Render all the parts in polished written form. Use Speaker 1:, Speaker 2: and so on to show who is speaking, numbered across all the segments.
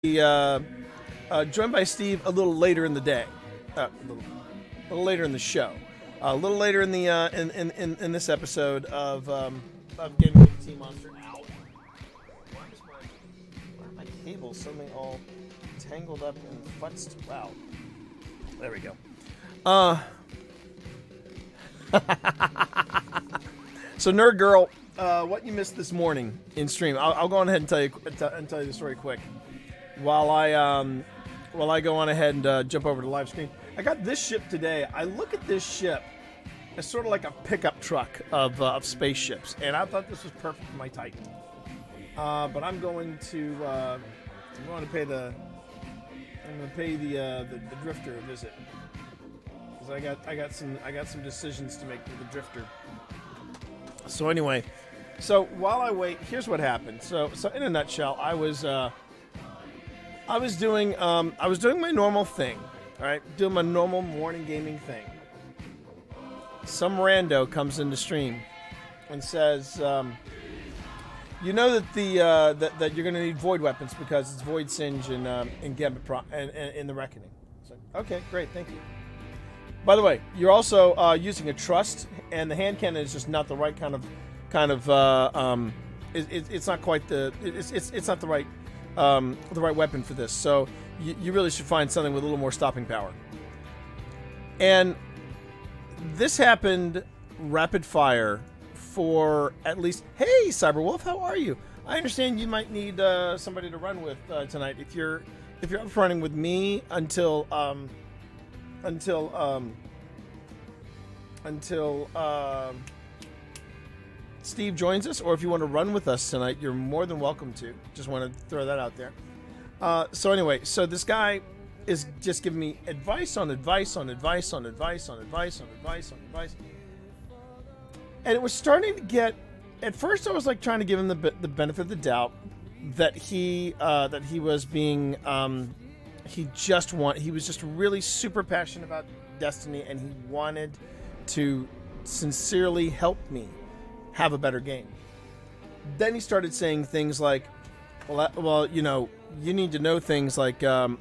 Speaker 1: Joined by Steve a little later in the day, a little later in the show, a little later in the in this episode of Gaming with Team Monster. Ow! Why are my cables suddenly all tangled up and futzed? Wow. There we go. So Nerd Girl, what you missed this morning in stream? I'll go on ahead and tell you the story quick. While I go on ahead and jump over to live stream, I got this ship today. I look at this ship as sort of like a pickup truck of spaceships, and I thought this was perfect for my Titan. But I'm going to pay the drifter a visit because I got some decisions to make with the drifter. So anyway, so while I wait, here's what happened. So in a nutshell, I was doing my normal thing, all right, doing my normal morning gaming thing. Some rando comes into stream and says, you know that that you're gonna need void weapons because it's void singe and Gambit and in the reckoning. So okay, great, thank you. By the way, you're also using a trust, and the hand cannon is just not the right kind of it's not quite it's not the right weapon for this. So you really should find something with a little more stopping power. And this happened rapid fire for at least. Hey, Cyberwolf, how are you? I understand you might need somebody to run with tonight. If you're up running with me until Steve joins us, or if you want to run with us tonight, you're more than welcome to. Just want to throw that out there. So anyway, so this guy is just giving me advice on advice on advice on advice on advice on advice on advice, and it was starting to get. At first, I was like trying to give him the benefit of the doubt that he was being he was just really super passionate about Destiny, and he wanted to sincerely help me have a better game. Then he started saying things like, well, you know, you need to know things like you know,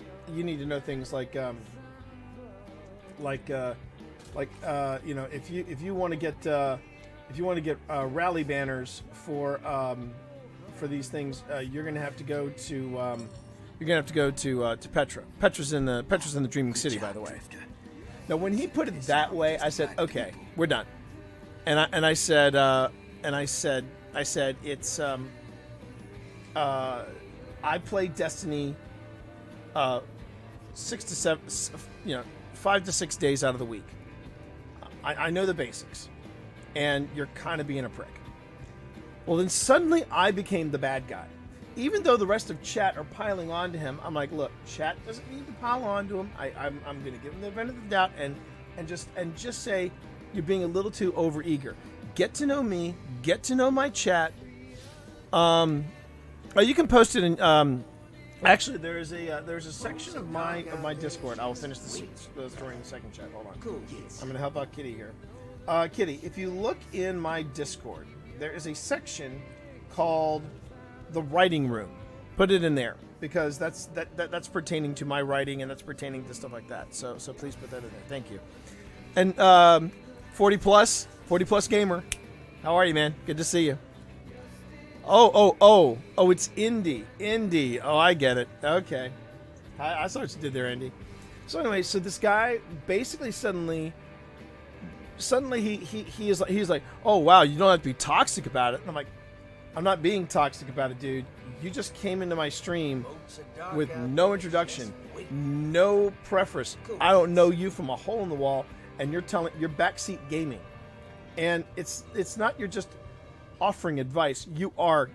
Speaker 1: if you want to get rally banners for these things, you're gonna have to go to Petra. Petra's in the Dreaming City, by the way. Now, when he put it that way, I said, okay, we're done. And I said it's I play Destiny 5 to 6 days out of the week. I know the basics, and you're kind of being a prick. Well, then suddenly I became the bad guy. Even though the rest of chat are piling on to him, I'm like, look, chat doesn't need to pile on to him. I'm going to give him the benefit of the doubt and just say you're being a little too overeager. Get to know me. Get to know my chat. You can post it in. Actually, there's a section of my Discord. I will finish the story in the second chat. Hold on. Cool. I'm going to help out Kitty here. Kitty, if you look in my Discord, there is a section called the writing room. Put it in there because that's pertaining to my writing, and that's pertaining to stuff like that. So please put that in there. Thank you. And 40 plus gamer, how are you, man? Good to see you. Oh, it's Indy. Oh, I get it. Okay, I saw what you did there, Indy. So anyway, so this guy basically suddenly he's like, oh wow, you don't have to be toxic about it. And I'm like, I'm not being toxic about it, dude. You just came into my stream with no introduction, no preface. I don't know you from a hole in the wall, and you're backseat gaming. And it's not you're just offering advice. You are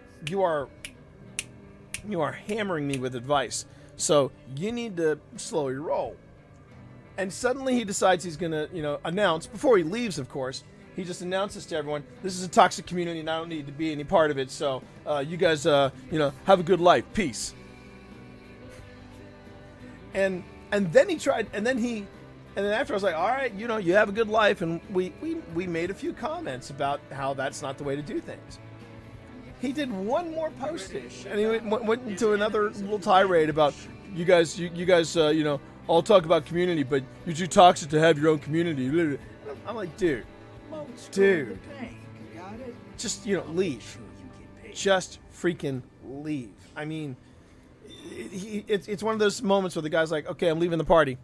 Speaker 1: hammering me with advice. So you need to slow your roll. And suddenly he decides he's gonna, announce before he leaves, of course. He just announces to everyone, this is a toxic community and I don't need to be any part of it, so you guys, have a good life. Peace. And then he tried, and then after I was like, all right, you have a good life, and we made a few comments about how that's not the way to do things. he did one more postage, and he went into another little tirade about you guys, you know, all talk about community, but you're too toxic to have your own community. I'm like, dude, just, you know, leave. Just freaking leave. I mean, it's one of those moments where the guy's like, okay, I'm leaving the party.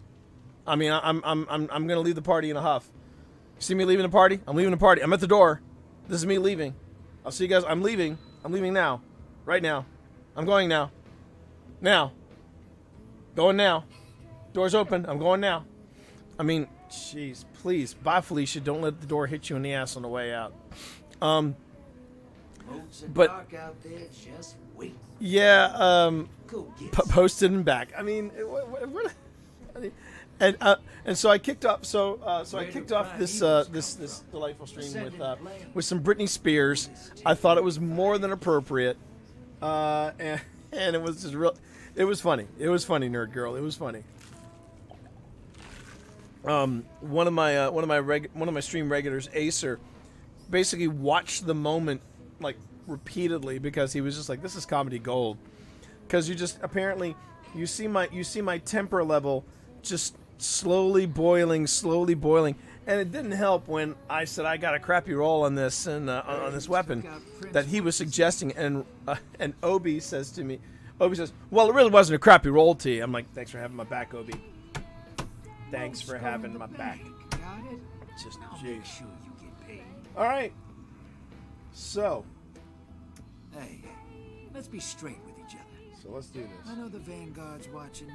Speaker 1: I mean, I'm gonna leave the party in a huff. See me leaving the party? I'm leaving the party. I'm at the door. This is me leaving. I'll see you guys. I'm leaving. I'm leaving now. Right now. I'm going now. Now. Going now. Door's open. I'm going now. I mean, jeez, please. Bye, Felicia. Don't let the door hit you in the ass on the way out. But
Speaker 2: dark out there, just wait.
Speaker 1: Yeah, posted and back. I mean, and so I kicked off. So I kicked off this delightful stream with some Britney Spears. I thought it was more than appropriate, and it was just real. It was funny. It was funny, Nerd Girl. It was funny. One of my stream regulars, Acer, basically watched the moment like repeatedly because he was just like, this is comedy gold. Because you just apparently you see my temper level just slowly boiling, and it didn't help when I said I got a crappy roll on this and on this weapon that he was suggesting, and Obi says, well, it really wasn't a crappy roll to you. I'm like, thanks for having my back, Obi. Thanks for having my back.
Speaker 2: Got it?
Speaker 1: Just
Speaker 2: I'll
Speaker 1: jeez.
Speaker 2: make sure you get paid.
Speaker 1: All right. So
Speaker 2: Hey, let's be straight with each other.
Speaker 1: let's do
Speaker 2: I
Speaker 1: this.
Speaker 2: know the Vanguard's watching me.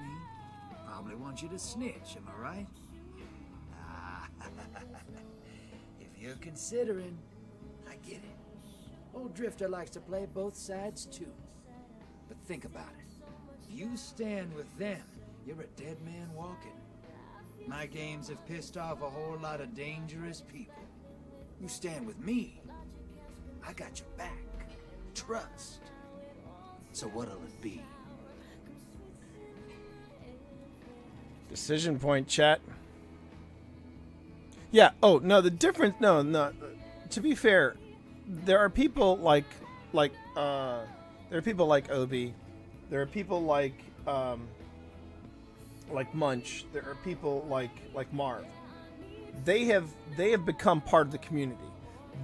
Speaker 2: Probably want you to snitch, am I right? Ah, if you're considering, I get it. Old Drifter likes to play both sides too. But think about it. If you stand with them, you're a dead man walking. My games have pissed off a whole lot of dangerous people. You stand with me, I got your back. Trust. So what'll it be?
Speaker 1: Decision point, chat. Yeah. Oh no, the difference. No. To be fair, there are people like Obi. There are people like Munch. There are people like Marv. They have become part of the community.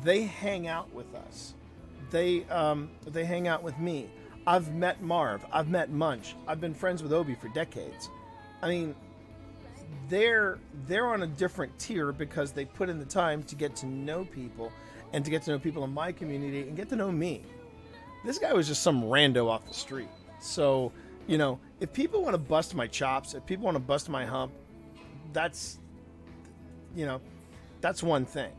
Speaker 1: They hang out with us. They hang out with me. I've met Marv. I've met Munch. I've been friends with Obi for decades. I mean, they're on a different tier because they put in the time to get to know people and to get to know people in my community and get to know me. This guy was just some rando off the street. So, you know, if people want to bust my chops, if people want to bust my hump, that's one thing.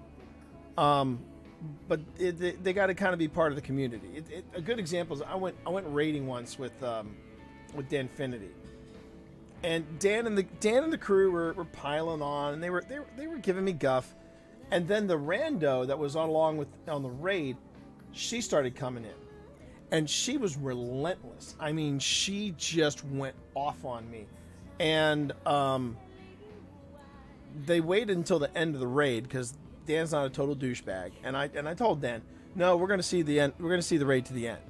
Speaker 1: But they got to kind of be part of the community. A good example is I went raiding once with Danfinity, and Dan and the crew were piling on, and they were giving me guff, and then the rando that was on the raid, she started coming in, and she was relentless. I mean, she just went off on me, and they waited until the end of the raid because Dan's not a total douchebag, and I told Dan, no, we're gonna see the end. We're gonna see the raid to the end.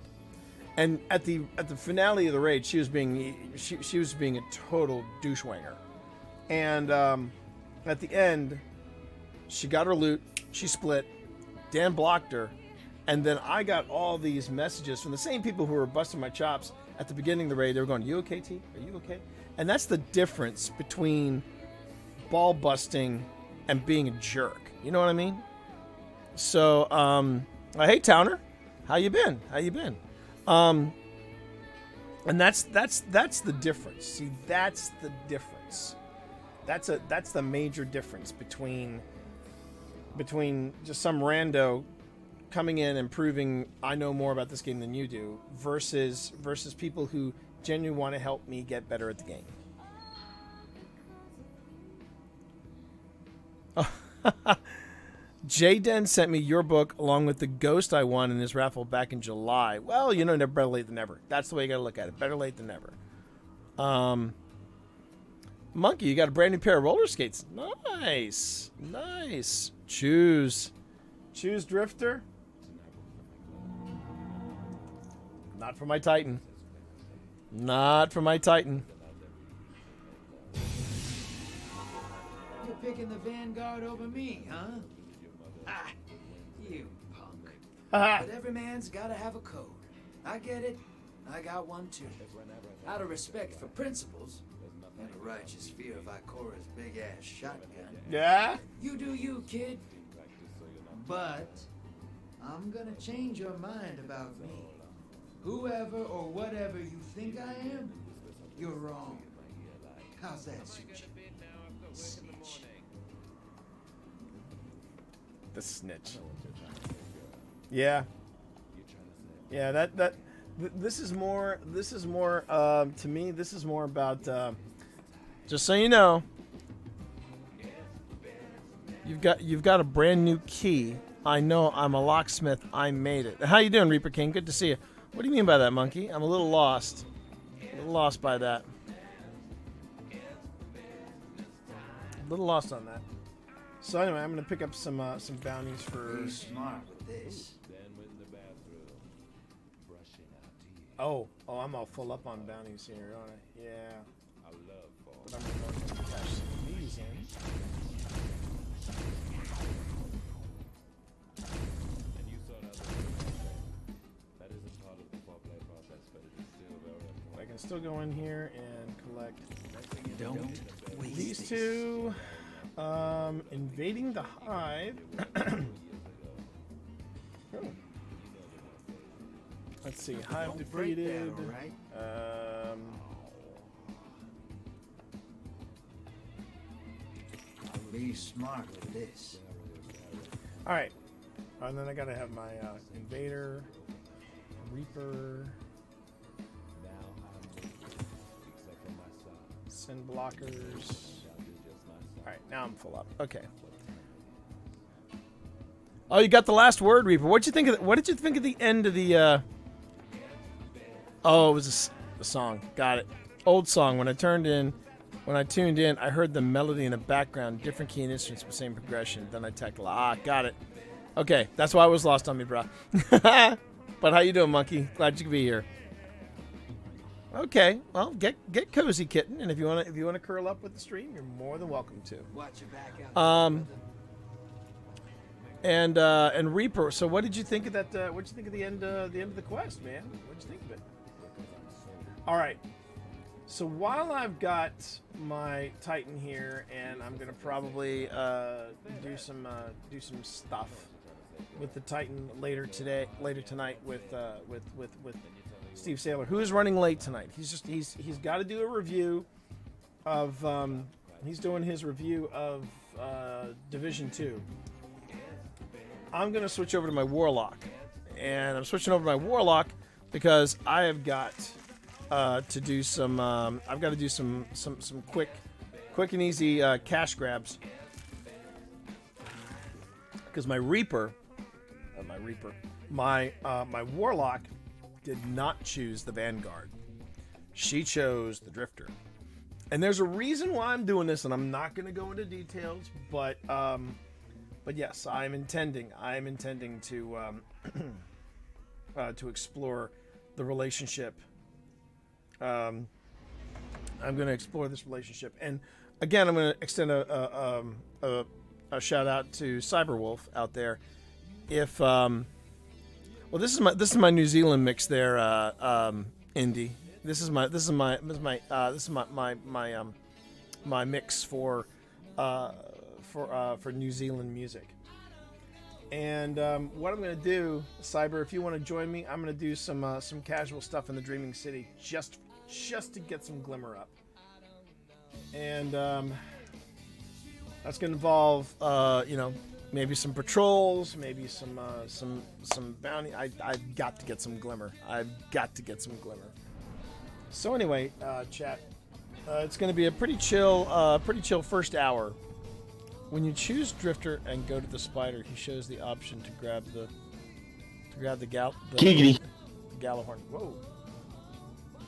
Speaker 1: And at the finale of the raid, she was being a total douchewanger. And at the end, she got her loot. She split. Dan blocked her, and then I got all these messages from the same people who were busting my chops at the beginning of the raid. They were going, "You okay, T? Are you okay?" And that's the difference between ball busting and being a jerk. You know what I mean? So, hey Towner, how you been? And that's the difference. See, that's the difference. That's the major difference between just some rando coming in and proving I know more about this game than you do versus people who genuinely want to help me get better at the game. Jayden sent me your book along with the ghost I won in his raffle back in July. Well, you know, never better late than never. That's the way you gotta look at it. Better late than never. Monkey, you got a brand new pair of roller skates. Nice. Choose Drifter. Not for my Titan. Not for my Titan.
Speaker 2: You're picking the Vanguard over me, huh? Ah, you punk. But every man's gotta have a code. I get it. I got one too. Out of respect for principles and a righteous fear of Ikora's big-ass shotgun.
Speaker 1: Yeah?
Speaker 2: You do you, kid. But I'm gonna change your mind about me. Whoever or whatever you think I am, you're wrong. How's that suit you? Snitch.
Speaker 1: The snitch. Yeah. Yeah, this is more to me, this is more about just so you know, you've got a brand new key. I know I'm a locksmith. I made it. How you doing, Reaper King? Good to see you. What do you mean by that, monkey? I'm a little lost. A little lost by that. A little lost on that. So anyway, I'm gonna pick up some bounties for.
Speaker 2: Be smart with this.
Speaker 1: Oh, I'm all full up on bounties here, aren't I? Yeah. But I'm going to cash some of these in. I can still go in here and collect
Speaker 2: Don't waste
Speaker 1: these
Speaker 2: this.
Speaker 1: two. Invading the hive. Oh. Let's see, hive
Speaker 2: Don't break that,
Speaker 1: defeated.
Speaker 2: all right? Be smart with this.
Speaker 1: All right, and then I gotta have my invader, reaper, send blockers. All right, now I'm full up. Okay. Oh, you got the last word, Reaper. What did you think of the end of the? Oh, it was a song. Got it. Old song. When I tuned in, I heard the melody in the background, different key and instruments, but same progression. Then I tacked. Got it. Okay, that's why it was lost on me, bro. But how you doing, monkey? Glad you could be here. Okay, well, get cozy, kitten, and if you wanna curl up with the stream, you're more than welcome to.
Speaker 2: Watch your back out.
Speaker 1: And Reaper. So, what did you think of that? What did you think of the end of the quest, man? What did you think of it? All right. So while I've got my Titan here, and I'm gonna probably do some stuff with the Titan later tonight with Steve Saylor, who is running late tonight. He's got to do a review of he's doing his review of Division 2. I'm gonna switch over to my Warlock, and I'm switching over to my Warlock because I have got to do some. I've got to do some quick and easy cash grabs because my Warlock did not choose the Vanguard. She chose the Drifter, and there's a reason why I'm doing this, and I'm not going to go into details, but yes, I'm intending to to explore the relationship. I'm going to explore this relationship, and again, I'm going to extend a shout out to Cyberwolf out there. If well, this is my New Zealand mix there, Indy. This is my mix for New Zealand music. And what I'm going to do, Cyber, if you want to join me, I'm going to do some casual stuff in the Dreaming City just to get some glimmer up. And that's going to involve, maybe some patrols, maybe some bounty. I've got to get some glimmer. So anyway, chat, it's going to be a pretty chill first hour. When you choose Drifter and go to the spider, he shows the option to grab the Gallahorn. Whoa! I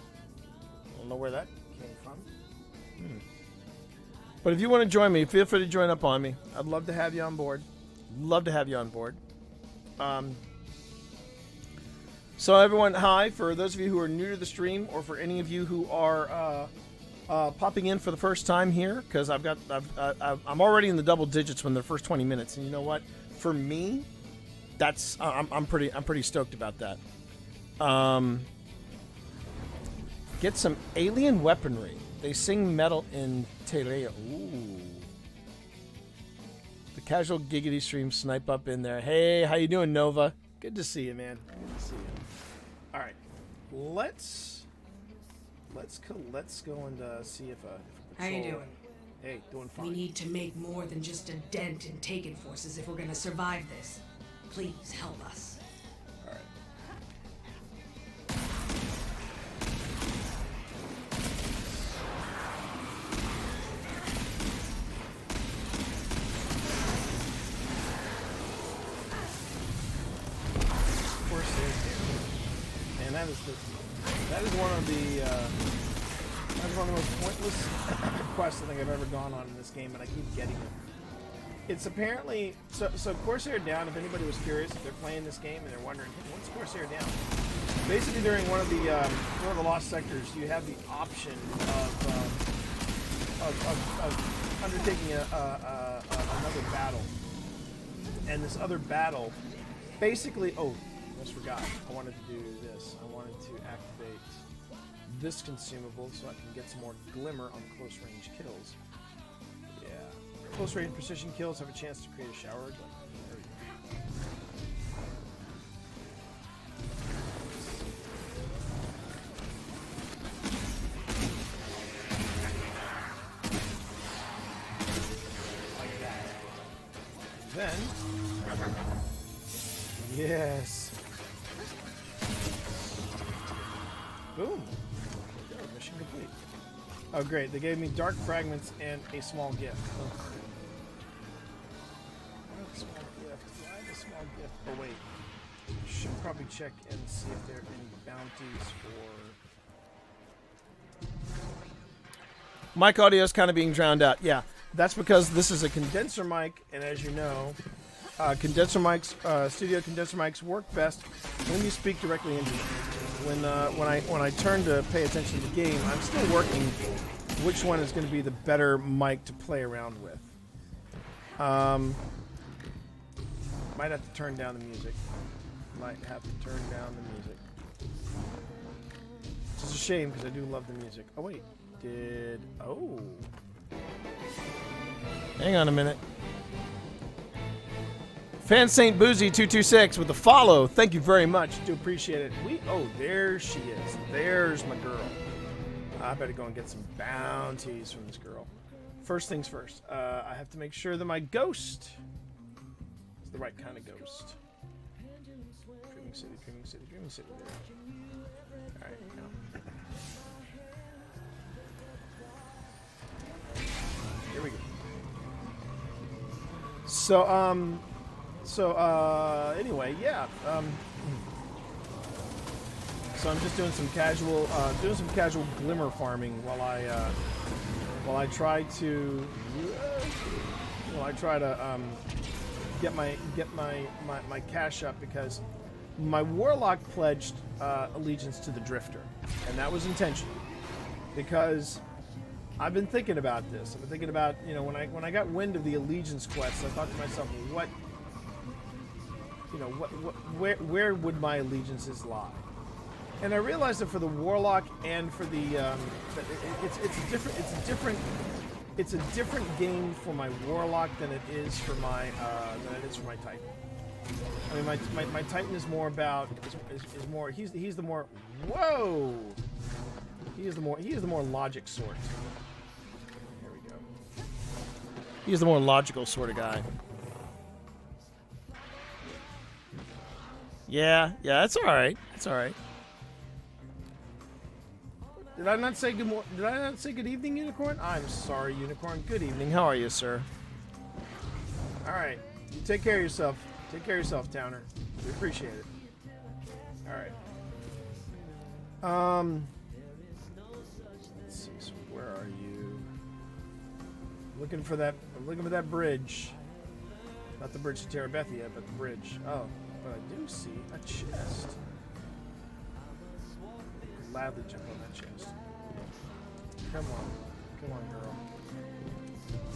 Speaker 1: don't know where that came from. But if you want to join me, feel free to join up on me. I'd love to have you on board. So everyone, hi. For those of you who are new to the stream, or for any of you who are popping in for the first time here, because I'm already in the double digits when the first 20 minutes, and you know what? For me, that's I'm pretty stoked about that. Get some alien weaponry. They sing metal in Telea. Ooh. The casual giggity stream snipe up in there. Hey, how you doing, Nova? Good to see you, man. Good to see you. All right, let's go and see if a
Speaker 3: How you
Speaker 1: patrol-
Speaker 3: doing?
Speaker 1: Hey, doing fine.
Speaker 3: We need to make more than just a dent in Taken forces if we're gonna survive this. Please help us.
Speaker 1: All right. Of course, there's damage. And that is one of the most pointless quests I think I've ever gone on in this game, and I keep getting it. It's apparently so Corsair Down. If anybody was curious, if they're playing this game and they're wondering, hey, what's Corsair Down? Basically, during one of the lost sectors, you have the option of undertaking another battle, and this other battle, basically, oh, almost forgot. I wanted to do this. I wanted to activate this consumable so I can get some more glimmer on close range kills. Yeah. Close range precision kills have a chance to create a shower. There we go. Like that. Then, yes. Boom. There we go, mission complete. Oh, great. They gave me dark fragments and a small gift. Oh. I have a small gift. Why have a small gift? Oh, wait. Should probably check and see if there are any bounties for... Mic audio is kind of being drowned out. Yeah, that's because this is a condenser mic, and as you know, condenser mics, studio condenser mics work best when you speak directly into them. When I turn to pay attention to the game, I'm still working which one is going to be the better mic to play around with. Might have to turn down the music. Might have to turn down the music. Which is a shame because I do love the music. Oh wait, oh. Hang on a minute. Fan Saint Boozy 226 with the follow. Thank you very much. Do appreciate it. Oh, there she is. There's my girl. I better go and get some bounties from this girl. First things first. I have to make sure that my ghost is the right kind of ghost. Dreaming City, Dreaming City, Dreaming City. There. All right, now. Here we go. So, anyway, yeah. So I'm just doing some casual glimmer farming while I try to get my cash up, because my warlock pledged allegiance to the Drifter, and that was intentional, because I've been thinking about this. I've been thinking about, when I got wind of the allegiance quest, I thought to myself, where would my allegiances lie? And I realized that for the warlock and for the it's a different game for my warlock than it is for my titan. I mean, my titan is more about he's the more whoa. He is the more logic sort. There we go. He's the more logical sort of guy. Yeah, that's all right. It's all right. Did I not say good morning? Did I not say good evening, Unicorn? I'm sorry, Unicorn. Good evening. How are you, sir? All right. You take care of yourself. Take care of yourself, Towner. We appreciate it. All right. Let's see. So where are you? I'm looking for that bridge. Not the bridge to Terabithia, but the bridge. Oh, but I do see a chest. gladly jump on that chest. Come on. Come on, girl.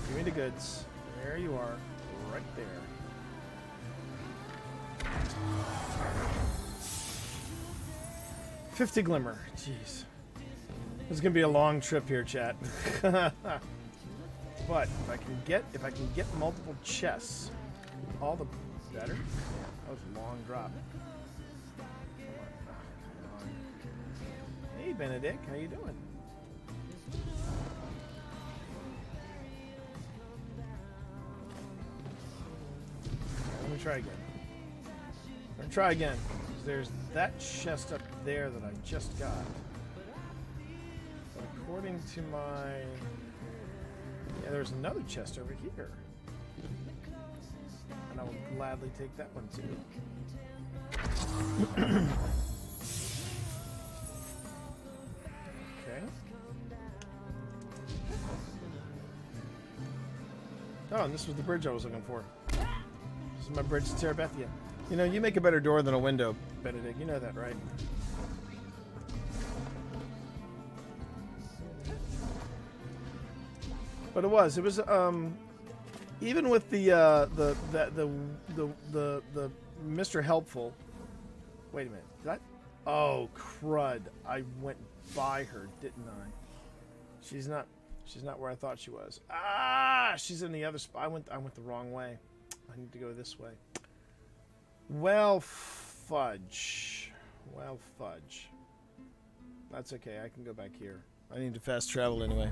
Speaker 1: Give me the goods. There you are. Right there. $50 glimmer. Jeez. This is gonna be a long trip here, chat. But if I can get multiple chests, all the better. That was a long drop. Come on. Hey Benedict, how you doing? Let me try again. I'm gonna try again. There's that chest up there that I just got. But according to my... Yeah, there's another chest over here. And I will gladly take that one too. Okay. Oh, and this was the bridge I was looking for. This is my bridge to Terabithia. You know, you make a better door than a window, Benedict. You know that, right? But it was even with the Mr. Helpful. Wait a minute. Did I? Oh crud! I went by her, didn't I? She's not where I thought she was. Ah! She's in the other spot. I went the wrong way. I need to go this way. Well, fudge. Well, fudge. That's okay. I can go back here. I need to fast travel anyway.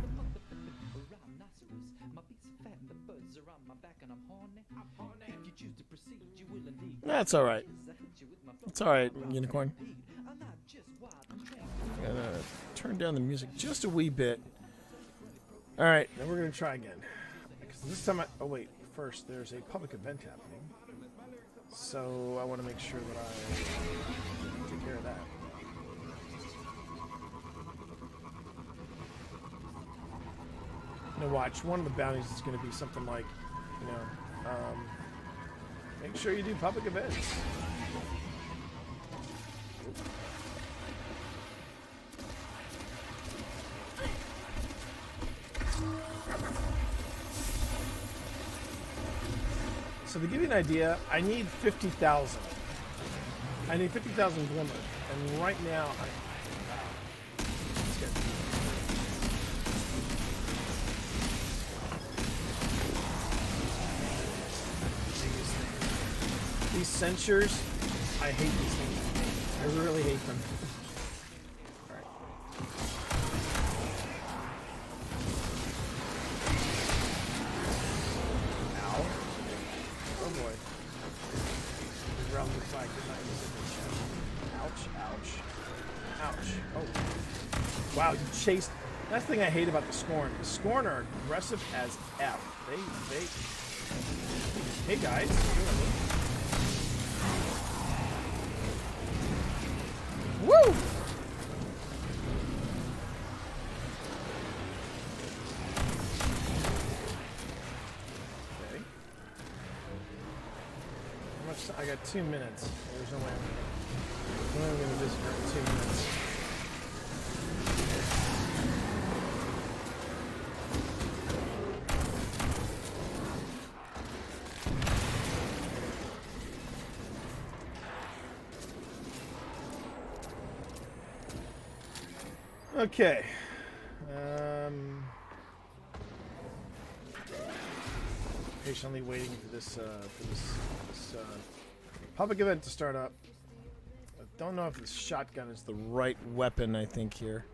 Speaker 1: That's all right. It's all right, Unicorn. I'm gonna turn down the music just a wee bit. All right, then we're gonna try again. Because this time oh wait, first there's a public event happening, so I want to make sure that I take care of that. Now watch, one of the bounties is going to be something like, you know, make sure you do public events. So to give you an idea, I need 50,000. I need 50,000 glimmer, and right now, let's get these censures. I hate these things. I really hate them. All right. Ow. Oh boy. The realm looks like it's not in the chest. Ouch, ouch. Ouch. Oh. Wow, you chased. That's the thing I hate about the Scorn. The Scorn are aggressive as F. Hey guys. Woo! Okay. How much? I got 2 minutes. There's no way I'm going to visit her in 2 minutes. Okay. Patiently waiting for this public event to start up. I don't know if this shotgun is the right weapon. I think here.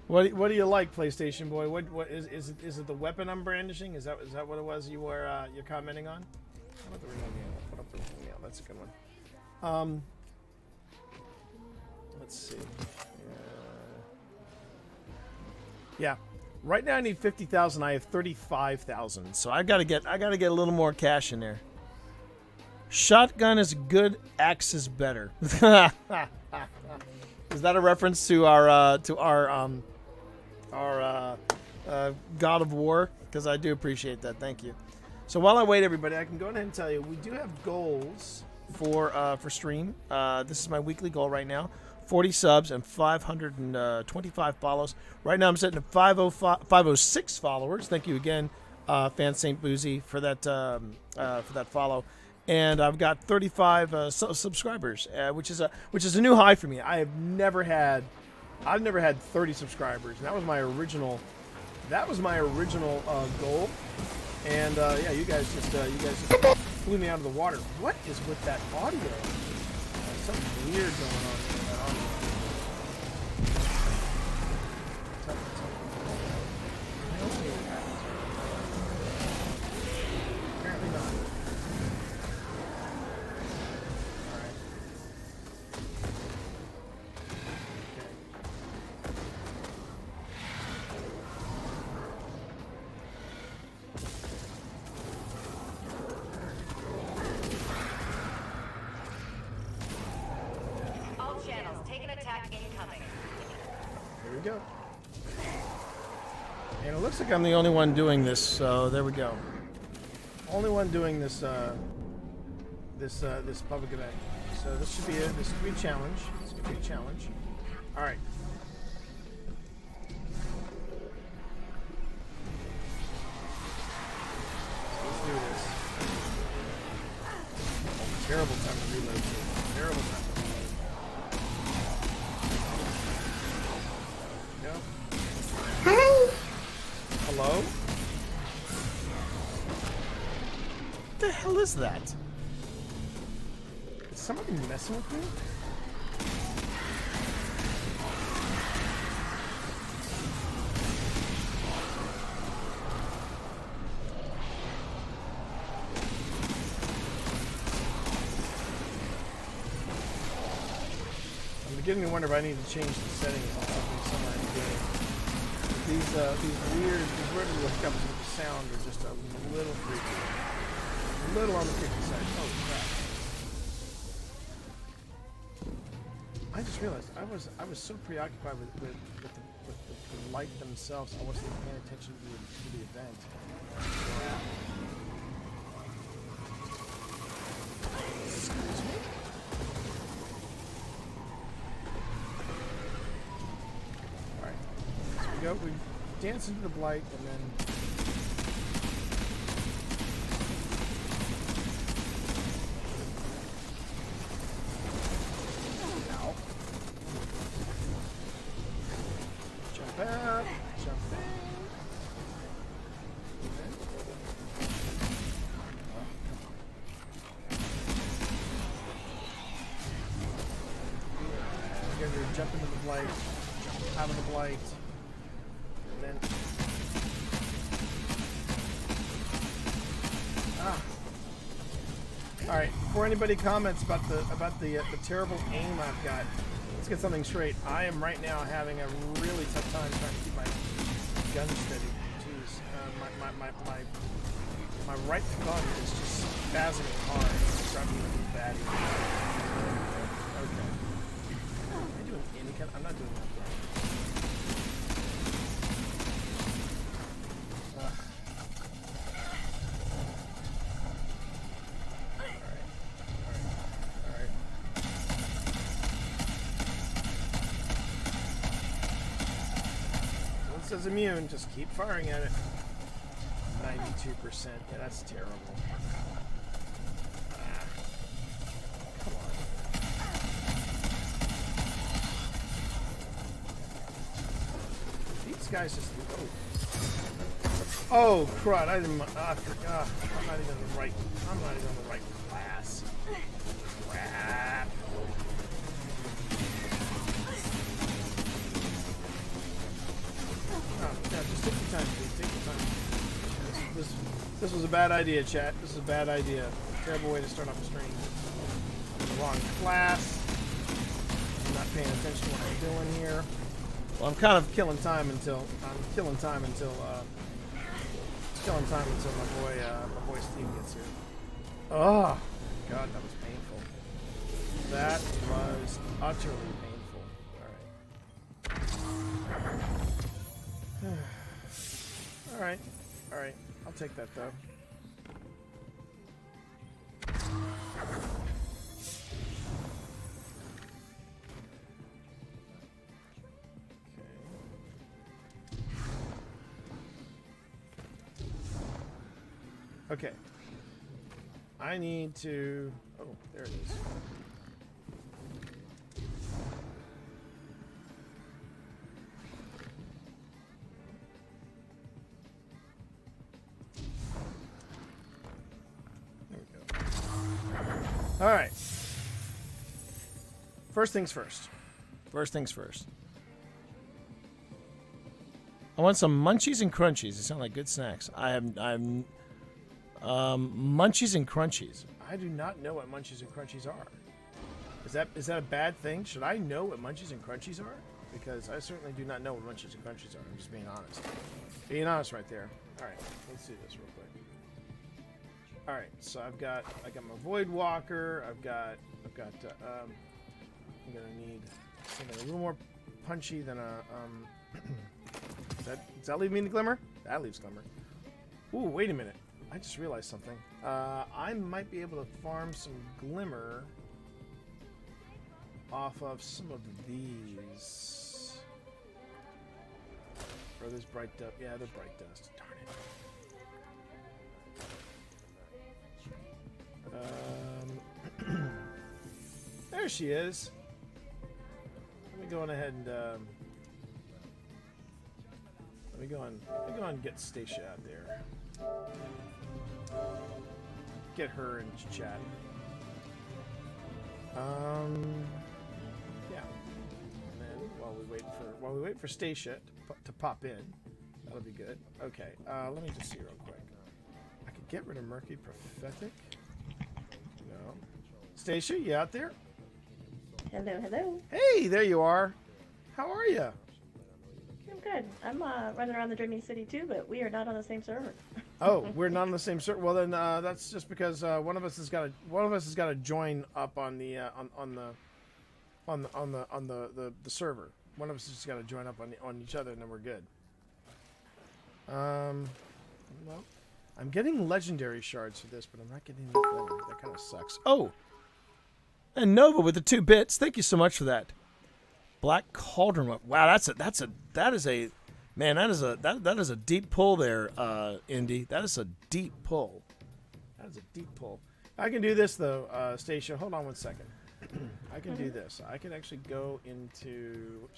Speaker 1: What do you like, PlayStation Boy? What is it the weapon I'm brandishing? Is that what it was you were you're commenting on? How about the ring nail? What up the ring nail? That's a good one. Let's see. Yeah. Right now I need 50,000. I have 35,000. So I gotta get a little more cash in there. Shotgun is good. Axe is better. Is that a reference to our God of War? Because I do appreciate that. Thank you. So while I wait, everybody, I can go ahead and tell you we do have goals for stream. This is my weekly goal right now. 40 subs and 525 follows. Right now I'm sitting at 506 followers. Thank you again, Fan Saint Boozy, for that follow. And I've got 35 subscribers, which is a new high for me. I've never had 30 subscribers. And that was my original goal. And yeah, you guys just blew me out of the water. What is with that audio? Something weird going on with that audio. I don't see what happens. Apparently not. All right.
Speaker 4: All channels, take an attack incoming.
Speaker 1: Here we go. And it looks like I'm the only one doing this, so there we go. Only one doing this this public event. So this should be a challenge. This could be a challenge. All right. Let's do this. Oh, terrible time to reload. Too. Terrible time to reload. Go.
Speaker 5: Hi.
Speaker 1: Hello? What the hell is that? Is somebody messing with me? I'm beginning to wonder if I need to change the settings on something somewhere in the game. These weird little hiccups with the sound are just a little freaky. A little on the freaky side. Oh crap. I just realized I was so preoccupied with the light themselves, I wasn't even paying attention to the event. Excuse me? Alright. So we dance into the blight and then jump out, jump in. Again, you're jumping into the blight, jump out of the blight, and then All right. Before anybody comments about the terrible aim I've got, let's get something straight. I am right now having a really tough time trying to keep my gun steady. Jeez, my right thumb is just spasming hard. It's driving me batty. Okay. Am I doing any kind? I'm not doing that. Says immune, just keep firing at it. 92%. Yeah, that's terrible. Come on. These guys just. Oh, crud! I didn't. I forgot. I'm not even the right. I'm not even the right class. Crap. Oh, yeah, just take your time, please. Take your time. This was a bad idea, chat. This is a bad idea. Terrible way to start off a stream. I'm in the wrong class. I'm not paying attention to what I'm doing here. Well, I'm kind of killing time until my boy Steve gets here. Oh, God, that was painful. That was utterly painful. All right. All right. I'll take that though. Okay. I need to... Oh, there it is. There we go. All right. First things first. First things first. I want some munchies and crunchies. They sound like good snacks. I'm munchies and crunchies. I do not know what munchies and crunchies are. Is that a bad thing? Should I know what munchies and crunchies are? Because I certainly do not know what munchies and crunchies are. I'm just being honest. Being honest right there. All right, let's do this real quick. All right, so I got my Void Walker. I'm gonna need something a little more punchy than a does that leave me in the Glimmer? That leaves Glimmer. Ooh, wait a minute. I just realized something. I might be able to farm some Glimmer off of some of these. Or there's Bright Dust. Yeah, they're Bright Dust. Darn it. There she is. Let me go on ahead and let me go on and get Stacia out there. Get her in chat. Yeah. And then while we wait for Stacia to pop in, that'll be good. Okay. Let me just see real quick. I could get rid of Murky Prophetic. No. Stacia, you out there?
Speaker 6: Hello, hello.
Speaker 1: Hey, there you are. How are you?
Speaker 6: I'm good. I'm running around the Dreaming City too, but we are not on the same server.
Speaker 1: Oh, we're not on the same server. Well, then that's just because one of us has got to join up on the the server. One of us has just got to join up on each other, and then we're good. Well, I'm getting legendary shards for this, but I'm not getting any Glimmer. That kind of sucks. Oh, and Nova with the 2 bits. Thank you so much for that. Black Cauldron. Wow, that is a deep pull there, Indy. That is a deep pull. That is a deep pull. I can do this though, Stacia. Hold on one second. I can do this. I can actually go into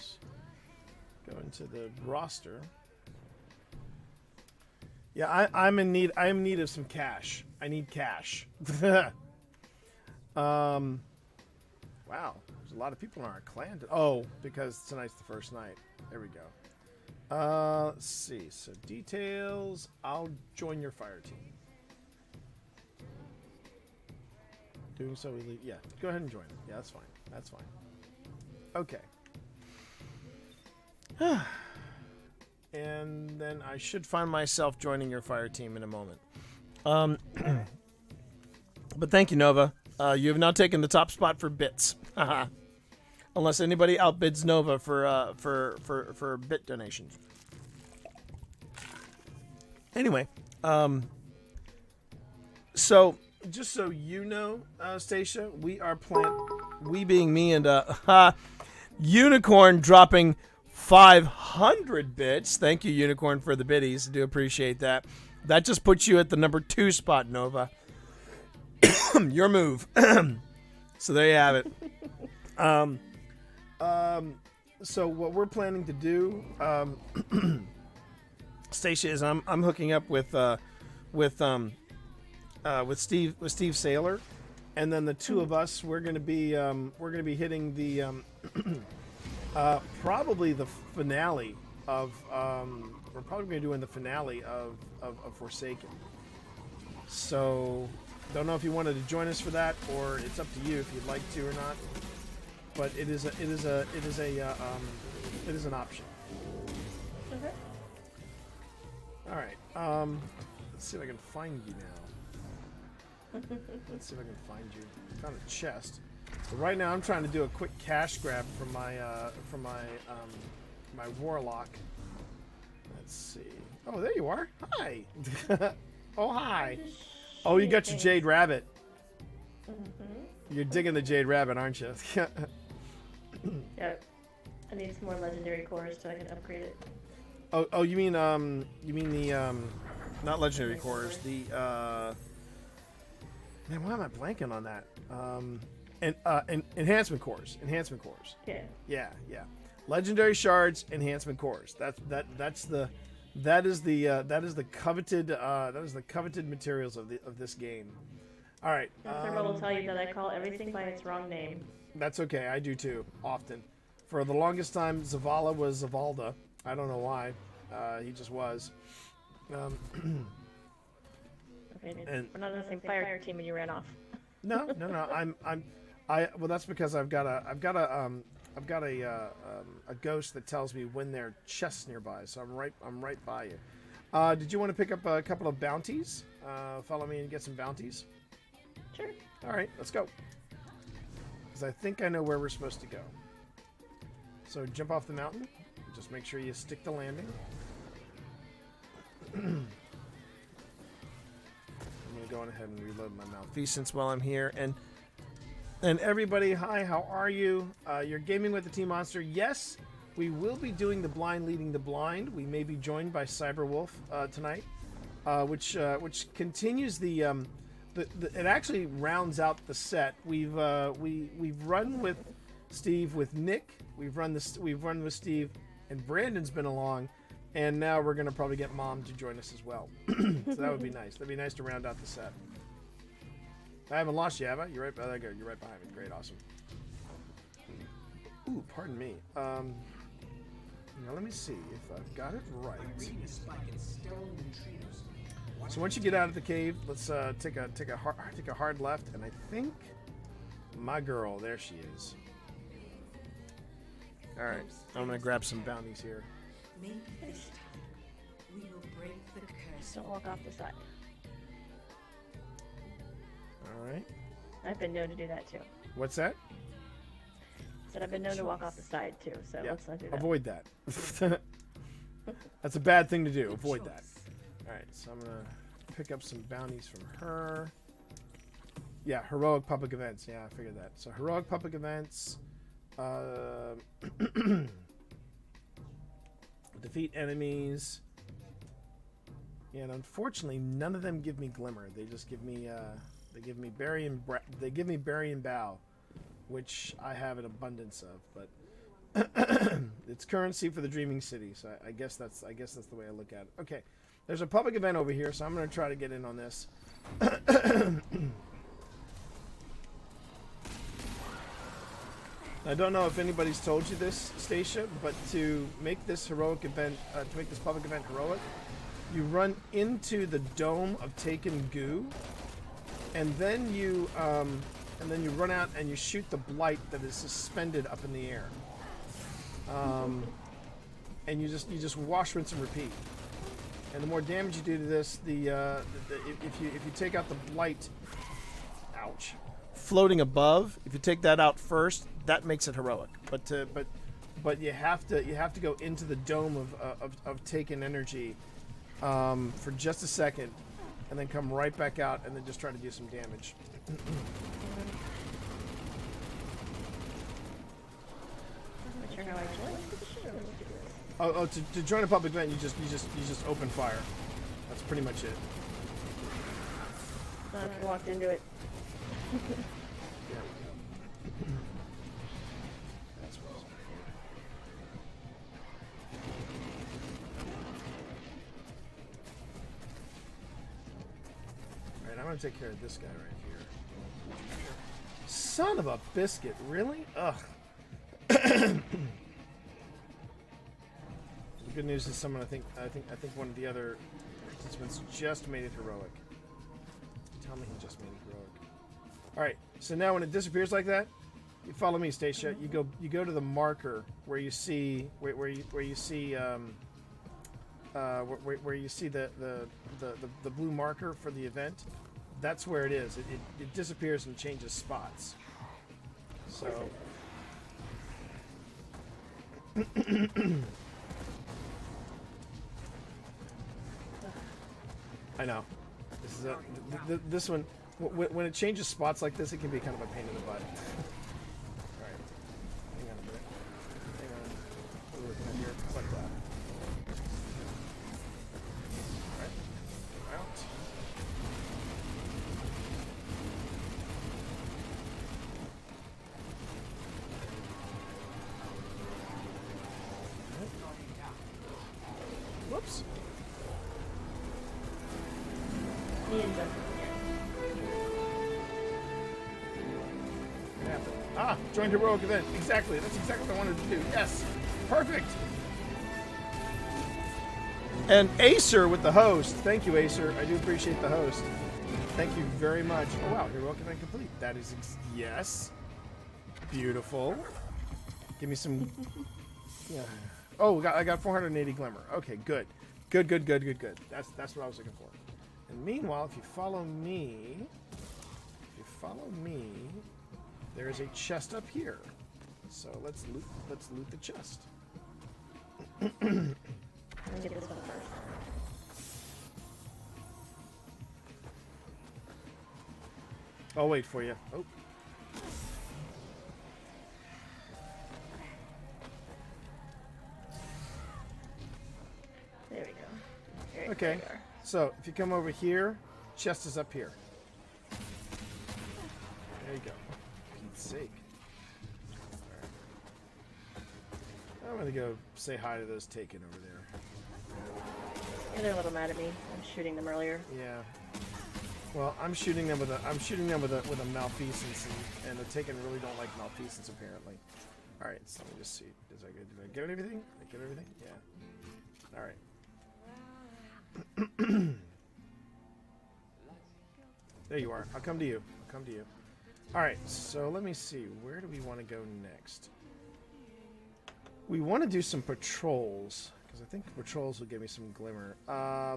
Speaker 1: the roster. Yeah, I'm in need. I'm in need of some cash. I need cash. Wow, there's a lot of people in our clan. Oh, because tonight's the first night. There we go. Let's see. So details. I'll join your fire team. Doing so, we leave. Yeah, go ahead and join. Yeah, that's fine. That's fine. Okay. And then I should find myself joining your fire team in a moment. But thank you, Nova. You have now taken the top spot for bits. Unless anybody outbids Nova for bit donations. Anyway, so just so you know, Stacia, we being me and Unicorn dropping 500 bits. Thank you, Unicorn, for the biddies. I do appreciate that. That just puts you at the number 2 spot, Nova. Your move. So there you have it. So what we're planning to do, Stacia, is I'm hooking up with Steve Saylor, and then the two of us we're gonna be hitting the probably the finale of we're probably gonna be doing the finale of Forsaken. So don't know if you wanted to join us for that, or it's up to you if you'd like to or not. But it is an option.
Speaker 6: Okay.
Speaker 1: All right. Let's see if I can find you now. Let's see if I can find you. I found a chest. But right now, I'm trying to do a quick cash grab from my my warlock. Let's see. Oh, there you are. Hi. Oh, hi. Oh, you got your Jade Rabbit. You're digging the Jade Rabbit, aren't you?
Speaker 6: Yeah. I need some more legendary cores so I can upgrade it.
Speaker 1: Oh, you mean the Not legendary cores. The man, why am I blanking on that? Enhancement cores. Enhancement cores.
Speaker 6: Yeah.
Speaker 1: Yeah. Legendary shards, enhancement cores. That is the coveted materials of this game. All right.
Speaker 6: Thermal will tell you that I call everything by its wrong name.
Speaker 1: That's okay. I do too. Often. For the longest time, Zavala was Zavalda. I don't know why. He just was.
Speaker 6: Okay,
Speaker 1: And-
Speaker 6: we're not on the same fire team when you ran off.
Speaker 1: No. Well, that's because I've got a ghost that tells me when there are chests nearby. So I'm right by you. Did you want to pick up a couple of bounties? Follow me and get some bounties.
Speaker 6: Sure.
Speaker 1: All right, let's go. Because I think I know where we're supposed to go. So jump off the mountain. Just make sure you stick the landing. I'm gonna go on ahead and reload my malfeasance while I'm here. And everybody, hi, how are you? You're gaming with the Team Monster. Yes, we will be doing the blind leading the blind. We may be joined by Cyberwolf tonight, which continues the it actually rounds out the set. We've run with Steve, with Nick. We've run with Steve, and Brandon's been along, and now we're gonna probably get Mom to join us as well. So that would be nice. That'd be nice to round out the set. I haven't lost you, have I? You're right. Oh, there you go. You're right behind me. Great, awesome. Ooh, pardon me. Now let me see if I've got it right. So once you get out of the cave, let's take a hard left, and I think my girl, there she is. All right, I'm gonna grab some bounties here.
Speaker 3: Maybe this time we will break the curse.
Speaker 6: Don't walk off the side.
Speaker 1: All right.
Speaker 6: I've been known to do that too.
Speaker 1: What's that?
Speaker 6: Said I've been known to walk off the side too, so
Speaker 1: Yeah.
Speaker 6: let's not do that.
Speaker 1: Avoid that. That's a bad thing to do. Avoid that. All right, so I'm gonna pick up some bounties from her. Yeah, heroic public events. Yeah, I figured that. So heroic public events. Defeat enemies. Yeah, and unfortunately, none of them give me glimmer. They just give me berry and berry and bow, which I have an abundance of. But it's currency for the Dreaming City, so I guess that's the way I look at it. Okay, there's a public event over here, so I'm going to try to get in on this. I don't know if anybody's told you this, Stacia, but to make this heroic event, to make this public event heroic, you run into the dome of Taken Goo, and then you run out and you shoot the blight that is suspended up in the air. And you just wash, rinse, and repeat. And the more damage you do to this, if you take out the blight, ouch, floating above, if you take that out first, that makes it heroic. But you have to go into the dome of taken energy for just a second, and then come right back out, and then just try to do some damage.
Speaker 6: I'm not sure how I joined.
Speaker 1: Oh, to join a public event, you just open fire. That's pretty much it.
Speaker 6: I walked into it.
Speaker 1: There we go. That's what I was looking for. Alright, I'm gonna take care of this guy right here. Son of a biscuit, really? Ugh. The good news is someone I think one of the other participants just made it heroic. Tell me he just made it heroic. Alright, so now when it disappears like that, you follow me, Stacia. You go to the marker where you see where you see the blue marker for the event. That's where it is. It disappears and changes spots. So I know. This is this one. When it changes spots like this, it can be kind of a pain in the butt. All right, hang on a minute. Hang on. What are we looking at here? What the? All right. Ah, joined heroic event. Exactly. That's exactly what I wanted to do. Yes. Perfect. And Acer with the host. Thank you, Acer. I do appreciate the host. Thank you very much. Oh, wow. Heroic event complete. That is... yes. Beautiful. Give me some... yeah. Oh, I got 480 glimmer. Okay, good. Good. That's what I was looking for. And meanwhile, if you follow me... there is a chest up here. So let's loot the chest.
Speaker 6: Let me get this one first.
Speaker 1: I'll wait for you. Oh.
Speaker 6: There we go. There
Speaker 1: Okay.
Speaker 6: we are.
Speaker 1: So if you come over here, chest is up here. There you go. For Pete's sake. Alright. I'm gonna go say hi to those taken over there.
Speaker 6: Yeah, they're a little mad at me. I'm shooting them earlier.
Speaker 1: Yeah. Well, I'm shooting them with a malfeasance, and the taken really don't like malfeasance apparently. All right, so let me just see. Did I get everything? Did I get everything? Yeah. All right. There you are. I'll come to you. All right. So let me see. Where do we want to go next? We want to do some patrols because I think patrols will give me some glimmer.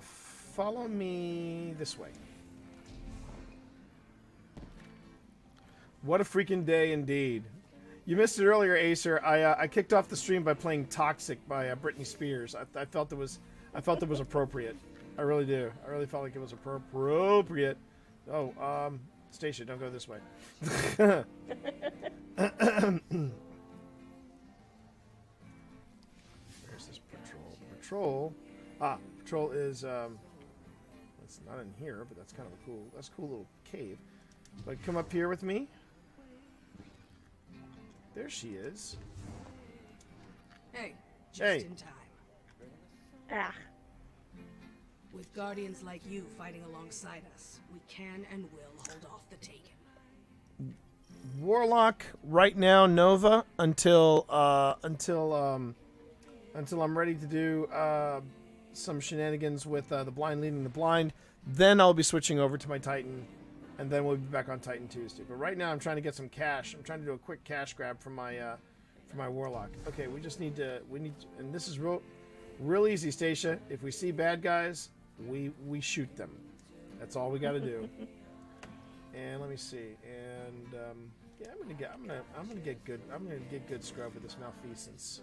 Speaker 1: Follow me this way. What a freaking day indeed. You missed it earlier, Acer. I kicked off the stream by playing Toxic by Britney Spears. I felt it was appropriate. I really do. I really felt like it was appropriate. Oh, Stacia, don't go this way. Where's this patrol? Patrol is it's not in here, but that's kind of a cool little cave. But come up here with me. There she is.
Speaker 3: Hey, just
Speaker 1: Hey.
Speaker 3: in time.
Speaker 6: Ah.
Speaker 3: With guardians like you fighting alongside us, we can and will hold off the Taken.
Speaker 1: Warlock right now, Nova until I'm ready to do some shenanigans with the blind leading the blind. Then I'll be switching over to my Titan, and then we'll be back on Titan Tuesday. But right now I'm trying to get some cash. I'm trying to do a quick cash grab for my Warlock. Okay, we need, and this is real easy, Stacia. If we see bad guys, we shoot them. That's all we got to do. And let me see. And yeah, I'm gonna get good scrub with this malfeasance.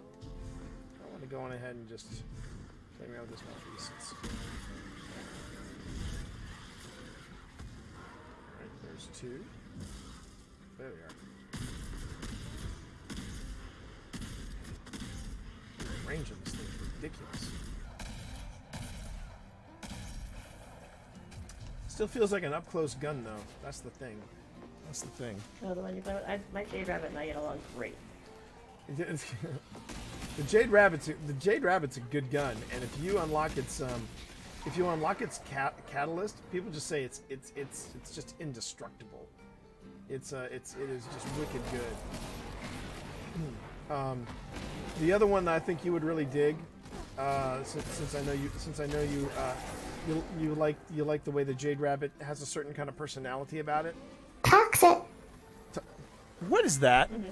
Speaker 1: I want to go on ahead and just play around with this malfeasance. All right, there's two. There we are. The range of this thing is ridiculous. Still feels like an up-close gun, though. That's the thing.
Speaker 6: Oh, the one you play with? My Jade Rabbit and I get along great.
Speaker 1: The Jade Rabbit's a good gun, and if you unlock its catalyst, people just say it's just indestructible. It is just wicked good. The other one that I think you would really dig, since I know you like the way the Jade Rabbit has a certain kind of personality about it.
Speaker 5: Toxic.
Speaker 1: What is that? Mm-hmm.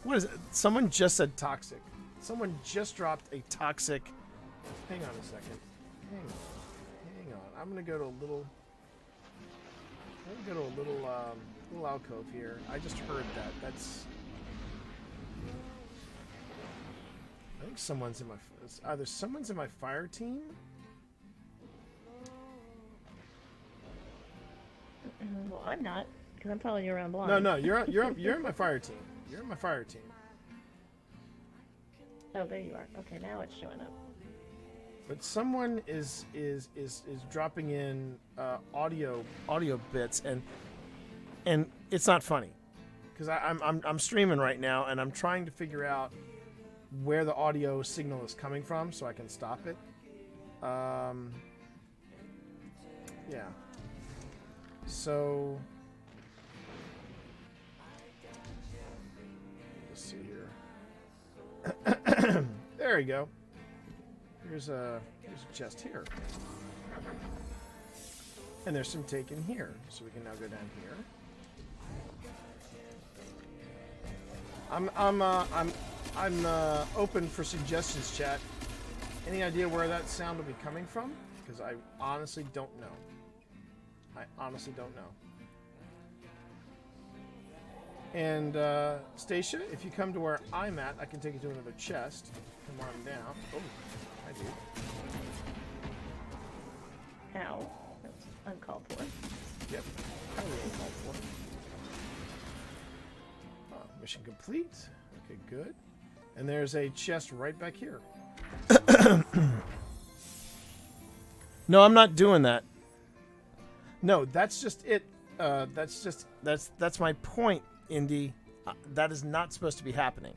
Speaker 1: What is it? Someone just said toxic. Someone just dropped a toxic. Hang on a second. Hang on. I'm gonna go to a little alcove here. I just heard that. That's. I think someone's in my. Either someone's in my fire team.
Speaker 6: Well, I'm not, because I'm following you around blind.
Speaker 1: No, you're in my fire team. You're in my fire team.
Speaker 6: Oh, there you are. Okay, now it's showing up.
Speaker 1: But someone is dropping in audio bits, and it's not funny, because I'm streaming right now, and I'm trying to figure out where the audio signal is coming from so I can stop it. Yeah. So Let's see here. There we go. Here's a chest here. And there's some taken here. So we can now go down here. I'm open for suggestions, chat. Any idea where that sound will be coming from? Because I honestly don't know. I honestly don't know. And Stacia, if you come to where I'm at, I can take you to another chest. Come on down. Oh, I do.
Speaker 6: Ow. That's uncalled for.
Speaker 1: Yep. Totally uncalled for. Mission complete. Okay, good. And there's a chest right back here. No, I'm not doing that. No, that's just it. That's my point, Indy. That is not supposed to be happening.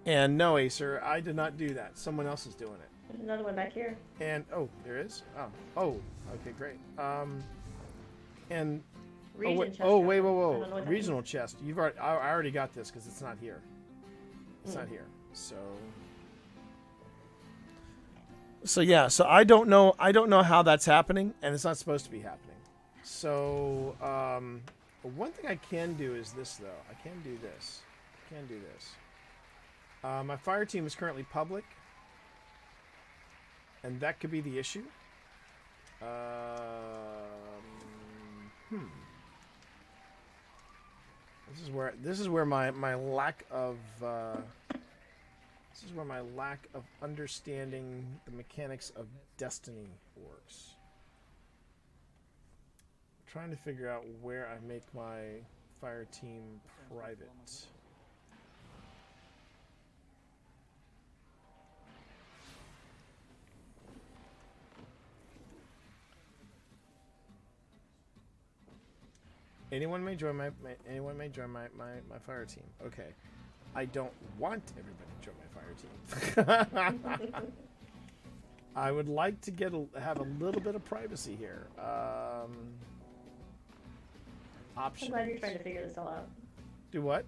Speaker 1: And no, Acer, I did not do that. Someone else is doing it.
Speaker 6: There's another one back here.
Speaker 1: And oh, there is. Oh, okay, great. And
Speaker 6: Region chest.
Speaker 1: wait,
Speaker 6: I don't know what that
Speaker 1: regional
Speaker 6: means.
Speaker 1: chest. You've already. I already got this because it's not here. It's not here. So yeah. So I don't know. I don't know how that's happening, and it's not supposed to be happening. So one thing I can do is this, though. I can do this. My fire team is currently public, and that could be the issue. This is where my lack of understanding the mechanics of Destiny works. I'm trying to figure out where I make my fire team private. Anyone may join my fire team. Okay. I don't want everybody to join my fire team. I would like to have a little bit of privacy here. Options.
Speaker 6: I'm glad you're trying to figure this all out.
Speaker 1: Do what?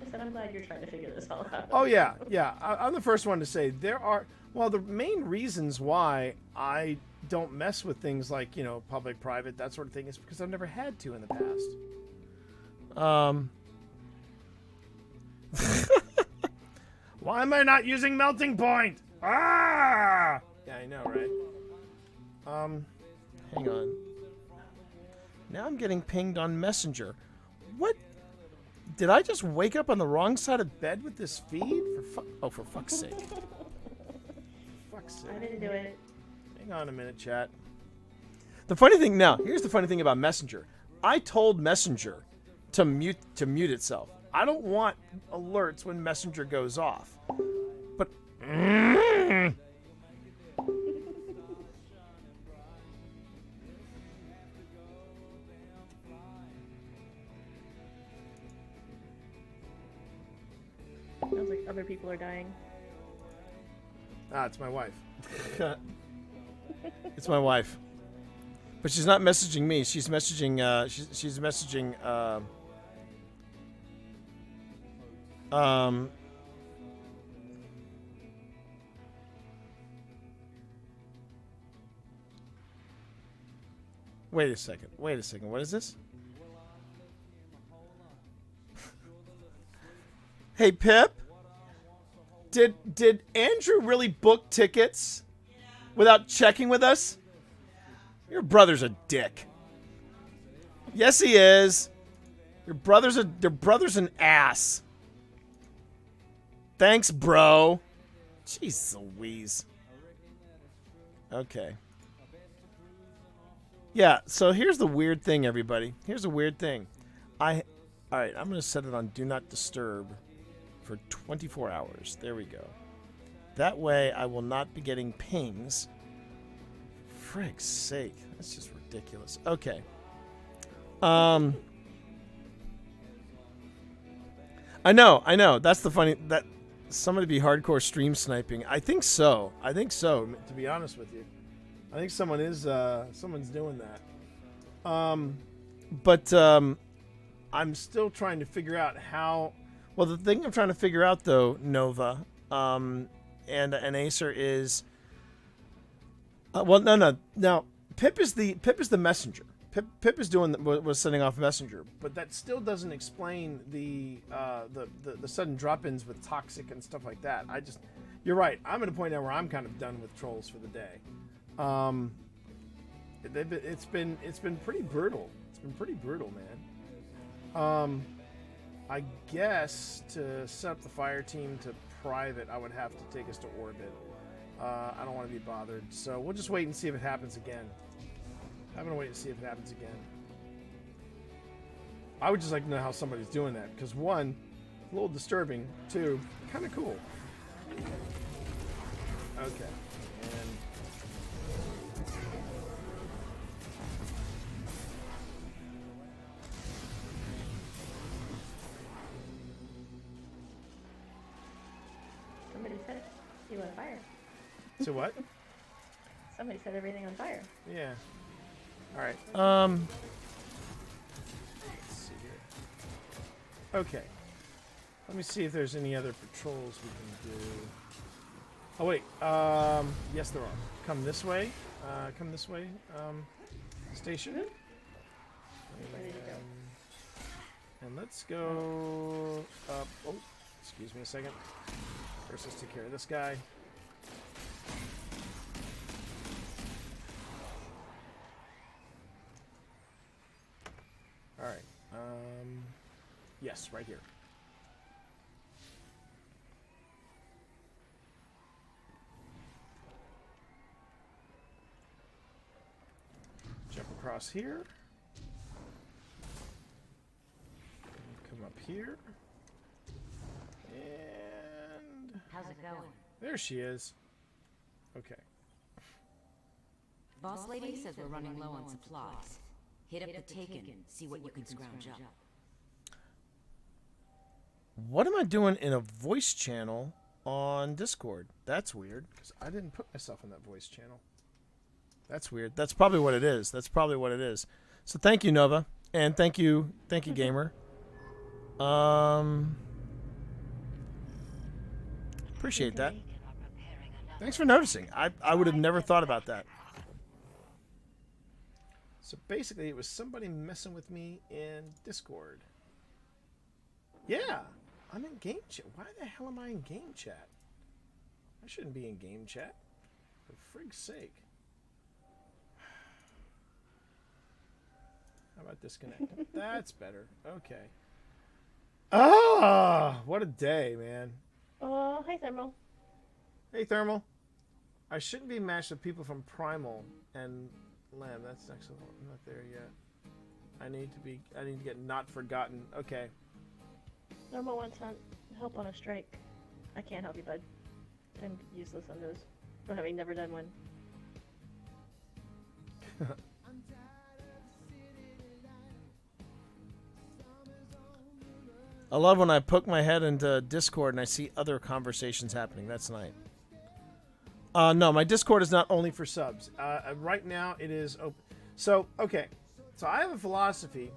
Speaker 6: I said I'm glad you're trying to figure this all out.
Speaker 1: Oh yeah. I'm the first one to say the main reasons why I don't mess with things like, public, private, that sort of thing is because I've never had to in the past. Why am I not using melting point? Ah! Yeah, I know, right? Hang on. Now I'm getting pinged on Messenger. What? Did I just wake up on the wrong side of bed with this feed? For fuck's sake.
Speaker 6: I didn't do it.
Speaker 1: Hang on a minute, chat. Here's the funny thing about Messenger. I told Messenger to mute itself. I don't want alerts when Messenger goes off. But
Speaker 6: Sounds like other people are dying.
Speaker 1: it's my wife. It's my wife. But she's not messaging me. She's messaging she's messaging Wait a second. What is this? Hey, Pip? Did Andrew really book tickets without checking with us? Your brother's a dick. Yes, he is. Your brother's an ass. Thanks, bro. Jeez Louise. Okay. Yeah, so here's the weird thing, everybody. Here's the weird thing. Alright, I'm going to set it on Do Not Disturb for 24 hours. There we go. That way I will not be getting pings. Frig's sake. That's just ridiculous. Okay. I know. That's the funny... that somebody be hardcore stream sniping. I think so, to be honest with you. I think someone is, someone's doing that. But I'm still trying to figure out how... Well, the thing I'm trying to figure out, though, Nova, and Acer is, well, no. Now, Pip is the messenger. Pip is was sending off a messenger, but that still doesn't explain the sudden drop-ins with toxic and stuff like that. You're right. I'm at a point now where I'm kind of done with trolls for the day. It's been pretty brutal. It's been pretty brutal, man. I guess to set up the fire team to private, I would have to take us to orbit. I don't want to be bothered, so we'll just wait and see if it happens again. I'm gonna wait and see if it happens again. I would just like to know how somebody's doing that, because one, a little disturbing. Two, kind of cool. Okay, and
Speaker 6: Somebody set you on fire.
Speaker 1: so what?
Speaker 6: Somebody set everything on fire.
Speaker 1: Yeah. All right. Let's see here. Okay. Let me see if there's any other patrols we can do. Oh wait. Yes, there are. Come this way. Come this way. Station.
Speaker 6: Where did you go?
Speaker 1: And let's go up. Oh, excuse me a second. First, let's take care of this guy. All right. Yes, right here. Jump across here. Come up here. And
Speaker 4: How's it going?
Speaker 1: there she is. Okay.
Speaker 4: Boss lady says we're running low on supplies. Hit up the Taken, see what you can scrounge up.
Speaker 1: What am I doing in a voice channel on Discord? That's weird, because I didn't put myself in that voice channel. That's weird. That's probably what it is. That's probably what it is. So thank you, Nova. And thank you, Gamer. Appreciate that. Thanks for noticing. I would have never thought about that. So basically, it was somebody messing with me in Discord. Yeah, I'm in game chat. Why the hell am I in game chat? I shouldn't be in game chat. For frig's sake. How about disconnect? That's better. Okay. Ah, what a day, man.
Speaker 6: Oh, hi, Thermal.
Speaker 1: Hey, Thermal. I shouldn't be matched with people from Primal and Lamb. That's excellent. I'm not there yet. I need to get not forgotten. Okay.
Speaker 6: Thermal wants help on a strike. I can't help you, bud. I'm useless on those. For having never done one.
Speaker 1: I love when I poke my head into Discord and I see other conversations happening. That's nice. No, my Discord is not only for subs. Right now, it is open. So, okay. So I have a philosophy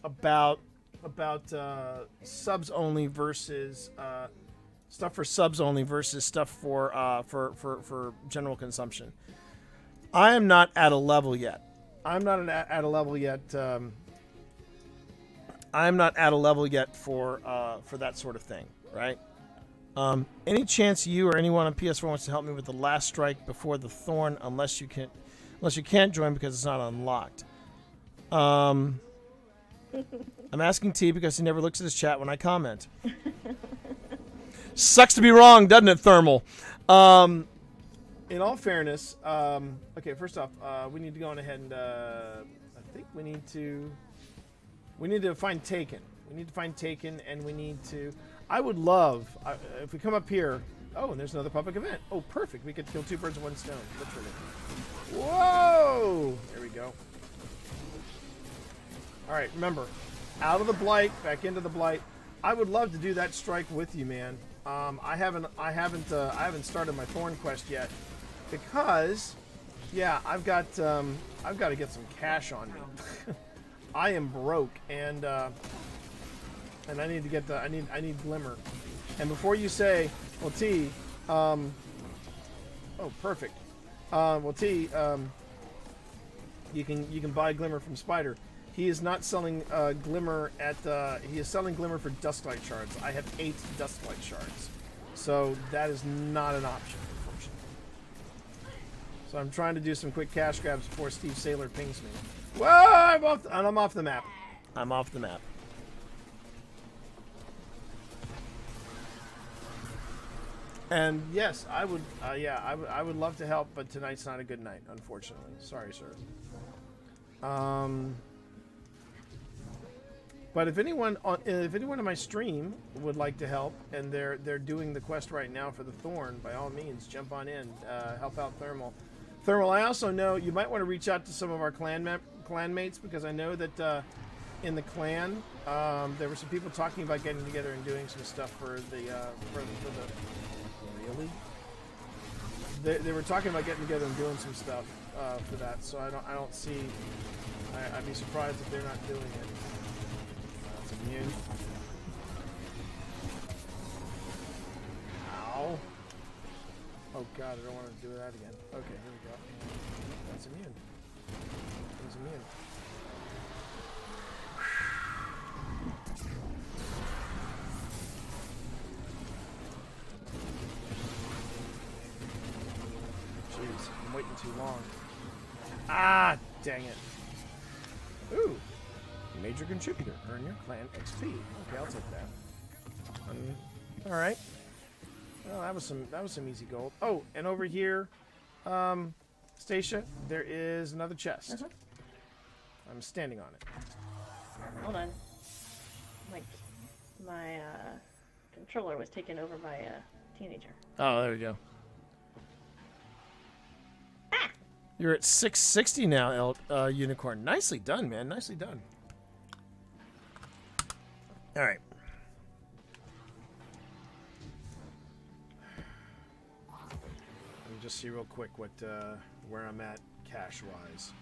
Speaker 1: about subs only versus stuff for subs only versus stuff for general consumption. I am not at a level yet. I'm not at a level yet. I'm not at a level yet for that sort of thing, right? Any chance you or anyone on PS4 wants to help me with the last strike before the Thorn, unless you can't join because it's not unlocked. I'm asking T because he never looks at his chat when I comment. Sucks to be wrong, doesn't it, Thermal? In all fairness, okay, first off, we need to go on ahead and I think we need to find Taken. We need to find Taken, and we need to. I would love if we come up here. Oh, and there's another public event. Oh, perfect. We could kill two birds with one stone. Literally. Whoa! There we go. All right, remember, out of the blight, back into the blight. I would love to do that strike with you, man. I haven't started my Thorn quest yet because, yeah, I've got to get some cash on me. I am broke, and and I need to get the I need glimmer. And before you say, well, T, oh, perfect. Well, T, you can buy glimmer from Spider. He is not selling glimmer at. He is selling glimmer for Dusklight shards. I have 8 Dusklight shards, so that is not an option, unfortunately. So I'm trying to do some quick cash grabs before Steve Saylor pings me. Whoa! I'm off the map. I'm off the map. And yes, I would. Yeah, I would love to help, but tonight's not a good night, unfortunately. Sorry, sir. But if anyone on my stream would like to help, and they're doing the quest right now for the Thorn, by all means, jump on in, help out Thermal. Thermal, I also know you might want to reach out to some of our clanmates, because I know that in the clan there were some people talking about getting together and doing some stuff for the really. They were talking about getting together and doing some stuff for that, so I don't see. I'd be surprised if they're not doing it. That's immune. Ow. Oh god, I don't want to do that again. Okay, here we go. That's immune. He's immune. Jeez, I'm waiting too long. Ah, dang it. Ooh. Major contributor. Earn your clan XP. Okay, I'll take that. Alright. Well, that was some easy gold. Oh, and over here, Stacia, there is another chest. I'm standing on it.
Speaker 6: Hold on. My controller was taken over by a teenager.
Speaker 1: Oh, there we go. You're at 660 now, Unicorn. Nicely done, man. Nicely done. All right. Let me just see real quick what where I'm at cash-wise.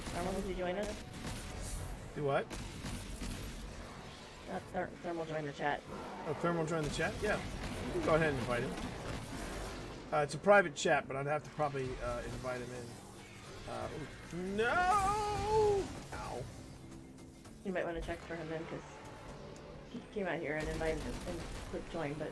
Speaker 6: Thermal, did you join us?
Speaker 1: Do what?
Speaker 6: Thermal joined the chat.
Speaker 1: Oh, Thermal joined the chat? Yeah. You can go ahead and invite him. It's a private chat, but I'd have to probably invite him in. No! Ow.
Speaker 6: You might want to check for him then, because he came out here and invited us and clicked join, but...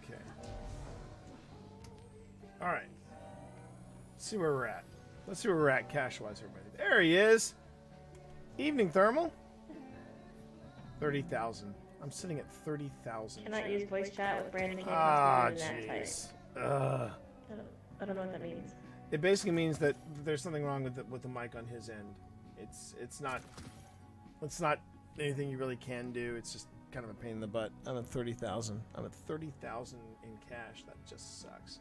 Speaker 1: Okay. Alright. Let's see where we're at. Let's see where we're at cash-wise, everybody. There he is! Evening, Thermal. 30,000. I'm sitting at 30,000.
Speaker 6: Cannot use voice chat with Brandon.
Speaker 1: Ah, jeez. Ugh.
Speaker 6: I don't know what that means.
Speaker 1: It basically means that there's something wrong with the mic on his end. It's not anything you really can do. It's just kind of a pain in the butt. I'm at 30,000. I'm at 30,000 in cash. That just sucks.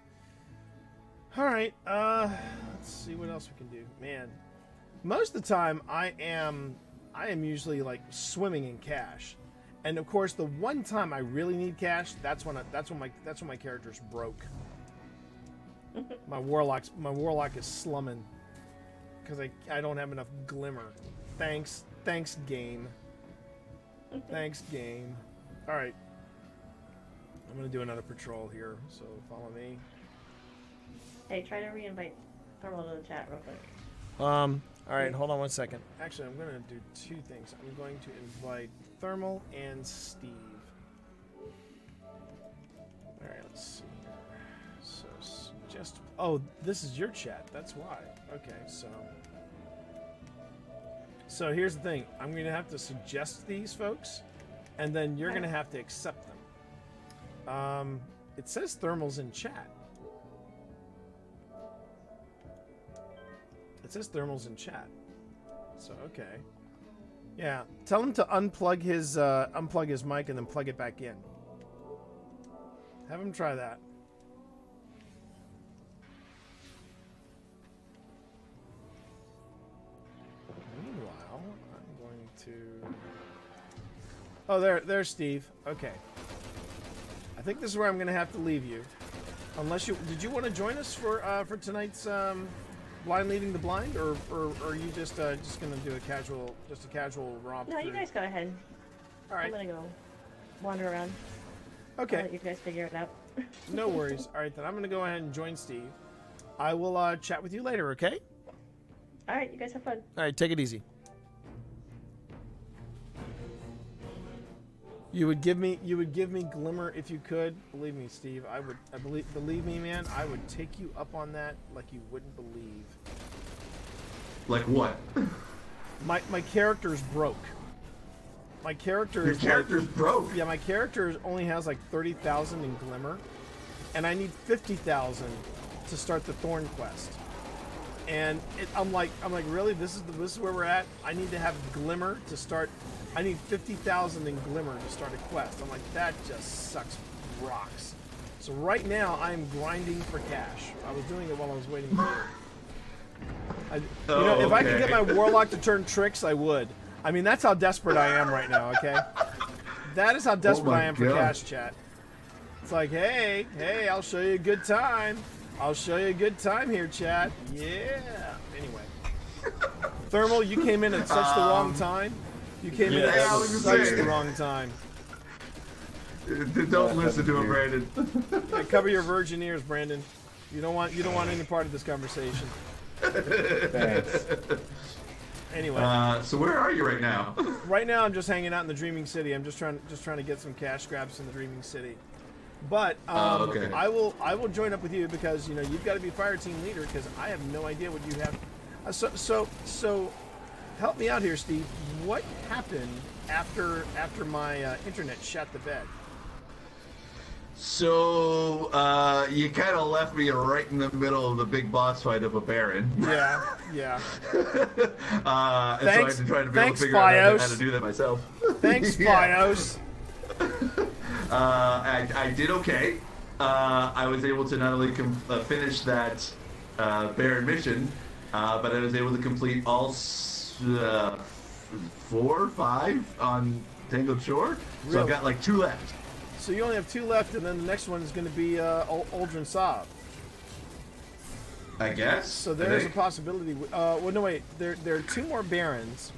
Speaker 1: All right. Let's see what else we can do. Man, most of the time I am usually like swimming in cash, and of course the one time I really need cash, that's when my character's broke. My warlock is slumming because I don't have enough glimmer. Thanks game. Thanks game. All right, I'm gonna do another patrol here, so follow me.
Speaker 6: Hey, try to re-invite Thermal to the chat real quick.
Speaker 1: All right, hold on one second. Actually, I'm going to do 2 things. I'm going to invite Thermal and Steve. All right, let's see here. So, just... Oh, this is your chat. That's why. Okay, so here's the thing. I'm going to have to suggest these folks, and then you're going to have to accept them. It says Thermal's in chat. It says Thermal's in chat. So, okay. Yeah, tell him to unplug his mic and then plug it back in. Have him try that. to... Oh, there's Steve. Okay. I think this is where I'm going to have to leave you. Unless you... Did you want to join us for tonight's Blind Leading the Blind? Or are you just going to do a casual romp?
Speaker 6: No, you guys go ahead.
Speaker 1: All right.
Speaker 6: I'm gonna go wander around.
Speaker 1: Okay.
Speaker 6: I'll let you guys figure it out.
Speaker 1: No worries. All right, then I'm going to go ahead and join Steve. I will chat with you later, okay?
Speaker 6: All right, you guys have fun.
Speaker 1: All right, take it easy. You would give me Glimmer if you could. Believe me, Steve. Believe me, man. I would take you up on that like you wouldn't believe.
Speaker 7: Like what?
Speaker 1: My character's broke. My character
Speaker 7: Your
Speaker 1: is
Speaker 7: character's broke.
Speaker 1: Yeah, my character only has like 30,000 in Glimmer, and I need 50,000 to start the Thorn quest. And I'm like, really? This is where we're at? I need to have Glimmer to start. I need 50,000 in Glimmer to start a quest. I'm like, that just sucks rocks. So right now, I'm grinding for cash. I was doing it while I was waiting for you. If I could get my Warlock to turn tricks, I would. I mean, that's how desperate I am right now, okay? That is how desperate I am for cash, chat. It's like, hey, I'll show you a good time. I'll show you a good time here, chat. Yeah. Anyway. Thermal, you came in at such the wrong time. You came in at such the wrong time.
Speaker 7: Don't listen to him, Brandon.
Speaker 1: Yeah, cover your virgin ears, Brandon. You don't want any part of this conversation.
Speaker 8: Thanks.
Speaker 1: Anyway.
Speaker 7: So where are you right now?
Speaker 1: Right now, I'm just hanging out in the Dreaming City. I'm just trying to get some cash grabs in the Dreaming City. But
Speaker 7: okay.
Speaker 1: I will join up with you because you've got to be fire team leader because I have no idea what you have. So help me out here, Steve. What happened after my internet shot the bed?
Speaker 7: So you kind of left me right in the middle of the big boss fight of a Baron.
Speaker 1: Yeah.
Speaker 7: And so I had to try to figure out how to do that myself.
Speaker 1: Thanks, Fios.
Speaker 7: I did okay. I was able to not only finish that Baron mission, but I was able to complete all 4 or 5 on Tangled Shore. So
Speaker 1: Really?
Speaker 7: I've got like 2 left.
Speaker 1: So you only have 2 left, and then the next one is going to be Uldren Sov.
Speaker 7: I guess.
Speaker 1: So there's a possibility. Well, no, wait. There are 2 more Barons,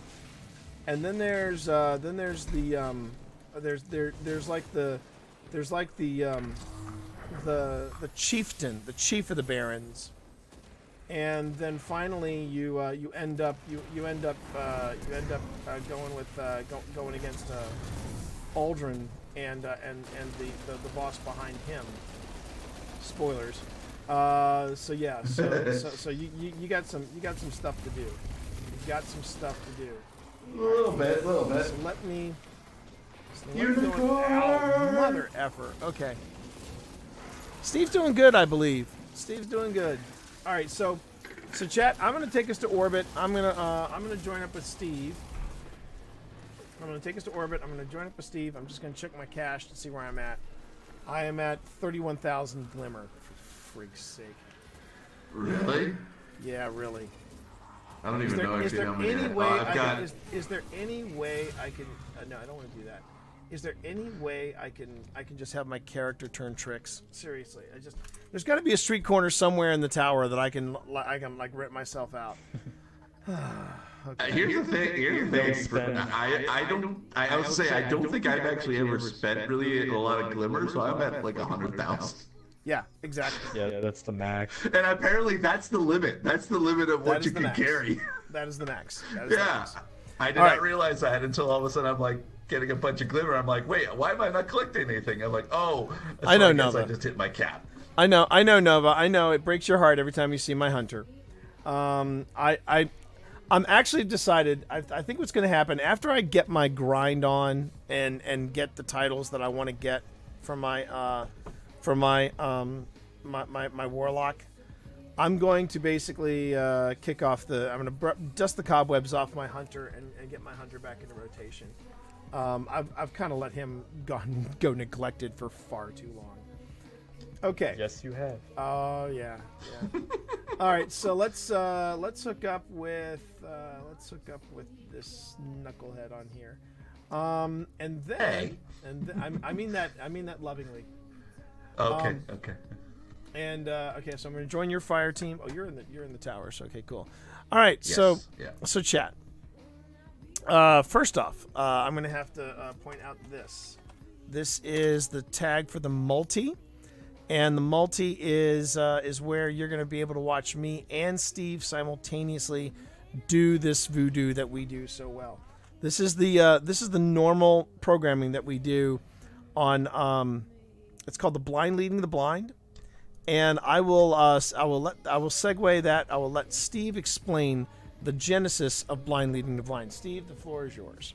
Speaker 1: and then there's the chieftain, the chief of the Barons, and then finally you end up going against Uldren and the boss behind him. Spoilers. So yeah. So you got some stuff to do. You got some stuff to do.
Speaker 7: A little bit.
Speaker 1: So let me. Ow, mother effer. Okay. Steve's doing good, I believe. Steve's doing good. All right, so chat. I'm gonna take us to orbit. I'm gonna join up with Steve. I'm gonna take us to orbit. I'm gonna join up with Steve. I'm just gonna check my cash to see where I'm at. I am at 31,000 Glimmer. For freak's sake.
Speaker 7: Really?
Speaker 1: Yeah, really.
Speaker 7: I don't even know actually how many.
Speaker 1: Is there any way I can? No, I don't want to do that. Is there any way I can just have my character turn tricks? Seriously, there's got to be a street corner somewhere in the tower that I can like rip myself out. Okay.
Speaker 7: Here's the thing. I would say I don't think I've actually ever spent really a lot of Glimmer, so I'm at like 100,000.
Speaker 1: Yeah, exactly.
Speaker 8: Yeah, that's the max.
Speaker 7: And apparently that's the limit. That's the limit of what you can carry.
Speaker 1: That is the max. That is the max.
Speaker 7: I did not realize that until all of a sudden I'm like getting a bunch of Glimmer. I'm like, wait, why am I not collecting anything? I'm like, oh,
Speaker 1: I know,
Speaker 7: I
Speaker 1: Nova.
Speaker 7: I just hit my cap.
Speaker 1: I know, Nova. I know it breaks your heart every time you see my hunter. I'm actually decided. I think what's going to happen after I get my grind on and get the titles that I want to get from my my Warlock. I'm going to basically kick off the. I'm going to dust the cobwebs off my hunter and get my hunter back into rotation. I've kind of let him go neglected for far too long. Okay.
Speaker 8: Yes, you have.
Speaker 1: Oh yeah. All right, so let's hook up with this knucklehead on here, and then
Speaker 7: Hey.
Speaker 1: I mean that lovingly.
Speaker 7: Okay. Okay.
Speaker 1: And okay, so I'm gonna join your fire team. Oh, you're in the towers. Okay, cool. All right, so chat. First off, I'm gonna have to point out this. This is the tag for the multi, and the multi is where you're gonna be able to watch me and Steve simultaneously do this voodoo that we do so well. This is the normal programming that we do on it's called the blind leading the blind, and I will segue that. I will let Steve explain the genesis of blind leading the blind. Steve, the floor is yours.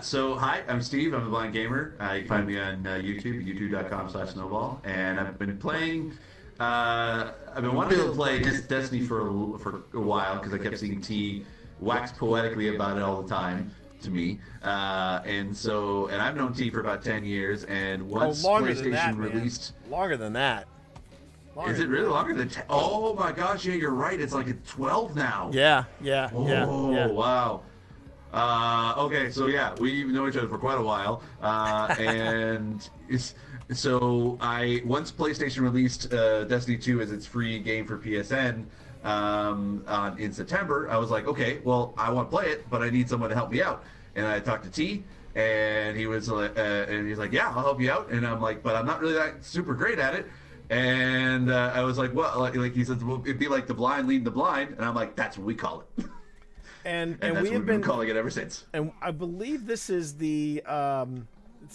Speaker 7: So hi, I'm Steve. I'm a blind gamer. You can find me on YouTube, youtube.com/snowball, and I've been playing. I've been wanting to play Destiny for a while because I kept seeing T wax poetically about it all the time to me, and I've known T for about 10 years. And once PlayStation released,
Speaker 1: longer than that.
Speaker 7: Is it really longer than 10? Oh my gosh, yeah, you're right. It's like at 12 now.
Speaker 1: Yeah.
Speaker 7: Oh, wow. Okay, so yeah, we know each other for quite a while, and once PlayStation released Destiny 2 as its free game for PSN in September, I was like, okay, well, I want to play it, but I need someone to help me out, and I talked to T, and he was like, yeah, I'll help you out, and I'm like, but I'm not really that super great at it. And I was like, well, like he said, well, it'd be like the blind leading the blind, and I'm like, that's what we call it.
Speaker 1: And
Speaker 7: that's
Speaker 1: we
Speaker 7: what
Speaker 1: have been
Speaker 7: calling it ever since.
Speaker 1: And I believe this is the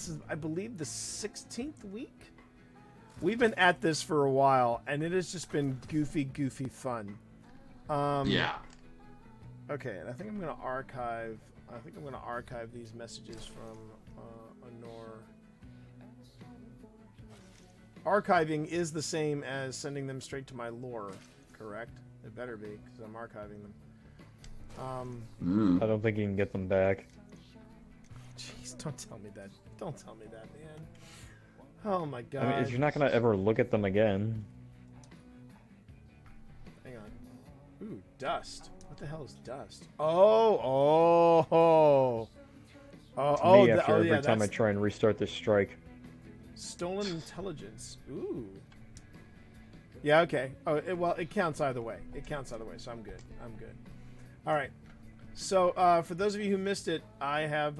Speaker 1: 16th week. We've been at this for a while, and it has just been goofy fun.
Speaker 7: Yeah.
Speaker 1: Okay, and I think I'm gonna archive these messages from Honor. Archiving is the same as sending them straight to my lore, correct? It better be, because I'm archiving them.
Speaker 8: I don't think you can get them back.
Speaker 1: Jeez, don't tell me that. Don't tell me that, man. Oh my god.
Speaker 8: I mean, you're not gonna ever look at them again.
Speaker 1: Hang on. Ooh, dust. What the hell is dust? Oh.
Speaker 8: Me, after every time I try and restart this strike.
Speaker 1: Stolen intelligence. Ooh. Yeah, okay. Oh, it counts either way. So I'm good. All right. So for those of you who missed it, I have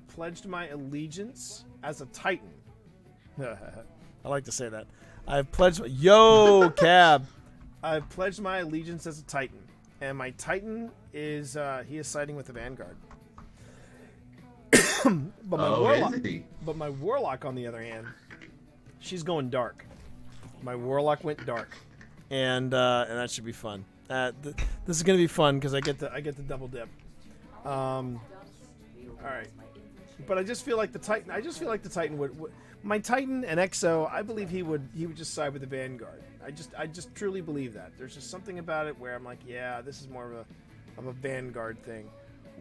Speaker 1: pledged my allegiance as a Titan. I like to say that. I've pledged. Yo, Cab. I've pledged my allegiance as a Titan, and my Titan is he is siding with the Vanguard. But my Warlock, on the other hand, she's going dark. My Warlock went dark, and that should be fun. This is gonna be fun because I get the double dip. All right, but I just feel like the Titan would my Titan and Exo. I believe he would just side with the Vanguard. I just truly believe that. There's just something about it where I'm like, yeah, this is more of a Vanguard thing.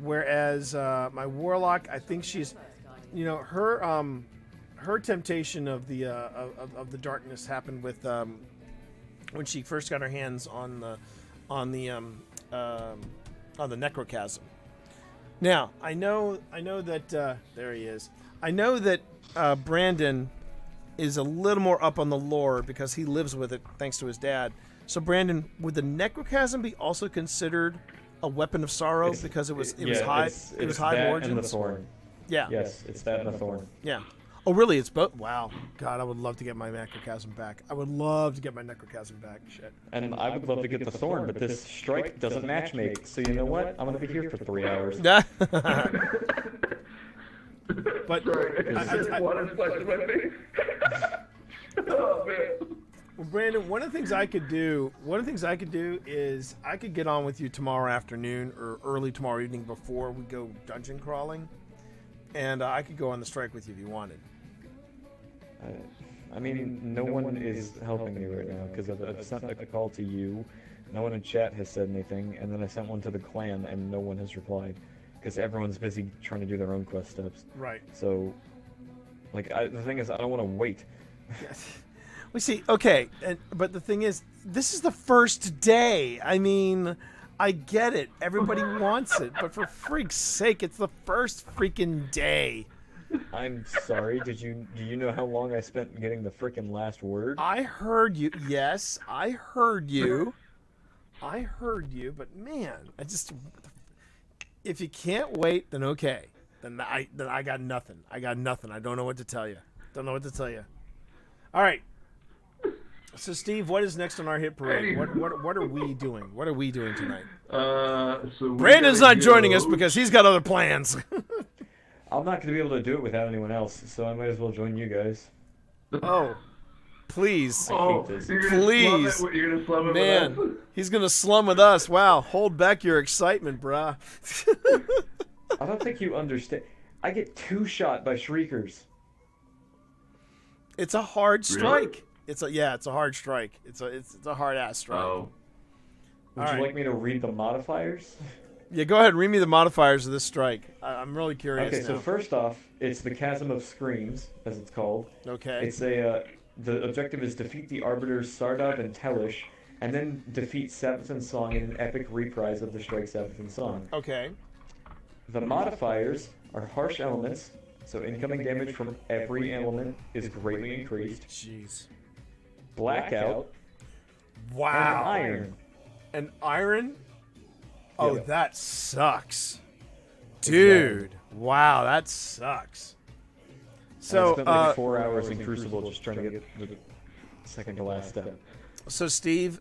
Speaker 1: Whereas my Warlock, I think she's, her temptation of the darkness happened with when she first got her hands on the Necrochasm. Now I know that there he is. I know that Brandon is a little more up on the lore because he lives with it thanks to his dad. So Brandon, would the Necrochasm be also considered a weapon of sorrow because it was high origins?
Speaker 8: And the thorn.
Speaker 1: Yeah.
Speaker 8: Yes, it's that and the thorn.
Speaker 1: Yeah. Oh, really? It's both? Wow. God, I would love to get my Necrochasm back. Shit.
Speaker 8: And I would love to get the thorn, but this strike doesn't matchmake. So you know what? I'm gonna be here for 3 hours.
Speaker 1: But oh man. Well, Brandon, one of the things I could do is I could get on with you tomorrow afternoon or early tomorrow evening before we go dungeon crawling, and I could go on the strike with you if you wanted.
Speaker 8: I mean, no one is helping me right now because I've sent a call to you. No one in chat has said anything, and then I sent one to the clan, and no one has replied because everyone's busy trying to do their own quest steps.
Speaker 1: Right.
Speaker 8: So, the thing is, I don't want to wait.
Speaker 1: Yes. We see. Okay, but the thing is, this is the first day. I mean, I get it. Everybody wants it, but for freak's sake, it's the first freaking day.
Speaker 8: I'm sorry. Do you know how long I spent getting the freaking last word?
Speaker 1: I heard you. Yes, I heard you. I heard you, but man, if you can't wait, then okay. Then I got nothing. I got nothing. I don't know what to tell you. Don't know what to tell you. All right. So Steve, what is next on our hit parade? What are we doing? What are we doing tonight? Brandon's not joining us because he's got other plans.
Speaker 8: I'm not going to be able to do it without anyone else, so I might as well join you guys.
Speaker 1: Oh, please.
Speaker 8: I hate this.
Speaker 1: Please.
Speaker 7: You're gonna slum it
Speaker 1: Man,
Speaker 7: with us?
Speaker 1: he's going to slum with us. Wow, hold back your excitement, brah.
Speaker 8: I don't think you understand. I get 2-shot by Shriekers.
Speaker 1: It's a hard strike.
Speaker 7: Really?
Speaker 1: It's a hard strike. It's a hard ass strike.
Speaker 7: Oh.
Speaker 8: Would you like me to read the modifiers?
Speaker 1: Yeah, go ahead and read me the modifiers of this strike. I'm really curious
Speaker 8: Okay,
Speaker 1: now.
Speaker 8: so first off, it's the Chasm of Screams, as it's called.
Speaker 1: Okay.
Speaker 8: It's the objective is defeat the Arbiters Sardav and Telesh, and then defeat Savathun Song in an epic reprise of the Strike Savathun Song.
Speaker 1: Okay.
Speaker 8: The modifiers are harsh elements, so incoming damage from every element is greatly increased.
Speaker 1: Jeez.
Speaker 8: Blackout,
Speaker 1: Wow.
Speaker 8: and iron.
Speaker 1: An iron? Oh,
Speaker 8: Yeah.
Speaker 1: that sucks. Dude. Wow, that sucks.
Speaker 8: I
Speaker 1: So,
Speaker 8: spent like 4 hours in Crucible just trying to get the second to last step.
Speaker 1: so Steve,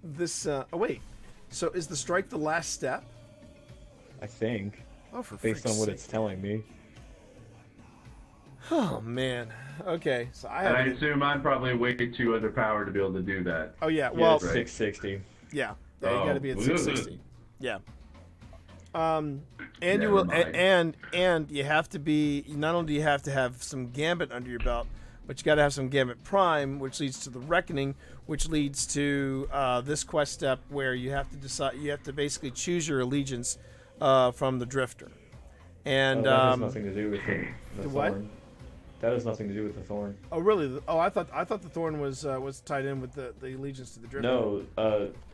Speaker 1: this, oh wait. So is the strike the last step?
Speaker 8: I think,
Speaker 1: Oh, for
Speaker 8: based
Speaker 1: freak's
Speaker 8: on what
Speaker 1: sake.
Speaker 8: it's telling me.
Speaker 1: Oh, man. Okay, so I
Speaker 7: And I
Speaker 1: have.
Speaker 7: assume I'm probably way too underpowered to be able to do that.
Speaker 1: Oh, yeah.
Speaker 8: Yeah,
Speaker 1: Well,
Speaker 8: it's 660.
Speaker 1: yeah. You got to be at
Speaker 7: Oh.
Speaker 1: 660. Yeah. And
Speaker 7: Never
Speaker 1: you will,
Speaker 7: mind.
Speaker 1: and you have to be. Not only do you have to have some Gambit under your belt, but you got to have some Gambit Prime, which leads to the Reckoning, which leads to this quest step where you have to decide. You have to basically choose your allegiance from the Drifter. And
Speaker 8: that has nothing to do with the
Speaker 1: what?
Speaker 8: thorn. That has nothing to do with the thorn.
Speaker 1: oh, really? Oh, I thought the Thorn was tied in with the allegiance to the Drifter.
Speaker 8: No,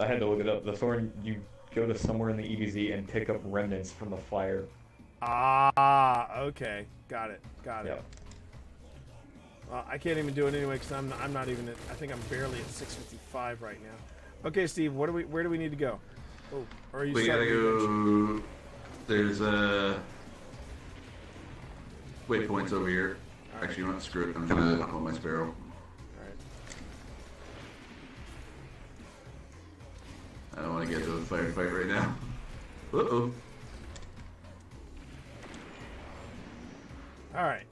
Speaker 8: I had to look it up. The thorn, you go to somewhere in the EVZ and pick up remnants from the fire.
Speaker 1: Ah, okay, got it.
Speaker 8: Yeah.
Speaker 1: I can't even do it anyway because I'm not even at. I think I'm barely at 655 right now. Okay, Steve, where do we need to go? Oh, or are you?
Speaker 7: We gotta
Speaker 1: starting
Speaker 7: go. There's waypoints over here. Actually, you know what? Screw it. I'm gonna call my Sparrow.
Speaker 1: All right.
Speaker 7: I don't want to get into a firefight right now. Uh-oh.
Speaker 1: All right.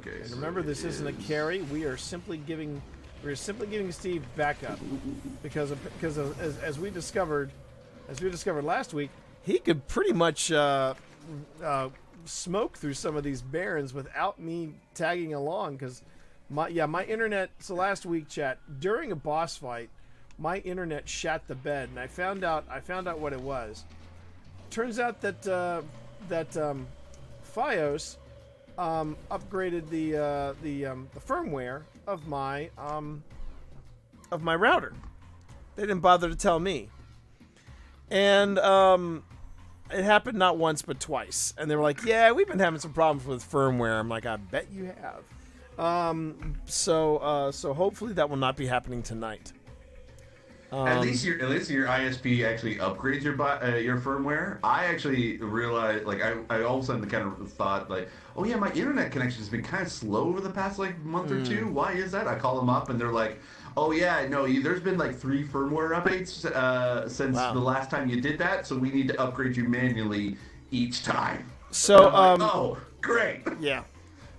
Speaker 7: Okay.
Speaker 1: And
Speaker 7: so
Speaker 1: remember, this
Speaker 7: it
Speaker 1: isn't a
Speaker 7: is-
Speaker 1: carry. We're simply giving Steve backup because as we discovered last week, he could pretty much smoke through some of these barons without me tagging along. Because my internet. So last week, chat, during a boss fight, my internet shat the bed, and I found out what it was. Turns out that Fios upgraded the firmware of my router. They didn't bother to tell me, and it happened not once but twice. And they were like, "Yeah, we've been having some problems with firmware." I'm like, "I bet you have." So hopefully that will not be happening tonight.
Speaker 7: At least your ISP actually upgrades your firmware. I actually realized, like, I all of a sudden kind of thought, like, oh yeah, my internet connection has been kind of slow over the past like month or two. Why is that? I call them up and they're like, oh yeah, no, there's been like 3 firmware updates since the last time you did that, so we need to upgrade you manually each time.
Speaker 1: So
Speaker 7: I'm like, oh, great.
Speaker 1: Yeah.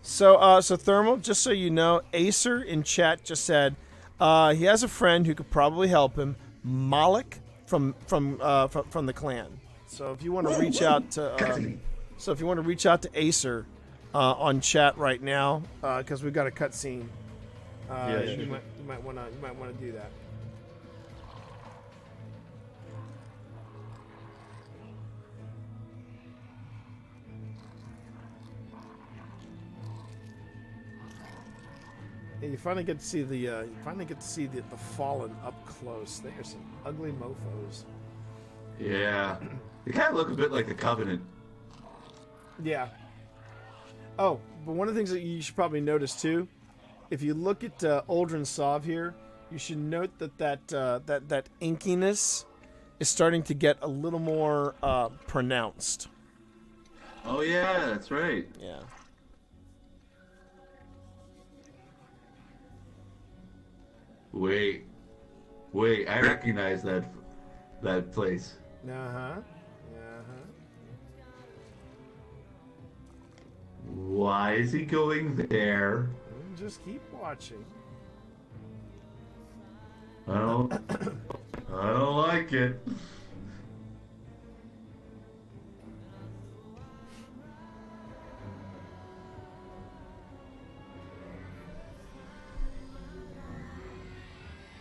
Speaker 1: So Thermal, just so you know, Acer in chat just said he has a friend who could probably help him, Malik from the clan. So if you want to reach out to Acer on chat right now, because we've got a cutscene. You might want to do that. Yeah, you finally get to see the fallen up close. There's some ugly mofos.
Speaker 7: Yeah. They kind of look a bit like the Covenant.
Speaker 1: Yeah. Oh, but one of the things that you should probably notice too, if you look at Uldren Sov here, you should note that inkiness is starting to get a little more pronounced.
Speaker 7: Oh yeah, that's right.
Speaker 1: Yeah.
Speaker 7: Wait, I recognize that place.
Speaker 1: Uh-huh.
Speaker 7: Why is he going there?
Speaker 1: Just keep watching.
Speaker 7: I don't like it.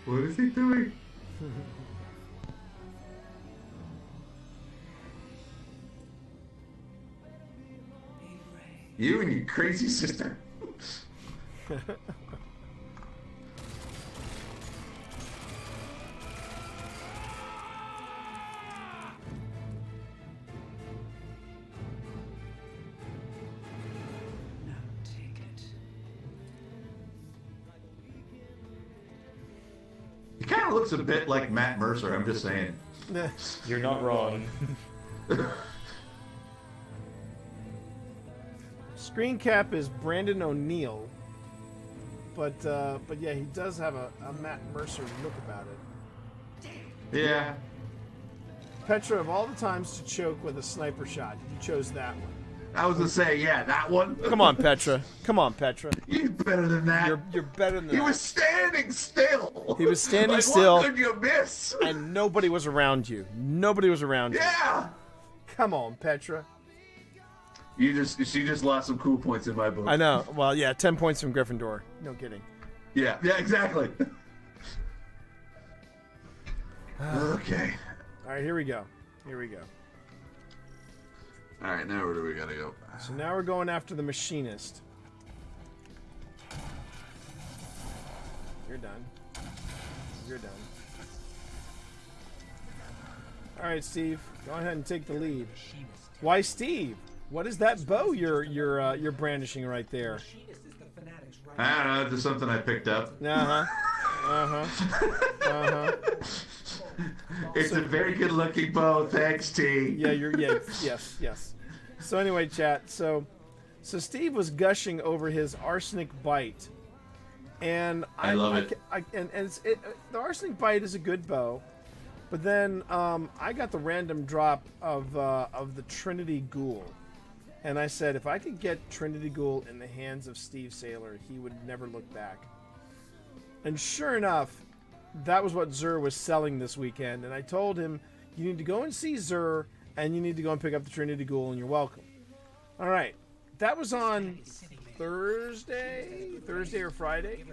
Speaker 7: What is he doing? You and your crazy sister. He kind of looks a bit like Matt Mercer, I'm just saying.
Speaker 8: You're not wrong.
Speaker 1: Screen cap is Brandon O'Neill, but yeah, he does have a Matt Mercer look about it.
Speaker 7: Yeah.
Speaker 1: Petra, of all the times to choke with a sniper shot, you chose that one.
Speaker 7: I was gonna say, yeah, that one.
Speaker 1: Come on, Petra. Come on, Petra.
Speaker 7: You're better than that.
Speaker 1: You're better than that.
Speaker 7: He was standing still.
Speaker 1: He was standing
Speaker 7: like,
Speaker 1: still.
Speaker 7: What could you miss?
Speaker 1: And nobody was around you. Nobody was around you.
Speaker 7: Yeah.
Speaker 1: Come on, Petra.
Speaker 7: She just lost some cool points in my book.
Speaker 1: I know. Well, yeah, 10 points from Gryffindor. No kidding.
Speaker 7: Yeah, exactly. Okay.
Speaker 1: All right, here we go.
Speaker 7: All right, now where do we gotta go?
Speaker 1: So now we're going after the machinist. You're done. All right, Steve. Go ahead and take the lead. Why, Steve? What is that bow you're brandishing right there?
Speaker 7: I don't know. It's just something I picked up. It's a very good-looking bow. Thanks, T.
Speaker 1: Yeah, yes. So anyway, chat. So Steve was gushing over his arsenic bite, and
Speaker 7: I love it.
Speaker 1: The arsenic bite is a good bow, but then I got the random drop of the Trinity Ghoul, and I said if I could get Trinity Ghoul in the hands of Steve Saylor, he would never look back. And sure enough, that was what Zur was selling this weekend, and I told him, you need to go and see Zur, and you need to go and pick up the Trinity Ghoul, and you're welcome. All right. That was on Thursday or Friday.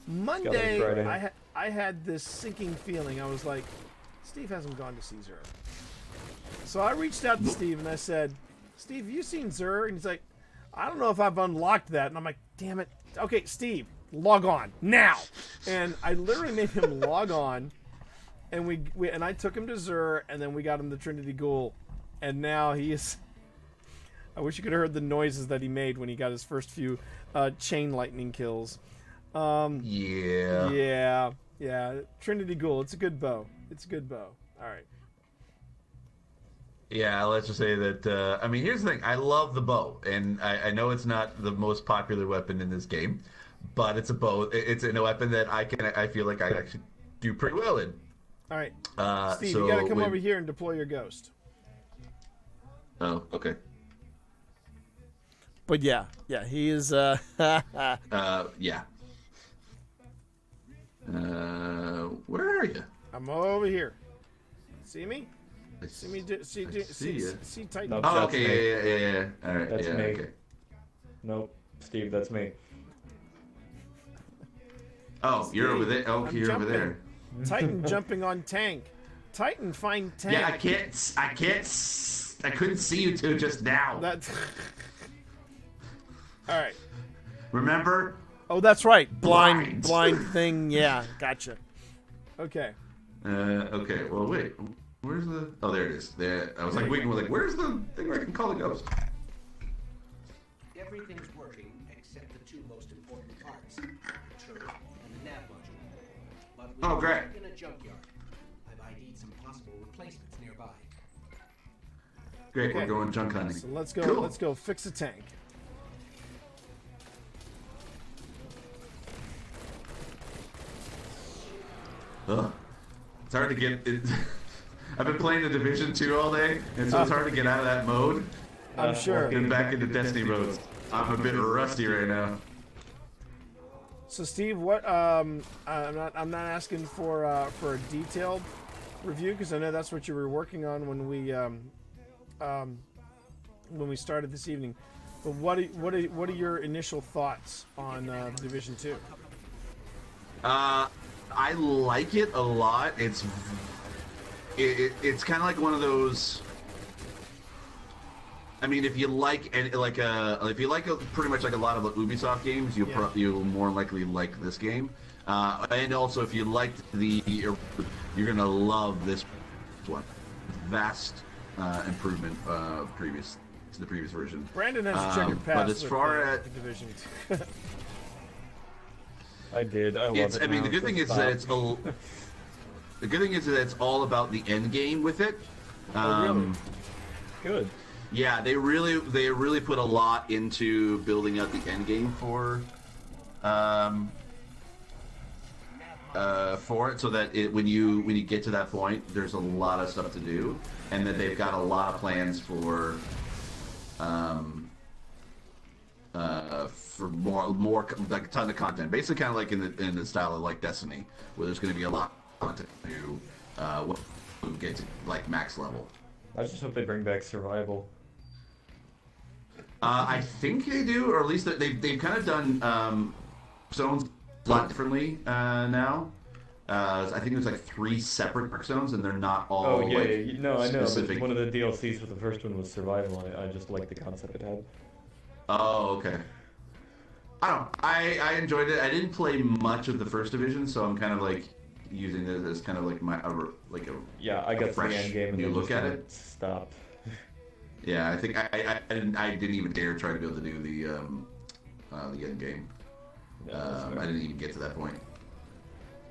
Speaker 1: Monday,
Speaker 8: Friday.
Speaker 1: I had this sinking feeling. I was like, Steve hasn't gone to see Zur. So I reached out to Steve, and I said, Steve, have you seen Zur? And he's like, I don't know if I've unlocked that. And I'm like, damn it. Okay, Steve, log on now. And I literally made him log on, and and I took him to Zur, and then we got him the Trinity Ghoul, and now he is. I wish you could have heard the noises that he made when he got his first few chain lightning kills. Yeah. Trinity Ghoul. It's a good bow. All right.
Speaker 7: Yeah, let's just say that. I mean, here's the thing. I love the bow, and I know it's not the most popular weapon in this game, but it's a bow. It's a weapon that I feel like I actually do pretty well in.
Speaker 1: All right, Steve, you gotta come over here and deploy your ghost.
Speaker 7: Oh, okay.
Speaker 1: But yeah, he is.
Speaker 7: Yeah. Where are you?
Speaker 1: I'm over here. See me? See me?
Speaker 7: See
Speaker 1: Titan.
Speaker 8: Nope,
Speaker 7: Oh,
Speaker 8: that's
Speaker 7: okay.
Speaker 8: me.
Speaker 7: Yeah. All right.
Speaker 8: That's
Speaker 7: yeah,
Speaker 8: me.
Speaker 7: Okay.
Speaker 8: Nope, Steve, that's me.
Speaker 7: Oh, you're over there. Oh,
Speaker 1: I'm
Speaker 7: you're over
Speaker 1: jumping.
Speaker 7: there.
Speaker 1: Titan jumping on tank. Titan find tank.
Speaker 7: Yeah, I couldn't see you two just now.
Speaker 1: That. All right.
Speaker 7: Remember?
Speaker 1: Oh, that's right. Blind thing. Yeah, gotcha. Okay.
Speaker 7: Okay. Well, wait. Where's the? Oh, there it is. There. I was like waiting. Like, where's the thing where I can call the ghost?
Speaker 9: Everything's working except the two most important parts, the turret and the nav module. But
Speaker 7: Oh, great.
Speaker 9: in a junkyard. I've ID'd some possible replacements nearby.
Speaker 7: Great.
Speaker 1: Okay.
Speaker 7: We're going junk hunting.
Speaker 1: So let's go.
Speaker 7: Cool.
Speaker 1: Let's go fix a tank.
Speaker 7: Ugh. It's hard to get. I've been playing the Division 2 all day, and so it's hard to get out of that mode.
Speaker 1: I'm sure.
Speaker 7: Get back into Destiny mode. I'm a bit rusty right now.
Speaker 1: So Steve, what? I'm not asking for a detailed review because I know that's what you were working on when we started this evening. But what are your initial thoughts on Division 2?
Speaker 7: I like it a lot. It's kind of like one of those. I mean, if you like pretty much like a lot of the Ubisoft games, you'll more likely like this game. And also, if you liked you're gonna love this one. Vast improvement previous to the previous version.
Speaker 1: Brandon has a checkered past
Speaker 7: but as far as
Speaker 1: the Division 2.
Speaker 8: I did. I love it.
Speaker 7: I mean,
Speaker 8: now,
Speaker 7: the good
Speaker 8: so
Speaker 7: thing is
Speaker 8: stop.
Speaker 7: that the good thing is that it's all about the end game with it.
Speaker 1: Really?
Speaker 8: Good.
Speaker 7: Yeah, they really put a lot into building out the end game for it, so that when you get to that point, there's a lot of stuff to do, and that they've got a lot of plans for more like a ton of content. Basically, kind of like in the style of like Destiny, where there's going to be a lot of content to do when we get to like max level.
Speaker 8: I just hope they bring back survival.
Speaker 7: I think they do, or at least they've kind of done zones a lot differently now. I think there's like 3 separate dark zones, and they're not all.
Speaker 8: Oh yeah,
Speaker 7: like,
Speaker 8: no, I know.
Speaker 7: specific.
Speaker 8: But one of the DLCs for the first one was survival. I just like the concept it had.
Speaker 7: Oh, okay. I don't know. I enjoyed it. I didn't play much of the first Division, so I'm kind of like using it as kind of like
Speaker 8: Yeah, I got to the
Speaker 7: fresh
Speaker 8: end game and
Speaker 7: new
Speaker 8: then
Speaker 7: look
Speaker 8: just
Speaker 7: at
Speaker 8: kinda
Speaker 7: it.
Speaker 8: stopped.
Speaker 7: Yeah, I think I didn't even dare try to be able to do the end game. I didn't even get to that point.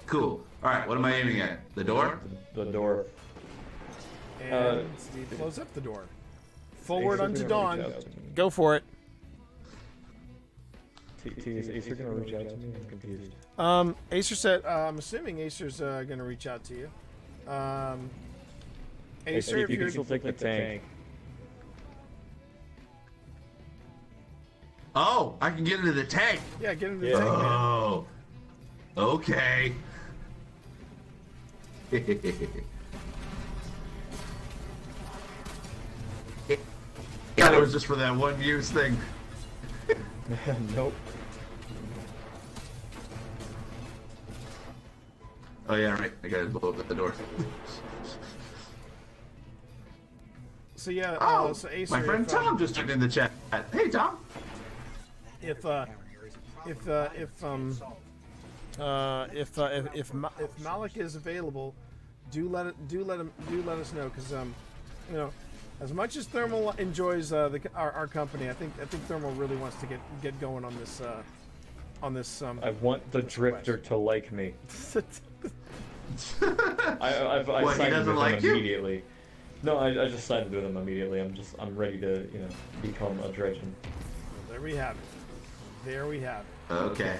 Speaker 7: Cool. All right, what am I aiming at? The door?
Speaker 8: The door.
Speaker 1: And Steve, close up the door. Forward
Speaker 8: Acer
Speaker 1: unto
Speaker 8: gonna reach
Speaker 1: dawn.
Speaker 8: out to me.
Speaker 1: Go for it.
Speaker 8: Is Acer gonna reach out to me? I'm confused.
Speaker 1: Acer said, I'm assuming Acer's going to reach out to you. Acer,
Speaker 8: Hey,
Speaker 1: if
Speaker 8: you
Speaker 1: you're...
Speaker 8: can take the tank.
Speaker 7: Oh, I can get into the tank.
Speaker 1: Yeah, get into the
Speaker 8: Yeah.
Speaker 1: tank, man.
Speaker 7: Oh, okay. God, it was just for that one use thing.
Speaker 8: Nope.
Speaker 7: Oh yeah, right. I gotta blow up the door.
Speaker 1: So yeah,
Speaker 7: Oh,
Speaker 1: so Acer,
Speaker 7: my friend
Speaker 1: if,
Speaker 7: Tom just joined in the chat. Hey, Tom.
Speaker 1: if Malik is available, do let us know, because you know, as much as Thermal enjoys our company, I think Thermal really wants to get going on this
Speaker 8: I want the Drifter to like me. I've
Speaker 7: What, he
Speaker 8: sided
Speaker 7: doesn't
Speaker 8: with
Speaker 7: like
Speaker 8: him
Speaker 7: you?
Speaker 8: immediately. No, I just sided with him immediately. I'm ready to become a Dredgen.
Speaker 1: There we have it. There we have it.
Speaker 7: Okay.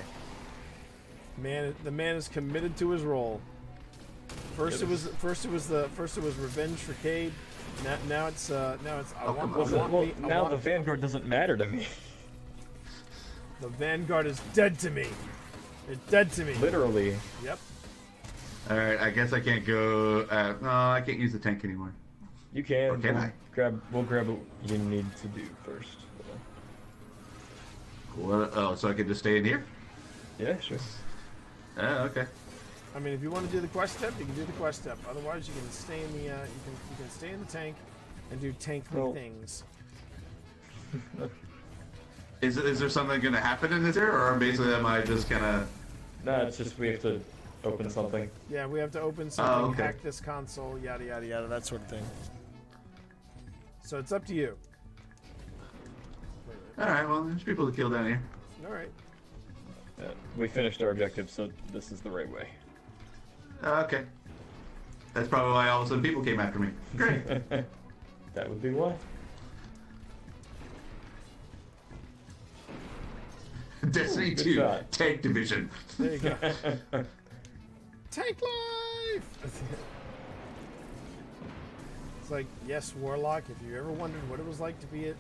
Speaker 1: The man is committed to his role. First it was revenge for Cade. Now it's I
Speaker 7: come
Speaker 1: want,
Speaker 7: on.
Speaker 8: Well, now the Vanguard doesn't matter to me.
Speaker 1: the Vanguard is dead to me. It's dead to me.
Speaker 8: Literally.
Speaker 1: Yep.
Speaker 7: All right. I guess I can't go. No, I can't use the tank anymore.
Speaker 8: You can.
Speaker 7: Or can I?
Speaker 8: We'll grab what you need to do first.
Speaker 7: What? Oh, so I could just stay in here?
Speaker 8: Yeah, sure.
Speaker 7: Oh, okay.
Speaker 1: I mean, if you want to do the quest step, you can do the quest step. Otherwise, you can stay in the you can stay in the tank and do tankly
Speaker 8: Well-
Speaker 1: things.
Speaker 7: Is there something going to happen in this area, or basically am I just kind of?
Speaker 8: No, it's just we have to open something.
Speaker 1: Yeah, we have to open something,
Speaker 7: okay.
Speaker 1: hack this console, yada yada yada, that sort of thing. So it's up to you.
Speaker 7: All right. Well, there's people to kill down here.
Speaker 1: All right.
Speaker 8: We finished our objective, so this is the right way.
Speaker 7: Okay. That's probably why all of a sudden people came after me. Great.
Speaker 8: That would be why.
Speaker 7: Destiny
Speaker 8: Good
Speaker 7: 2
Speaker 8: shot.
Speaker 7: Tank Division.
Speaker 1: There you go. Tank life! It's like, yes, Warlock, if you ever wondered what it was like if you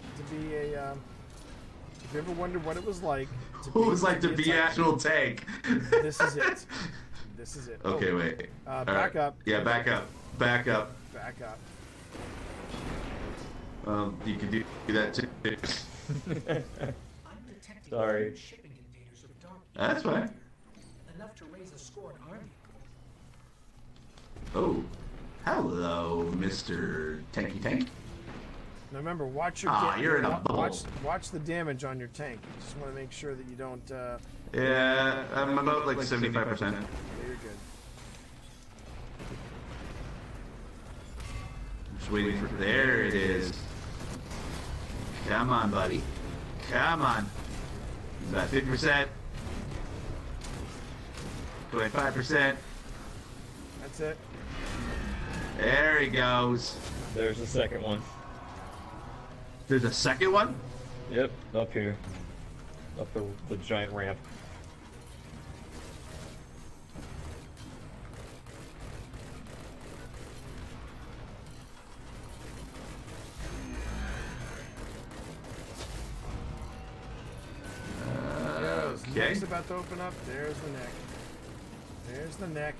Speaker 1: ever wondered what it was like
Speaker 7: What was like to be
Speaker 1: a tank,
Speaker 7: actual tank?
Speaker 1: this is it. This is it.
Speaker 7: Okay, wait.
Speaker 1: Back
Speaker 7: All right.
Speaker 1: up.
Speaker 7: Yeah, back up. Back up.
Speaker 1: Back up.
Speaker 7: You can do that too.
Speaker 9: I'm detecting
Speaker 8: Sorry.
Speaker 9: large shipping containers of dark
Speaker 7: That's fine.
Speaker 9: enough to raise a scored army.
Speaker 7: Oh, hello, Mr. Tanky Tank.
Speaker 1: Now remember, watch your
Speaker 7: You're in a bubble.
Speaker 1: watch the damage on your tank. You just want to make sure that you don't.
Speaker 7: Yeah, I'm about like 75%.
Speaker 1: You're good.
Speaker 7: Just waiting for. There it is. Come on, buddy. Come on. About 50%. 25%.
Speaker 1: That's it.
Speaker 7: There he goes.
Speaker 8: There's the second one.
Speaker 7: There's a second one?
Speaker 8: Yep, up here. Up the giant ramp.
Speaker 1: There's
Speaker 7: Okay.
Speaker 1: neck's about to open up. There's the neck. There's the neck.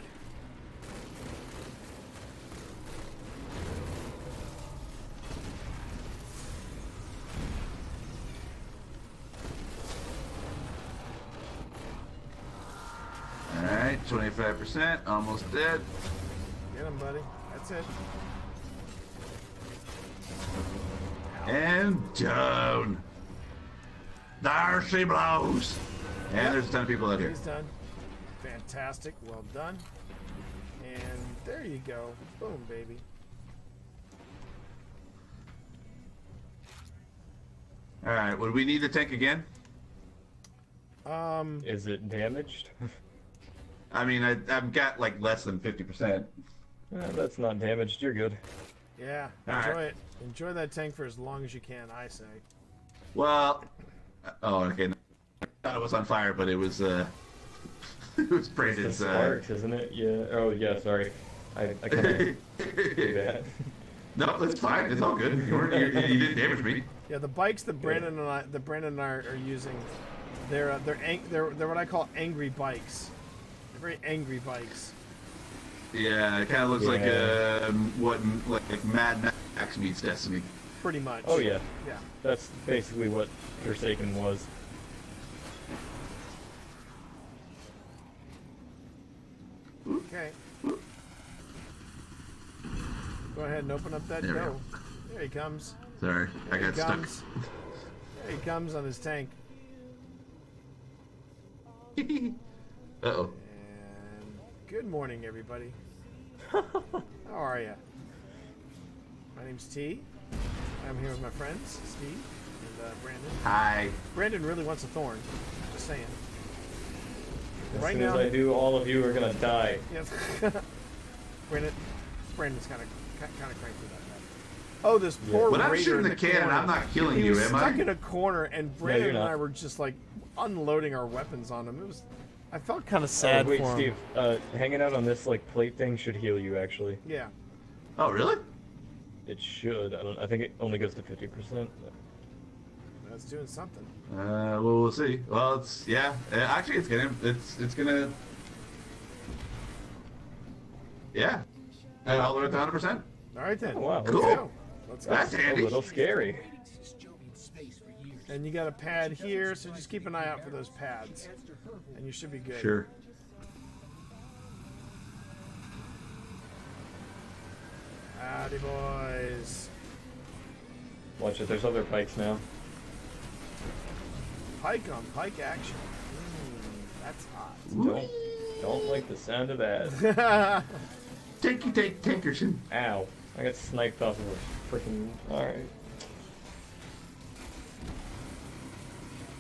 Speaker 7: Alright, 25%. Almost dead.
Speaker 1: Get him, buddy. That's it.
Speaker 7: And down. There she blows. And there's a ton of people out here.
Speaker 1: He's done. Fantastic. Well done. And there you go. Boom, baby.
Speaker 7: Alright, would we need the tank again?
Speaker 8: Is it damaged?
Speaker 7: I mean, I've got like less than 50%.
Speaker 8: That's not damaged. You're good.
Speaker 1: Yeah,
Speaker 7: All
Speaker 1: enjoy
Speaker 7: right.
Speaker 1: it. Enjoy that tank for as long as you can, I say.
Speaker 7: Well, oh, okay. I thought it was on fire, but it was, it was
Speaker 8: It's
Speaker 7: Brandon's,
Speaker 8: sparks, isn't it? Yeah. Oh, yeah. Sorry. I kind of do that.
Speaker 7: No, that's fine. It's all good. You didn't damage me.
Speaker 1: Yeah, the bikes that Brandon and I are using, they're what I call angry bikes. They're very angry bikes.
Speaker 7: Yeah, it kind of looks like
Speaker 8: Yeah.
Speaker 7: like Mad Max meets Destiny.
Speaker 1: Pretty much.
Speaker 8: Oh yeah.
Speaker 1: Yeah.
Speaker 8: That's basically what Forsaken was.
Speaker 1: Okay. Go ahead and open up that
Speaker 7: There we
Speaker 1: door.
Speaker 7: go.
Speaker 1: There he comes.
Speaker 7: Sorry, I
Speaker 1: There
Speaker 7: got
Speaker 1: he
Speaker 7: stuck.
Speaker 1: comes. There he comes on his tank.
Speaker 7: Uh-oh.
Speaker 1: And good morning, everybody. How are you? My name's T. I'm here with my friends, Steve and Brandon.
Speaker 7: Hi.
Speaker 1: Brandon really wants a thorn. Just saying.
Speaker 8: As
Speaker 1: Right
Speaker 8: soon
Speaker 1: now-
Speaker 8: as I do, all of you are gonna die.
Speaker 1: Yes. Brandon's kind of cranky about that. Oh, this poor
Speaker 7: When I'm
Speaker 1: raider
Speaker 7: shooting
Speaker 1: in
Speaker 7: the cannon,
Speaker 1: corner.
Speaker 7: I'm not killing
Speaker 1: He
Speaker 7: you,
Speaker 1: was
Speaker 7: am
Speaker 1: stuck
Speaker 7: I?
Speaker 1: in a corner, and Brandon
Speaker 8: you're
Speaker 1: and I
Speaker 8: not.
Speaker 1: were just like unloading our weapons on him. It was. I felt kind of sad
Speaker 8: Oh, wait,
Speaker 1: for him.
Speaker 8: Steve. Hanging out on this like plate thing should heal you. Actually,
Speaker 1: Yeah.
Speaker 7: Oh, really?
Speaker 8: it should. I think it only goes to 50%.
Speaker 1: That's doing something.
Speaker 7: Well, we'll see. Well, it's actually, it's gonna. Yeah. All the way to 100%.
Speaker 1: All right then.
Speaker 8: Oh, wow.
Speaker 1: Let's
Speaker 7: Cool.
Speaker 1: go. Let's go.
Speaker 7: That's
Speaker 8: A
Speaker 7: handy.
Speaker 8: little scary.
Speaker 9: Since Jovian space for years.
Speaker 1: And you got a pad here, so just keep an eye out for those pads, and you should be good.
Speaker 7: Sure.
Speaker 1: Howdy, boys.
Speaker 8: Watch it. There's other bikes now.
Speaker 1: pike on pike action. That's hot.
Speaker 8: Don't like the sound of that.
Speaker 7: Takey take Tankerson.
Speaker 8: Ow. I got sniped off of a freaking. Alright.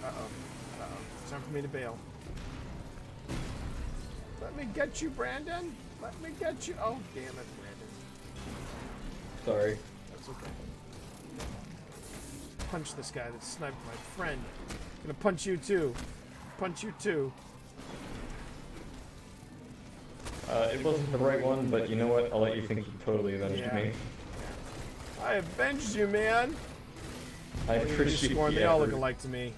Speaker 1: Uh-oh. It's time for me to bail. Let me get you, Brandon. Let me get you. Oh, damn it, Brandon.
Speaker 8: Sorry.
Speaker 1: That's okay. Punch this guy that sniped my friend. Gonna punch you too. Punch you too.
Speaker 8: It wasn't the right one, but you know what? I'll let you think you totally avenged me.
Speaker 1: I avenged you, man.
Speaker 8: I appreciate
Speaker 1: Sworn,
Speaker 8: the
Speaker 1: they all look
Speaker 8: effort.
Speaker 1: alike to me.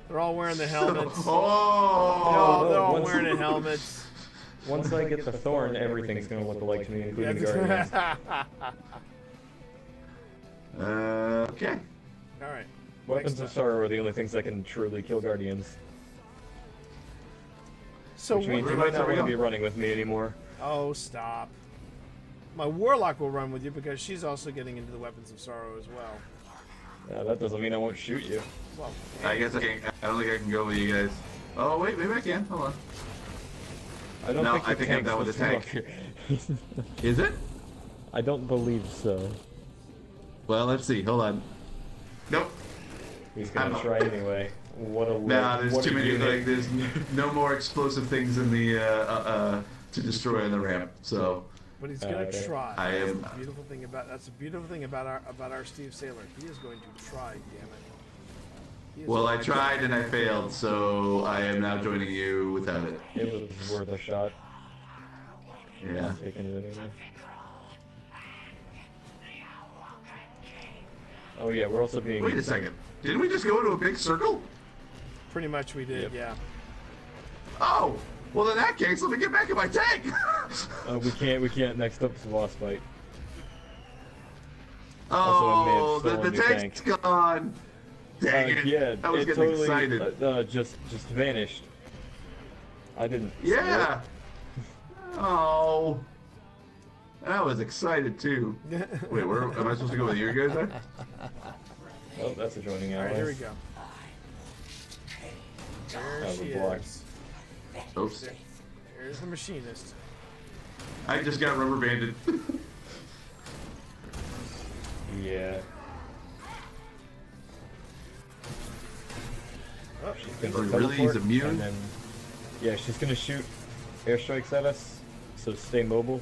Speaker 1: They're all wearing the helmets.
Speaker 7: Oh!
Speaker 1: They're all
Speaker 8: once-
Speaker 1: wearing the helmets.
Speaker 8: Once I get the thorn, everything's gonna look alike to me, including Guardians.
Speaker 7: Okay.
Speaker 1: All right.
Speaker 8: Weapons of Sorrow are the only things that can truly kill Guardians.
Speaker 1: So
Speaker 8: Which means
Speaker 1: what?
Speaker 8: you might not want to be running with me anymore.
Speaker 1: Oh, stop. My Warlock will run with you because she's also getting into the Weapons of Sorrow as well.
Speaker 8: That doesn't mean I won't shoot you.
Speaker 1: Well,
Speaker 7: I guess I can't. I don't think I can go with you guys. Oh wait, maybe I can. Hold on.
Speaker 8: I don't
Speaker 7: No,
Speaker 8: think
Speaker 7: I
Speaker 8: the
Speaker 7: think I'm
Speaker 8: tank's
Speaker 7: done with the
Speaker 8: supposed
Speaker 7: tank.
Speaker 8: to come up here.
Speaker 7: Is it?
Speaker 8: I don't believe so.
Speaker 7: Well, let's see. Hold on. Nope.
Speaker 8: He's gonna
Speaker 7: I'm-
Speaker 8: try anyway. What a
Speaker 7: Nah, there's
Speaker 8: what
Speaker 7: too
Speaker 8: a
Speaker 7: many.
Speaker 8: unit.
Speaker 7: Like, there's no more explosive things in the to destroy on the ramp. So
Speaker 1: but he's gonna
Speaker 8: Okay.
Speaker 1: try.
Speaker 7: I am-
Speaker 1: That's the beautiful thing about our Steve Sailor. He is going to try. Damn it. He is
Speaker 7: well, I
Speaker 1: going to
Speaker 7: tried and I failed. So I am now joining you without it.
Speaker 8: It was worth a shot.
Speaker 7: Yeah.
Speaker 8: I'm taking it anyway. Oh yeah, we're also being.
Speaker 7: Wait a second. Didn't we just go into a big circle?
Speaker 1: Pretty much we did.
Speaker 8: Yep.
Speaker 1: Yeah.
Speaker 7: Oh. Well, in that case, let me get back in my tank.
Speaker 8: We can't. Next up is boss fight.
Speaker 7: Oh,
Speaker 8: Also, I may have
Speaker 7: the
Speaker 8: stolen your
Speaker 7: tank's gone. Dang it.
Speaker 8: Yeah,
Speaker 7: I was
Speaker 8: it
Speaker 7: getting
Speaker 8: totally
Speaker 7: excited.
Speaker 8: just vanished. I didn't. see
Speaker 7: Yeah. Oh. I was excited too. Wait, where am I supposed to go with you guys there?
Speaker 8: it. Oh, that's a joining
Speaker 1: All
Speaker 8: ally.
Speaker 1: right, here we go. There
Speaker 8: That
Speaker 1: she
Speaker 8: was blocked.
Speaker 1: is.
Speaker 7: Oops.
Speaker 1: Here's the machinist.
Speaker 7: I just got rubber banded.
Speaker 8: Yeah.
Speaker 1: Oh,
Speaker 8: She's
Speaker 7: Oh,
Speaker 8: gonna
Speaker 7: really? He's
Speaker 8: teleport,
Speaker 7: immune?
Speaker 8: and then yeah, she's gonna shoot airstrikes at us. So stay mobile.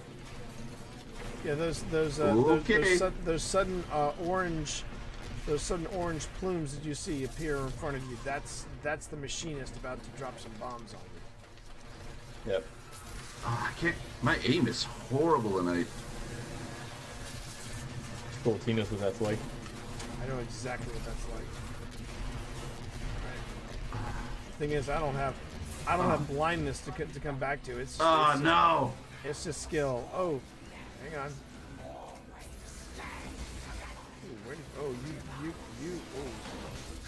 Speaker 1: yeah, those
Speaker 7: Okay.
Speaker 1: sudden orange plumes that you see appear in front of you. That's the machinist about to drop some bombs on you.
Speaker 8: Yep.
Speaker 7: Oh, I can't. My aim is horrible tonight.
Speaker 8: Cool. He knows what that's like.
Speaker 1: I know exactly what that's like. Right. Thing is, I don't have blindness to come back to. It's
Speaker 7: Oh no!
Speaker 1: It's just skill. Oh, hang on. Ooh, where did, oh, you.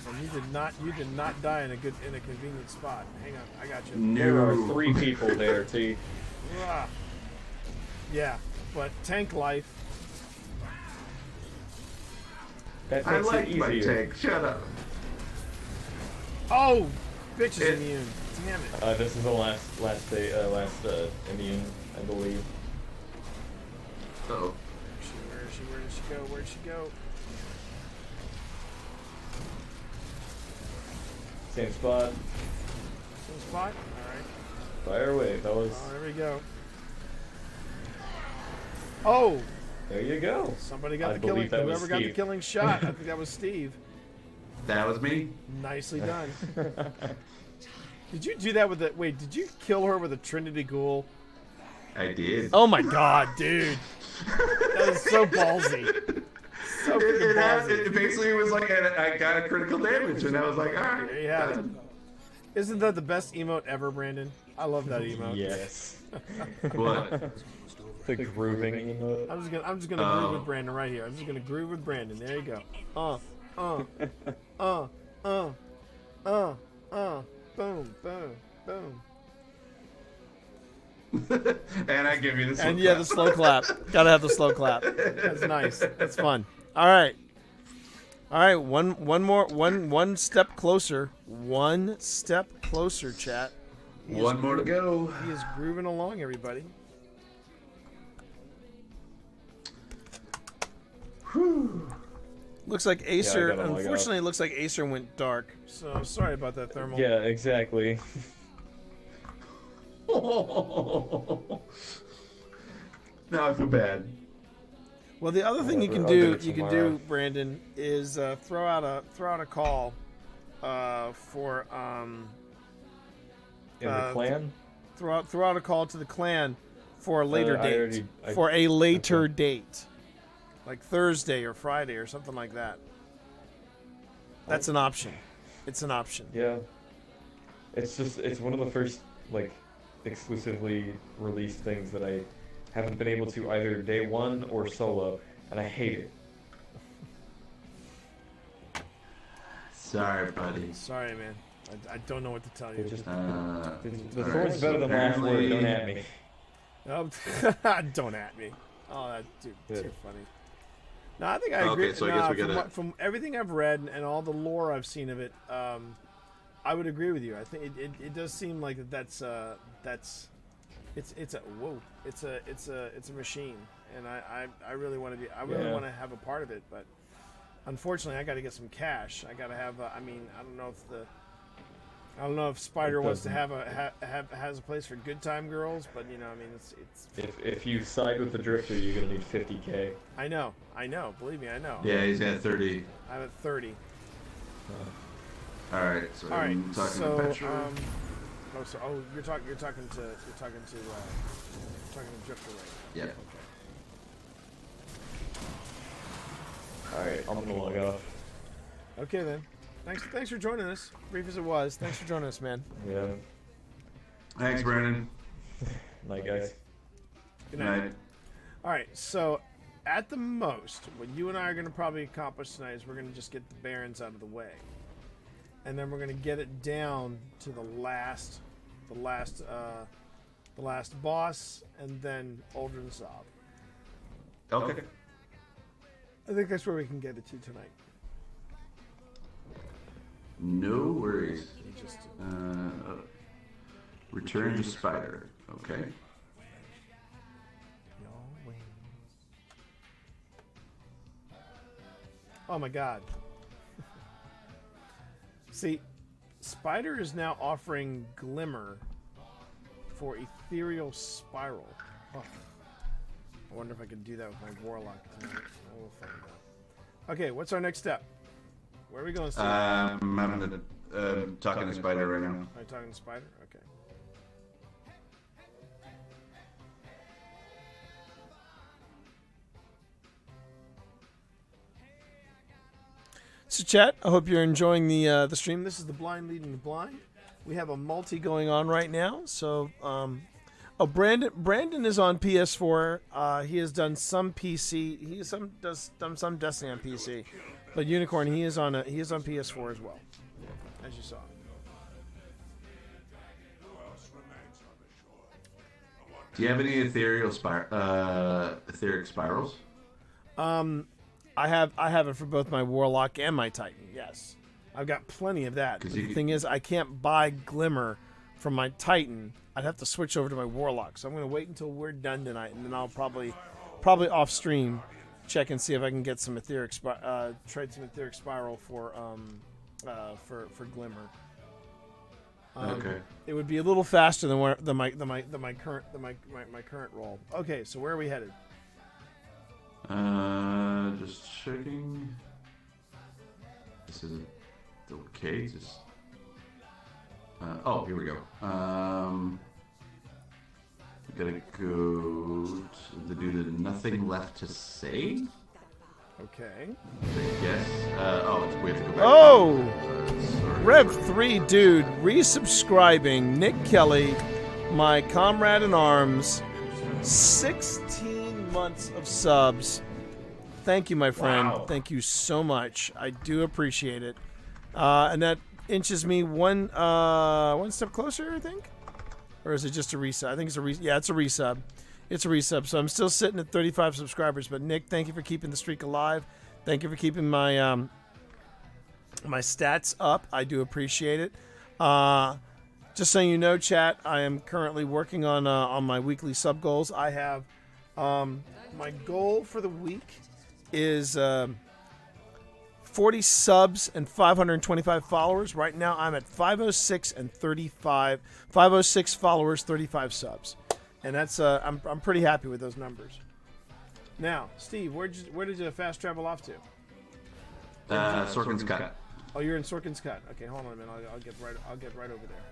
Speaker 1: Oh, and you did not die in a convenient spot. Hang on, I got you.
Speaker 8: There are
Speaker 7: No.
Speaker 8: 3 people there, T.
Speaker 1: Ah. Yeah, but tank life.
Speaker 8: That
Speaker 7: I
Speaker 8: makes
Speaker 7: like
Speaker 8: it
Speaker 7: my
Speaker 8: easier.
Speaker 7: tank. Shut up.
Speaker 1: Oh, bitch is
Speaker 7: It-
Speaker 1: immune. Damn it.
Speaker 8: This is the last immune, I believe.
Speaker 7: Uh-oh.
Speaker 1: Where did she go? Where'd she go?
Speaker 8: Same spot.
Speaker 1: Some spot? Alright.
Speaker 8: Fire away, fellas.
Speaker 1: Oh, there we go. Oh!
Speaker 8: There you go.
Speaker 1: Somebody got
Speaker 8: I
Speaker 1: the killing.
Speaker 8: believe that was
Speaker 1: Whoever got the
Speaker 8: Steve.
Speaker 1: killing shot. I think that was Steve.
Speaker 7: That was me.
Speaker 1: Nicely done. Did you do that with the? Wait, did you kill her with a Trinity Ghoul?
Speaker 7: I did.
Speaker 1: Oh my god, dude! That is so ballsy. So freaking ballsy.
Speaker 7: It basically was like I got a critical damage, and I was like, all right.
Speaker 1: There you have it. Isn't that the best emote ever, Brandon? I love that emote.
Speaker 8: Yes.
Speaker 7: What?
Speaker 8: The grooving emote.
Speaker 1: I'm just gonna groove with Brandon right here. I'm just gonna groove with Brandon. There you go. Boom, boom, boom.
Speaker 7: And I give you this.
Speaker 1: And yeah, the slow clap. Gotta have the slow clap. That's nice. That's fun. All right. All right, one step closer. One step closer, chat.
Speaker 7: One more to go.
Speaker 1: He is grooving along, everybody.
Speaker 7: Whew.
Speaker 1: Looks like Acer.
Speaker 8: I gotta log out.
Speaker 1: Unfortunately, it looks like Acer went dark. So sorry about that, Thermal.
Speaker 8: Yeah, exactly.
Speaker 7: Now I feel bad.
Speaker 1: Well, the other thing you can
Speaker 8: I'll do
Speaker 1: do,
Speaker 8: it
Speaker 1: you can
Speaker 8: tomorrow.
Speaker 1: do, Brandon, is throw out a call for
Speaker 8: In the clan?
Speaker 1: throw out a call to the clan for a later
Speaker 8: I
Speaker 1: date.
Speaker 8: already-
Speaker 1: For a later
Speaker 8: okay.
Speaker 1: date, like Thursday or Friday or something like that. That's an option. It's an option.
Speaker 8: Yeah. It's one of the first, like, exclusively released things that I haven't been able to either day one or solo, and I hate it.
Speaker 7: Sorry, buddy.
Speaker 1: Sorry, man. I don't know what to tell you.
Speaker 8: It just, the
Speaker 7: Alright,
Speaker 8: sword's better than last word,
Speaker 7: apparently-
Speaker 8: don't at me.
Speaker 1: Oh, don't at me. Oh, that's too
Speaker 8: Good.
Speaker 1: funny. No, I think I
Speaker 7: Okay,
Speaker 1: agree.
Speaker 7: so I guess we
Speaker 1: from,
Speaker 7: gotta-
Speaker 1: from everything I've read and all the lore I've seen of it, I would agree with you. I think it does seem like it's a machine, and I really want to be. I really
Speaker 8: Yeah.
Speaker 1: want to have a part of it, but unfortunately, I got to get some cash. I got to have. I don't know if Spider
Speaker 8: It
Speaker 1: wants to
Speaker 8: doesn't-
Speaker 1: have has a place for good time girls, but you know, I mean, it's.
Speaker 8: If you side with the Drifter, you're gonna need 50k.
Speaker 1: I know. Believe me, I know.
Speaker 7: Yeah, he's at 30.
Speaker 1: I'm at 30.
Speaker 7: All right, so
Speaker 1: All right.
Speaker 7: I'm talking
Speaker 1: So,
Speaker 7: to Petra.
Speaker 1: you're talking to Drifter, right?
Speaker 7: Yeah.
Speaker 8: Alright, I'm gonna log off.
Speaker 1: Okay then. Thanks for joining us. Brief as it was. Thanks for joining us, man.
Speaker 8: Yeah.
Speaker 7: Thanks, Brandon.
Speaker 8: Night, guys.
Speaker 1: Good
Speaker 7: Good
Speaker 1: night.
Speaker 7: night.
Speaker 1: All right. So, at the most, what you and I are going to probably accomplish tonight is we're going to just get the Barons out of the way, and then we're going to get it down to the last boss, and then Uldren Sov.
Speaker 7: Okay.
Speaker 1: I think that's where we can get it to tonight.
Speaker 7: No worries.
Speaker 1: Just
Speaker 7: Return to Spider. Okay.
Speaker 1: Oh my god. See, Spider is now offering Glimmer for Ethereal Spiral. Oh. I wonder if I can do that with my Warlock tonight. I will find out. Okay, what's our next step? Where are we going, Steve?
Speaker 7: I'm talking to Spider right now.
Speaker 1: Are you talking to Spider? Okay. So, chat, I hope you're enjoying the stream. This is the blind leading the blind. We have a multi going on right now. So, Brandon is on PS4. He has done some PC. He has done some Destiny on PC. But Unicorn, he is on PS4 as well, as you saw.
Speaker 7: Do you have any etheric spirals?
Speaker 1: I have it for both my Warlock and my Titan. Yes, I've got plenty of that. But the thing is, I can't buy Glimmer from my Titan. I'd have to switch over to my Warlock. So I'm going to wait until we're done tonight, and then I'll probably off stream check and see if I can get some trade some etheric spiral for Glimmer.
Speaker 7: Okay.
Speaker 1: It would be a little faster than my current roll. Okay, so where are we headed?
Speaker 7: Just checking. This isn't okay. Just. Oh, here we go. We gotta go to do the nothing left to say.
Speaker 1: Okay.
Speaker 7: I guess. We have to go back.
Speaker 1: Oh!
Speaker 7: Sorry.
Speaker 1: Rev3 dude resubscribing. Nick Kelly, my comrade in arms. 16 months of subs. Thank you, my friend.
Speaker 8: Wow.
Speaker 1: Thank you so much. I do appreciate it. And that inches me one step closer, I think. Or is it just a resub? I think it's a resub. Yeah, it's a resub. It's a resub. So I'm still sitting at 35 subscribers. But Nick, thank you for keeping the streak alive. Thank you for keeping my my stats up. I do appreciate it. Just so you know, chat, I am currently working on my weekly sub goals. I have my goal for the week is 40 subs and 525 followers. Right now, I'm at 506 and 35. 506 followers, 35 subs, and that's I'm pretty happy with those numbers. Now, Steve, where did you fast travel off to?
Speaker 7: Sorkin's Cut.
Speaker 1: Oh, you're in Sorkin's Cut. Okay, hold on a minute. I'll get right over there.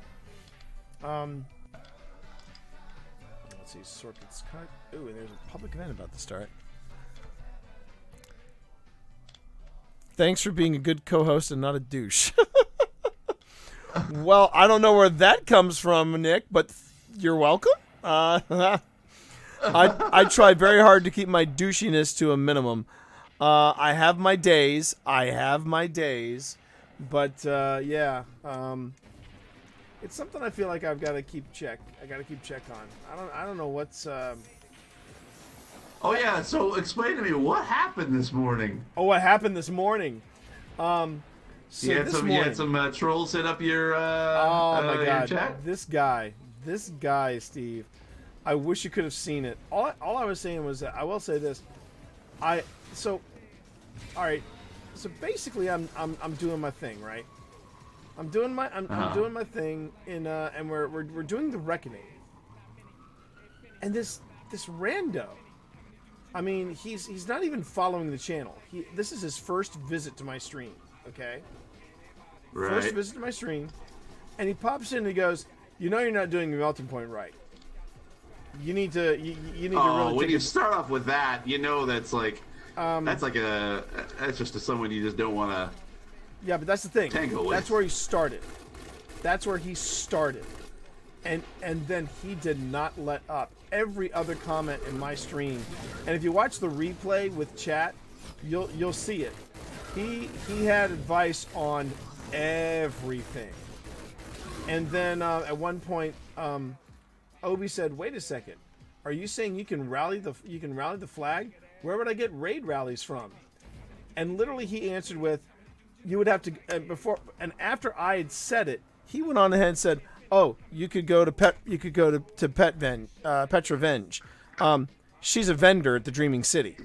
Speaker 1: Let's see, Sorkin's Cut. Ooh, and there's a public event about to start. Thanks for being a good co-host and not a douche. Well, I don't know where that comes from, Nick, but you're welcome. I try very hard to keep my douchiness to a minimum. I have my days, but yeah. It's something I feel like I've got to keep check. I got to keep check on. I don't know what's.
Speaker 7: Oh yeah, so explain to me what happened this morning.
Speaker 1: Oh, what happened this morning? So
Speaker 7: you had some trolls hit up your.
Speaker 1: Oh my god,
Speaker 7: chat?
Speaker 1: this guy, Steve. I wish you could have seen it. All I was saying was that I will say this. All right. So basically, I'm doing my thing, right? I'm doing my thing in and we're doing the reckoning. And this rando, I mean, he's not even following the channel. This is his first visit to my stream, okay?
Speaker 7: Right.
Speaker 1: First visit to my stream, and he pops in and he goes, "You know, you're not doing the melting point right. You need to really."
Speaker 7: Oh, when you start off with that, you know that's like that's just someone you just don't want to.
Speaker 1: Yeah, but that's the thing.
Speaker 7: Tango with.
Speaker 1: That's where he started. And then he did not let up. Every other comment in my stream, and if you watch the replay with chat, you'll see it. He had advice on everything. And then at one point, Obi said, "Wait a second. Are you saying you can rally the flag? Where would I get raid rallies from?" And literally he answered with, "You would have to before." And after I had said it, he went on ahead and said, "Oh, you could go to Petra Venge. She's a vendor at the Dreaming City."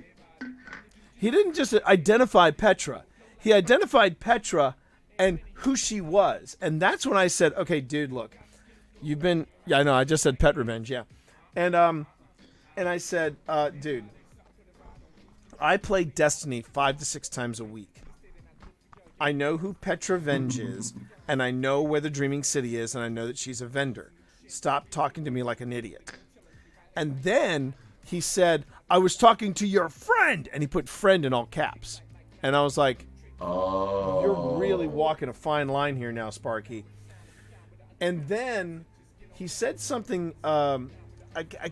Speaker 1: He didn't just identify Petra. He identified Petra and who she was. And that's when I said, "Okay, dude, look. You've been..." Yeah, I know. I just said Pet Revenge, yeah. And I said, "Dude, I play Destiny 5 to 6 times a week. I know who Petra Venge is, and I know where the Dreaming City is, and I know that she's a vendor. Stop talking to me like an idiot." And then he said, "I was talking to your friend," and he put "friend" in all caps. And I was like, "Oh, you're really walking a fine line here now, Sparky." And then he said something, I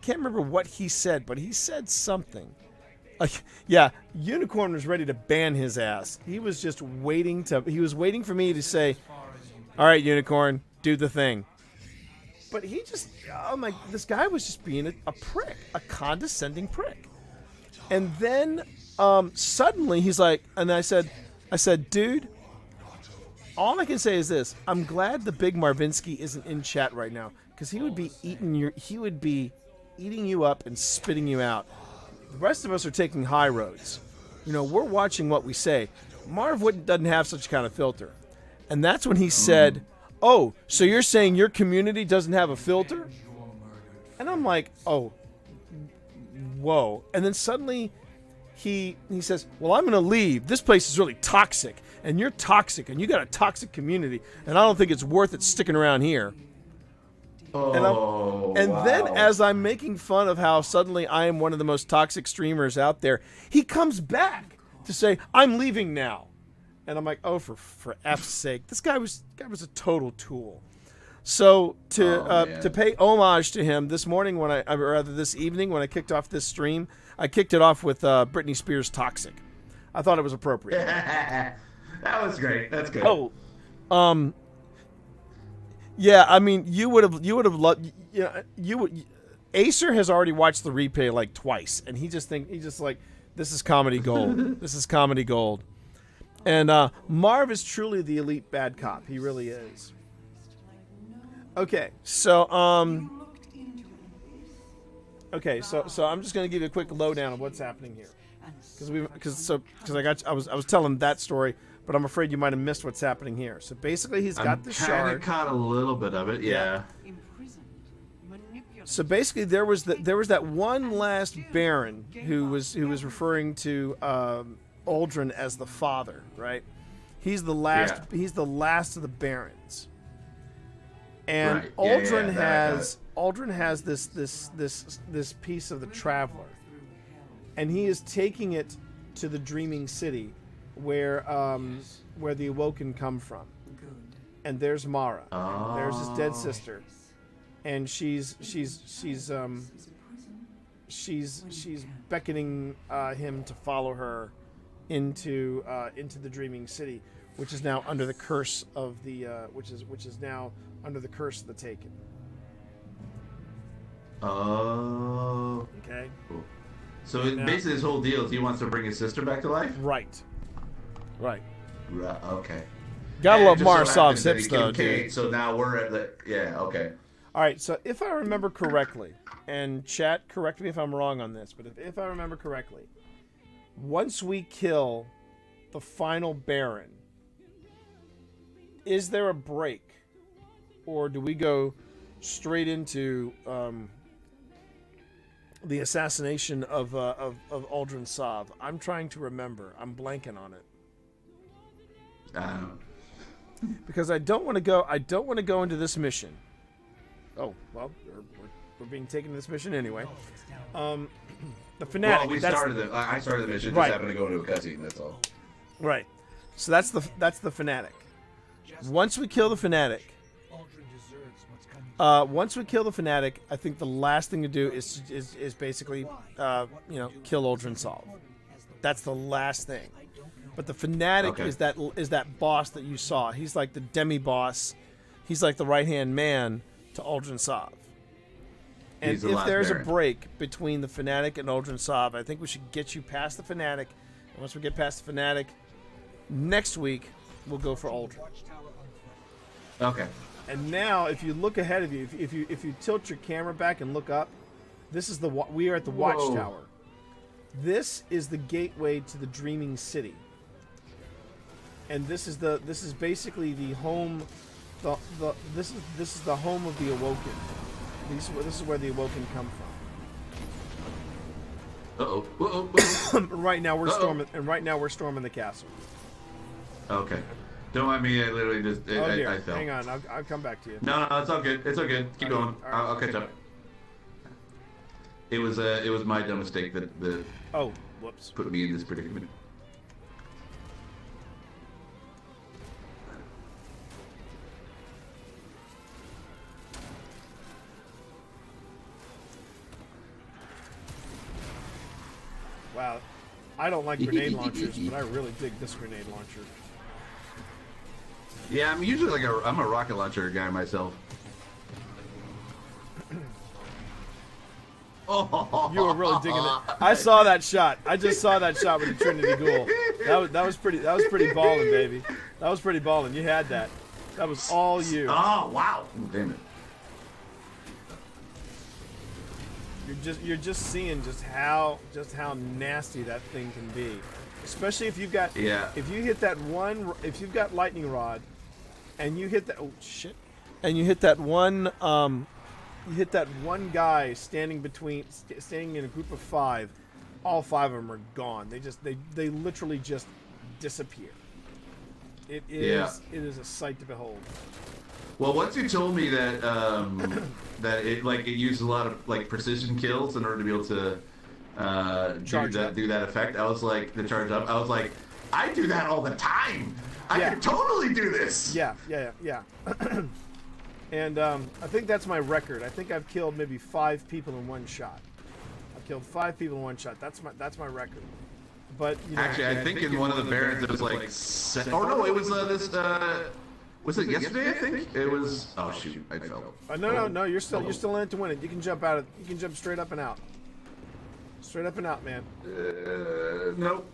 Speaker 1: can't remember what he said, but he said something. Yeah, Unicorn was ready to ban his ass. He was just waiting for me to say, "All right, Unicorn, do the thing." But he just, this guy was just being a prick, a condescending prick. And then suddenly he's like, and I said, "Dude, all I can say is this: I'm glad the big Marvinsky isn't in chat right now, because he would be eating you up and spitting you out. The rest of us are taking high roads. You know, we're watching what we say. Marv doesn't have such kind of filter." And that's when he said, "Oh, so you're saying your community doesn't have a filter?" And I'm like, "Oh, whoa." And then suddenly he says, "Well, I'm going to leave. This place is really toxic, and you're toxic, and you got a toxic community, and I don't think it's worth it sticking around here." Then as I'm making fun of how suddenly I am one of the most toxic streamers out there, he comes back to say, "I'm leaving now." And I'm like, "Oh, for F's sake, this guy was a total tool." So to pay homage to him this morning this evening when I kicked off this stream, I kicked it off with Britney Spears' "Toxic." I thought it was appropriate.
Speaker 7: That was great. That's good.
Speaker 1: Oh, yeah. I mean, you would have loved. Acer has already watched the replay like twice, and he just like, this is comedy gold. This is comedy gold. And Marv is truly the elite bad cop. He really is. Okay, so so I'm just gonna give you a quick lowdown of what's happening here, because I was telling that story, but I'm afraid you might have missed what's happening here. So basically, he's got the
Speaker 7: kind
Speaker 1: shard.
Speaker 7: of caught a little bit of it, yeah.
Speaker 1: So basically, there was that one last Baron who was referring to Aldrin as the father, right? He's the last.
Speaker 7: Yeah.
Speaker 1: He's the last of the Barons. And
Speaker 7: Right. Yeah,
Speaker 1: Aldrin has this piece of the Traveler, and he is taking it to the Dreaming City, where the Awoken come from. And there's Mara.
Speaker 7: Oh.
Speaker 1: There's his dead sister, and she's beckoning him to follow her into the Dreaming City, which is now under the curse of the which is now under the curse of the Taken.
Speaker 7: Oh.
Speaker 1: Okay.
Speaker 7: Cool. So basically, this whole deal is he wants to bring his sister back to life.
Speaker 1: Right. Right.
Speaker 7: Okay.
Speaker 1: Gotta
Speaker 7: And
Speaker 1: love
Speaker 7: it just so
Speaker 1: Marsov's
Speaker 7: happens that
Speaker 1: hips
Speaker 7: he
Speaker 1: though,
Speaker 7: killed Kate,
Speaker 1: dude.
Speaker 7: So now we're at the okay.
Speaker 1: All right. So if I remember correctly, and chat, correct me if I'm wrong on this, but if I remember correctly, once we kill the final Baron, is there a break, or do we go straight into the assassination of Aldrin Sov? I'm trying to remember. I'm blanking on it because I don't want to go. I don't want to go into this mission. Oh well, we're being taken to this mission anyway. The Fanatic.
Speaker 7: Well, I started the mission.
Speaker 1: Right.
Speaker 7: Just happened to go into a cutscene. That's all.
Speaker 1: Right. So that's the Fanatic. Once we kill the Fanatic, I think the last thing to do is basically kill Aldrin Sov. That's the last thing. But the Fanatic is that boss that you saw. He's like the demi-boss. He's like the right-hand man to Aldrin Sov. And if there's a break between the Fanatic and Aldrin Sov, I think we should get you past the Fanatic. And once we get past the Fanatic, next week we'll go for Aldrin.
Speaker 7: Okay.
Speaker 1: And now, if you look ahead of you, if you tilt your camera back and look up, we are at the Watchtower. This is the gateway to the Dreaming City, and this is basically the home. This is the home of the Awoken. This is where the Awoken come from. Right now we're storming, and right now we're storming the castle.
Speaker 7: Okay. Don't mind me. I literally just I fell.
Speaker 1: Hang on, I'll come back to you.
Speaker 7: No, it's all good. It's all good. Keep going.
Speaker 1: All right,
Speaker 7: I'll catch up. It was my dumb mistake that
Speaker 1: Oh, whoops.
Speaker 7: put me in this predicament.
Speaker 1: Wow, I don't like grenade launchers, but I really dig this grenade launcher.
Speaker 7: Yeah, I'm usually I'm a rocket launcher guy myself. Oh,
Speaker 1: You were really digging it. I saw that shot. I just saw that shot with the Trinity Ghoul. That was pretty balling, baby. That was pretty balling. You had that. That was all you.
Speaker 7: Oh wow! Damn it.
Speaker 1: You're just seeing just how nasty that thing can be, especially if you've got if you've got lightning rod, and you hit that and you hit that one guy standing in a group of 5, all 5 of them are gone. They literally just disappear. It is a sight to behold.
Speaker 7: Well, once you told me that that it used a lot of precision kills in order to be able to do that effect, I was like, the charge up. I was like, I do that all the time. I can totally do this.
Speaker 1: Yeah. And I think that's my record. I think I've killed maybe 5 people in one shot. I've killed 5 people in one shot. That's my record. But
Speaker 7: Actually, I think in one of the Barons it was it was this. Was it yesterday? I think it was. Oh shoot! I fell.
Speaker 1: No. You're still in it to win it. You can jump out. You can jump straight up and out. Straight up and out, man.
Speaker 7: Nope.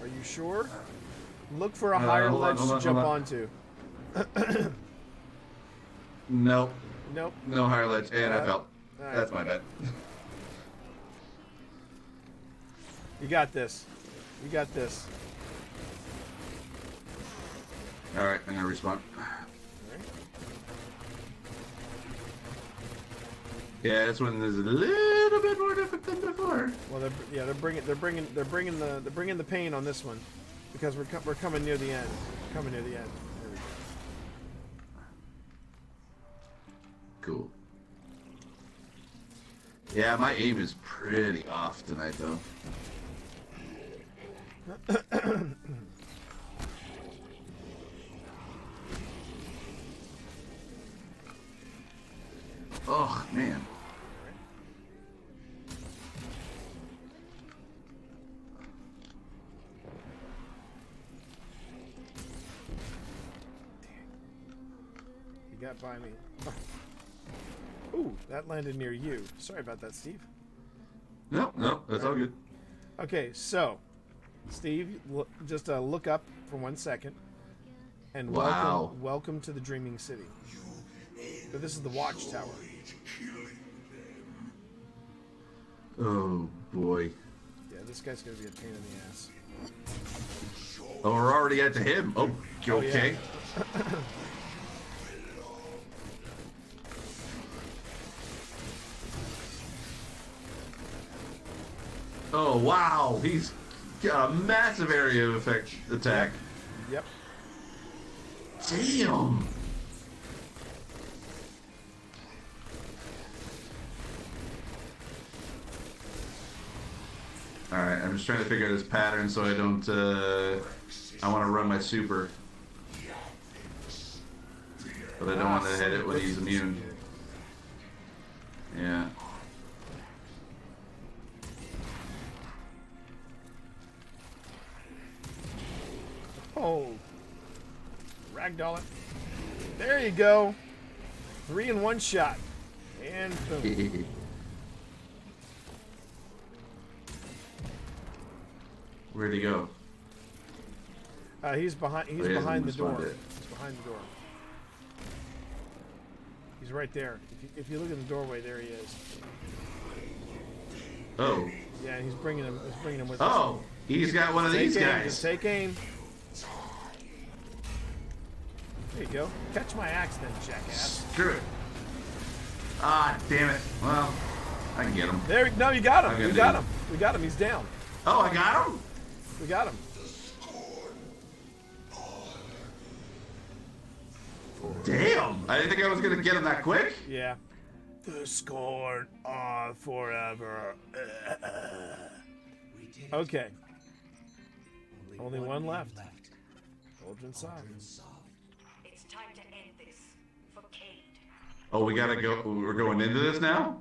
Speaker 1: Are you sure? Look for a higher ledge to jump onto.
Speaker 7: Nope.
Speaker 1: Nope.
Speaker 7: No higher ledge, and I fell.
Speaker 1: Alright.
Speaker 7: That's my bad.
Speaker 1: You got this. You got this.
Speaker 7: Alright, I'm gonna respawn. Yeah, this one is a little bit more difficult than before.
Speaker 1: Well, they're bringing the pain on this one because we're coming near the end. Coming near the end. There we go.
Speaker 7: Cool. Yeah, my aim is pretty off tonight, though. Oh, man.
Speaker 1: You got by me. Oh. Ooh, that landed near you. Sorry about that, Steve.
Speaker 7: No, that's all good.
Speaker 1: Okay, so, Steve, just look up for 1 second, and
Speaker 7: Wow.
Speaker 1: welcome to the Dreaming City. So this is the Watchtower.
Speaker 7: Oh, boy.
Speaker 1: Yeah, this guy's gonna be a pain in the ass.
Speaker 7: Oh, we're already at to him. Oh,
Speaker 1: Oh, yeah.
Speaker 7: okay. Oh, wow. He's got a massive area of effect attack.
Speaker 1: Yep.
Speaker 7: Damn. Alright, I'm just trying to figure out this pattern so I don't, I want to run my super. But I don't want to hit it when he's immune. Yeah.
Speaker 1: Oh. Ragdoll it. There you go. 3 in 1 shot. And boom.
Speaker 7: Where'd he go?
Speaker 1: He's behind. He's
Speaker 7: Oh, he hasn't
Speaker 1: behind the door.
Speaker 7: responded.
Speaker 1: He's behind the door. He's right there. If you look in the doorway, there he is.
Speaker 7: Oh.
Speaker 1: Yeah, he's bringing him. He's bringing him with us.
Speaker 7: Oh, he's got one of these
Speaker 1: Take aim,
Speaker 7: guys.
Speaker 1: just take aim. There you go. Catch my axe, then, jackass.
Speaker 7: Screw it. Ah, damn it. Well, I can get him.
Speaker 1: There. No, you got
Speaker 7: I'm
Speaker 1: him.
Speaker 7: gonna
Speaker 1: We got
Speaker 7: do-
Speaker 1: him. We got him. He's down.
Speaker 7: Oh, I got him?
Speaker 1: We got him.
Speaker 7: Damn. I didn't think I was going to get him that quick.
Speaker 1: Yeah. The scorn are forever.
Speaker 9: We did it.
Speaker 1: Okay. Only one left. Cauldron Soft.
Speaker 4: It's time to end this. For Cade.
Speaker 7: Oh, we got to go. We're going into this now?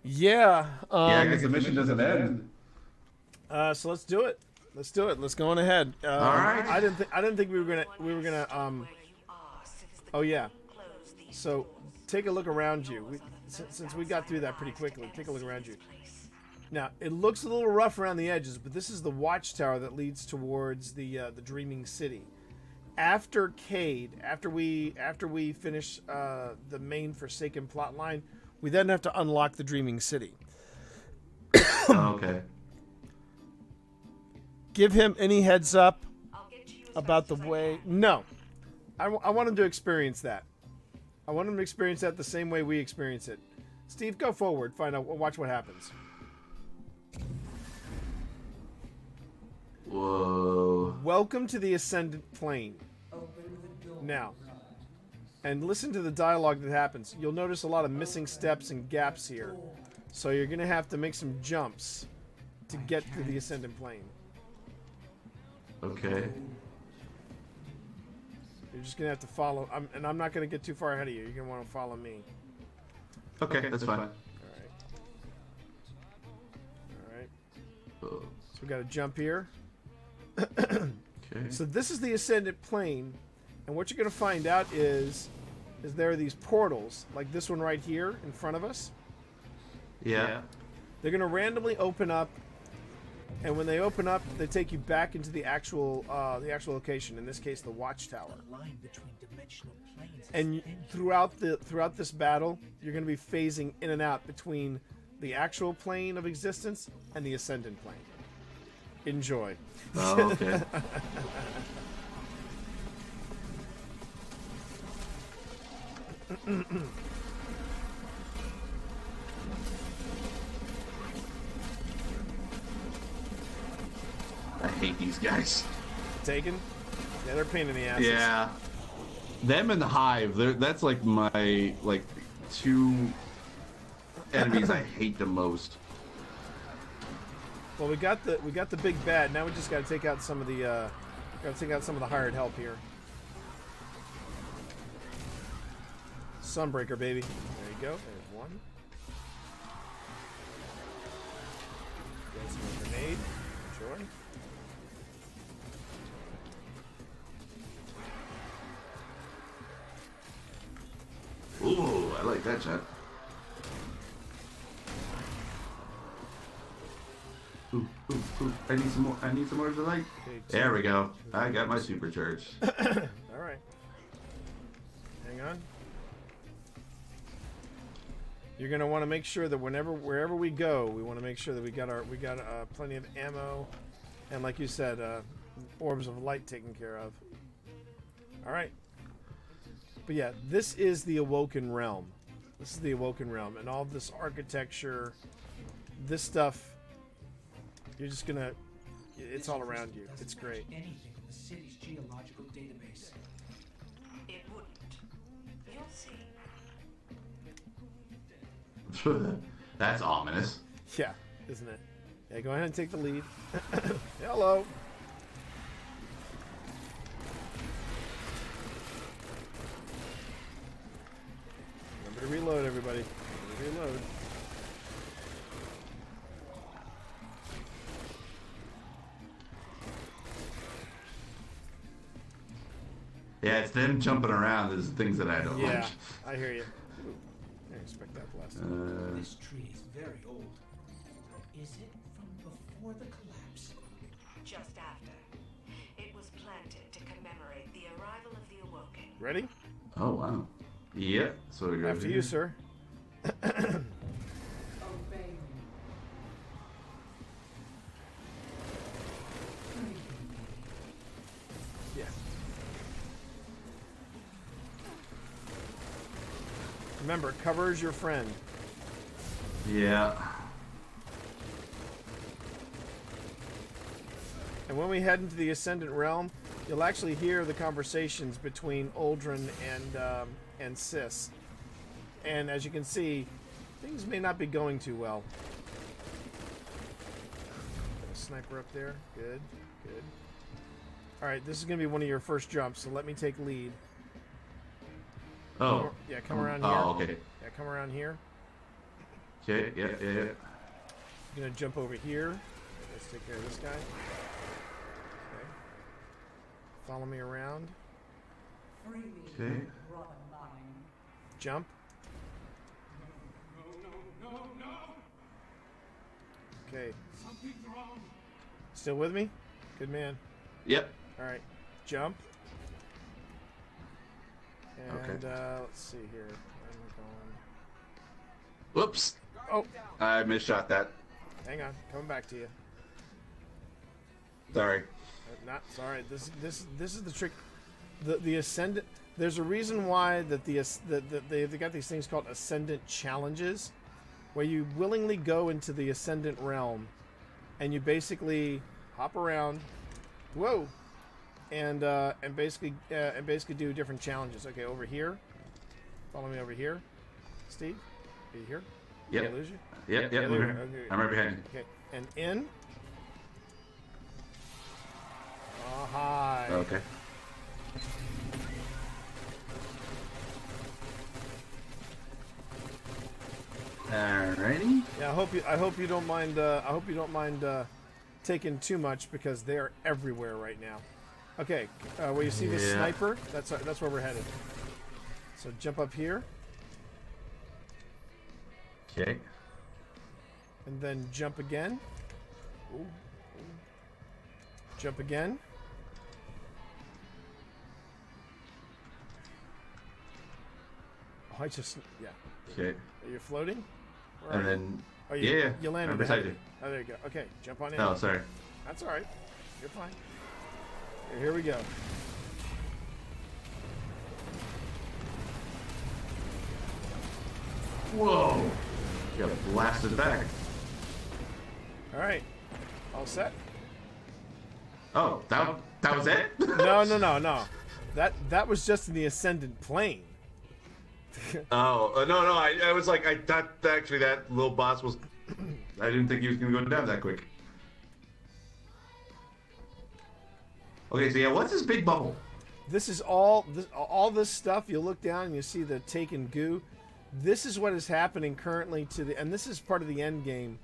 Speaker 1: Yeah.
Speaker 7: Yeah, I guess the mission doesn't end.
Speaker 1: So let's do it. Let's do it. Let's go on ahead.
Speaker 7: All right.
Speaker 1: I didn't think we were gonna. Oh yeah. So take a look around you. Since we got through that pretty quickly, take a look around you. Now it looks a little rough around the edges, but this is the watchtower that leads towards the Dreaming City. After Cade, after we finish the main Forsaken plot line, we then have to unlock the Dreaming City.
Speaker 7: Okay.
Speaker 1: Give him any heads up about the way. No, I want him to experience that. I want him to experience that the same way we experience it. Steve, go forward. Find out. Watch what happens.
Speaker 7: Whoa.
Speaker 1: Welcome to the Ascendant Plane. Now, and listen to the dialogue that happens. You'll notice a lot of missing steps and gaps here. So you're going to have to make some jumps to get to the Ascendant Plane.
Speaker 7: Okay.
Speaker 1: You're just going to have to follow. And I'm not going to get too far ahead of you. You're going to want to follow me.
Speaker 7: Okay, that's fine.
Speaker 1: Alright. Alright.
Speaker 7: Oh,
Speaker 1: So we got to jump here.
Speaker 7: okay.
Speaker 1: So this is the Ascendant Plane. And what you're going to find out is there are these portals, like this one right here in front of us.
Speaker 7: Yeah.
Speaker 1: They're going to randomly open up And when they open up, they take you back into the actual location. In this case, the watchtower.
Speaker 2: The line between dimensional planes is
Speaker 1: And
Speaker 2: thin.
Speaker 1: throughout this battle, you're going to be phasing in and out between the actual plane of existence and the ascendant plane. Enjoy.
Speaker 7: Oh, okay. I hate these guys.
Speaker 1: Taken? Yeah, they're a pain in the ass.
Speaker 7: Yeah. Them and the Hive, that's like my two enemies I hate the most.
Speaker 1: Well, we got the big bad. Now we just got to take out some of the hired help here. Sunbreaker, baby. There you go. There's one. Get some grenade. Enjoy.
Speaker 7: Ooh, I like that shot. Ooh, ooh, ooh. I need some more. I need some more of the light.
Speaker 1: Okay,
Speaker 7: There we go. I got my supercharge.
Speaker 1: All right. Hang on. You're gonna want to make sure that wherever we go, we want to make sure that we got plenty of ammo, and like you said, orbs of light taken care of. All right. But yeah, this is the Awoken Realm. This is the Awoken Realm, and all of this architecture, this stuff. You're just gonna. It's all around you. It's great.
Speaker 9: Anything in the city's geological database.
Speaker 3: It wouldn't. You'll see.
Speaker 7: That's ominous.
Speaker 1: Yeah, isn't it? Yeah, go ahead and take the lead. Hello. Remember to reload, everybody. Remember to reload.
Speaker 7: Yeah, it's them jumping around. There's things that I don't
Speaker 1: Yeah,
Speaker 7: like.
Speaker 1: I hear you. Ooh, I didn't expect that blast.
Speaker 9: This tree is very old. Is it from before the collapse?
Speaker 3: Just after. It was planted to commemorate the arrival of the Awoken.
Speaker 1: Ready?
Speaker 7: Oh wow. Yep. So we go
Speaker 1: After
Speaker 7: here.
Speaker 1: you, sir. Yeah. Remember, cover is your friend.
Speaker 7: Yeah.
Speaker 1: And when we head into the Ascendant Realm, you'll actually hear the conversations between Uldren and Sis. And as you can see, things may not be going too well. Got a sniper up there. Good, good. Alright, this is going to be one of your first jumps, so let me take lead.
Speaker 7: Oh.
Speaker 1: Yeah, come around here.
Speaker 7: Oh, okay.
Speaker 1: Yeah, come around here.
Speaker 7: Okay. Yeah. Yeah. Yeah.
Speaker 1: You're going to jump over here. Let's take care of this guy. Okay. Follow me around.
Speaker 7: Okay.
Speaker 1: Jump. Okay. Still with me? Good man.
Speaker 7: Yep.
Speaker 1: Alright. Jump. And
Speaker 7: Okay.
Speaker 1: Let's see here. Where am I going?
Speaker 7: Whoops.
Speaker 1: Oh,
Speaker 7: I misshot that.
Speaker 1: hang on. Coming back to you.
Speaker 7: Sorry.
Speaker 1: Not sorry. This is the trick. The ascendant. There's a reason why that they've got these things called ascendant challenges, where you willingly go into the ascendant realm, and you basically hop around. Whoa. And basically do different challenges. Okay, over here. Follow me over here. Steve, are you here?
Speaker 7: Yep.
Speaker 1: Did I lose you?
Speaker 7: Yep. Yep.
Speaker 1: Yeah,
Speaker 7: I'm
Speaker 1: there we
Speaker 7: here.
Speaker 1: go. Okay.
Speaker 7: I'm right behind you.
Speaker 1: Okay, and in. Oh, hi.
Speaker 7: Okay. Alrighty.
Speaker 1: Yeah, I hope you don't mind taking too much, because they are everywhere right now. Okay, where you see the
Speaker 7: Yeah.
Speaker 1: sniper, that's where we're headed. So jump up here,
Speaker 7: Okay.
Speaker 1: and then jump again. Ooh, Jump again. Oh, yeah.
Speaker 7: Okay.
Speaker 1: Are you floating? Where
Speaker 7: And
Speaker 1: are you?
Speaker 7: then,
Speaker 1: Oh, you,
Speaker 7: yeah,
Speaker 1: you landed
Speaker 7: I'm
Speaker 1: behind
Speaker 7: beside
Speaker 1: me.
Speaker 7: you.
Speaker 1: Oh, there you go. Okay, jump on in.
Speaker 7: Oh, sorry.
Speaker 1: That's all right. You're fine. Here we go.
Speaker 7: Whoa! You got blasted back.
Speaker 1: All right. All set?
Speaker 7: Oh, that was it?
Speaker 1: No. That was just in the ascendant plane.
Speaker 7: Oh, no, I was like, I thought actually that little boss was, I didn't think he was going to go down that quick. Okay, so yeah, what's this big bubble?
Speaker 1: This is all this stuff. You look down and you see the taken goo. This is what is happening currently to the, and this is part of the end game,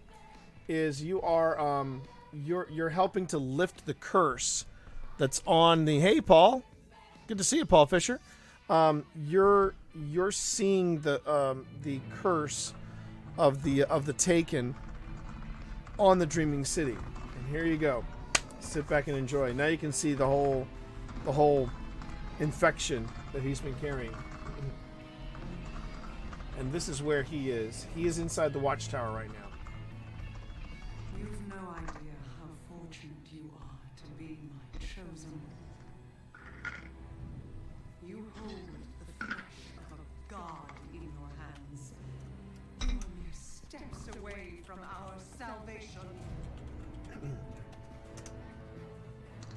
Speaker 1: is you are you're helping to lift the curse that's on the. Hey, Paul, good to see you, Paul Fisher. You're seeing the curse of the taken on the Dreaming City, and here you go. Sit back and enjoy. Now you can see the whole infection that he's been carrying. And this is where he is. He is inside the watchtower right now.
Speaker 10: You've no idea how fortunate you are to be my chosen. You hold the flesh of a god in your hands. You are mere steps away from our salvation.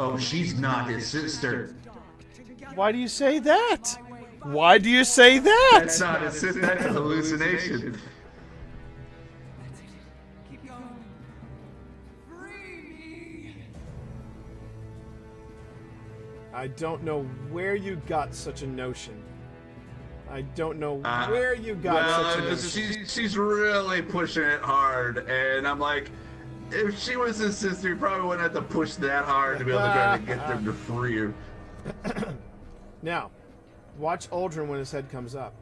Speaker 7: Oh, she's not his sister.
Speaker 1: Why do you say that? Why do you say that?
Speaker 7: That's not his sister, that's a hallucination.
Speaker 10: Keep going. Free me.
Speaker 1: I don't know where you got such a notion. I don't know where you got such a notion.
Speaker 7: She's really pushing it hard, and I'm like, if she was his sister, he probably wouldn't have to push that hard to be able to try to get them to free her.
Speaker 1: Now, watch Uldren when his head comes up.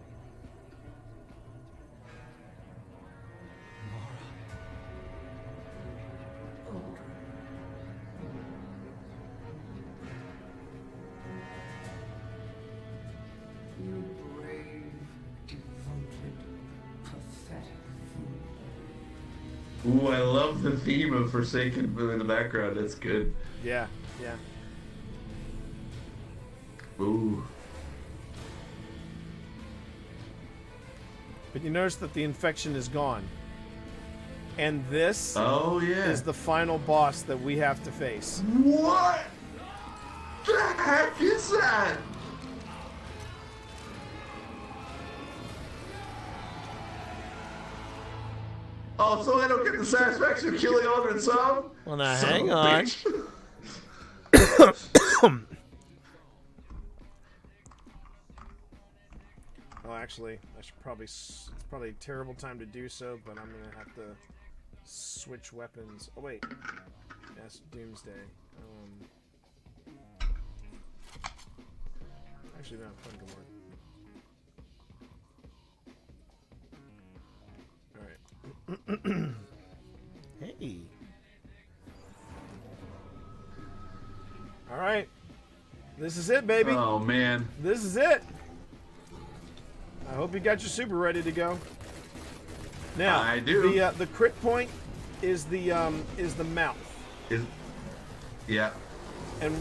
Speaker 10: You brave, devoted, pathetic fool.
Speaker 7: Ooh, I love the theme of Forsaken in the background. That's good.
Speaker 1: Yeah.
Speaker 7: Ooh.
Speaker 1: But you notice that the infection is gone. And this is the final boss that we have to face.
Speaker 7: What the heck is that? Oh, so I don't get the satisfaction of killing Uldren some?
Speaker 1: Well, now
Speaker 7: Son
Speaker 1: hang
Speaker 7: of a
Speaker 1: on.
Speaker 7: bitch.
Speaker 1: Well, actually, I should probably. It's probably a terrible time to do so, but I'm gonna have to switch weapons. Oh wait, that's Doomsday. Actually, no, fun can work. All right. Hey. All right. This is it, baby.
Speaker 7: Oh man.
Speaker 1: This is it. I hope you got your super ready to go. Now,
Speaker 7: I do.
Speaker 1: The crit point is the mouth.
Speaker 7: Yeah.
Speaker 1: And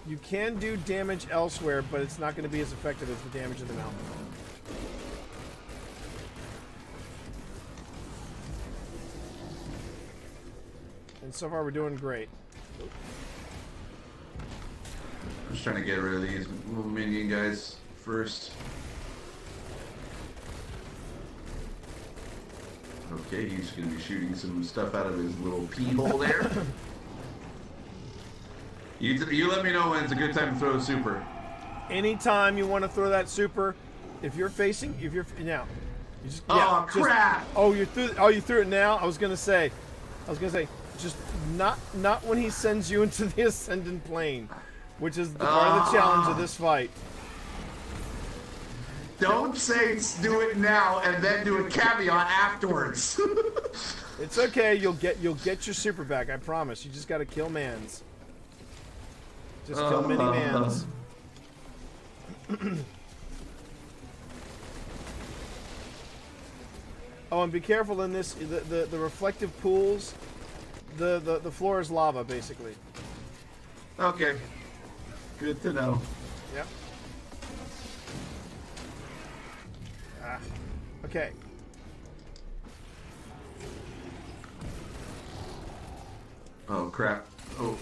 Speaker 1: you can do damage elsewhere, but it's not going to be as effective as the damage of the mouth. And so far, we're doing great.
Speaker 7: I'm just trying to get rid of these little minion guys first. Okay, he's gonna be shooting some stuff out of his little pee hole there. You let me know when it's a good time to throw a super.
Speaker 1: Anytime you want to throw that super, if you're now, you just
Speaker 7: crap!
Speaker 1: You threw it now. I was gonna say, just not when he sends you into the ascendant plane, which is the part of the challenge of this fight.
Speaker 7: Don't say do it now and then do a caveat afterwards.
Speaker 1: It's okay. You'll get your super back. I promise. You just got to kill mans. Just kill many mans. Oh, and be careful in this. The reflective pools. The floor is lava, basically.
Speaker 7: Okay. Good to know.
Speaker 1: Yep. Okay.
Speaker 7: Oh crap. Oh,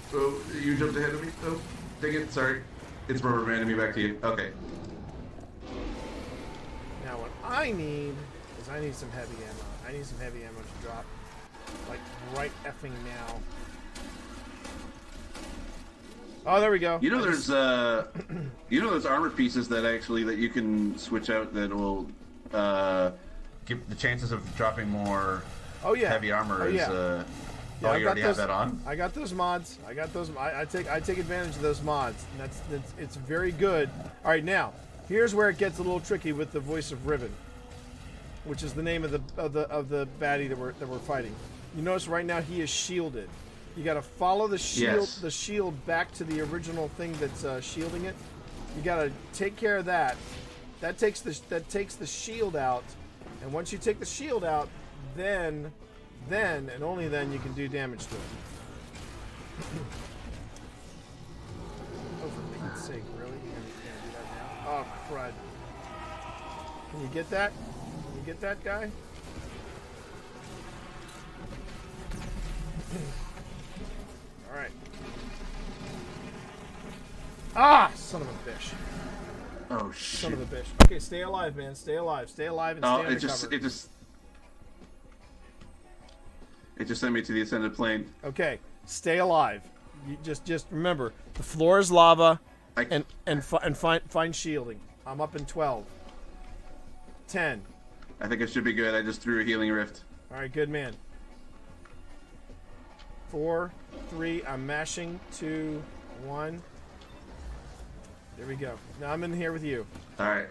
Speaker 7: you jumped ahead of me. Oh, dang it. Sorry. It's rubber banding me back to you. Okay.
Speaker 1: Now what I need is I need some heavy ammo. I need some heavy ammo to drop. Like right effing now. Oh, there we go.
Speaker 11: You know, there's armor pieces that you can switch out that will give the chances of dropping more heavy armor.
Speaker 1: Yeah,
Speaker 11: you already have that on?
Speaker 1: I got those mods. I take advantage of those mods. And it's very good. All right, now here's where it gets a little tricky with the voice of Riven, which is the name of the baddie that we're fighting. You notice right now he is shielded. You got to follow the shield back to the original thing that's shielding it. You got to take care of that. That takes the shield out, and once you take the shield out, then and only then you can do damage to it. Oh, for Pete's sake, really? You can't do that now? Oh, crud. Can you get that? Can you get that guy? Alright. Ah! Son of a bitch.
Speaker 7: Oh, shit.
Speaker 1: Son of a bitch. Okay, stay alive, man. Stay alive. Stay alive and stay undercover.
Speaker 11: It just sent me to the ascended plane.
Speaker 1: Okay, stay alive. You just remember, the floor is lava, and find shielding. I'm up in 12. 10.
Speaker 11: I think I should be good. I just threw a healing rift.
Speaker 1: All right, good man. 4, 3. I'm mashing. 2, 1. There we go. Now I'm in here with you.
Speaker 7: All right.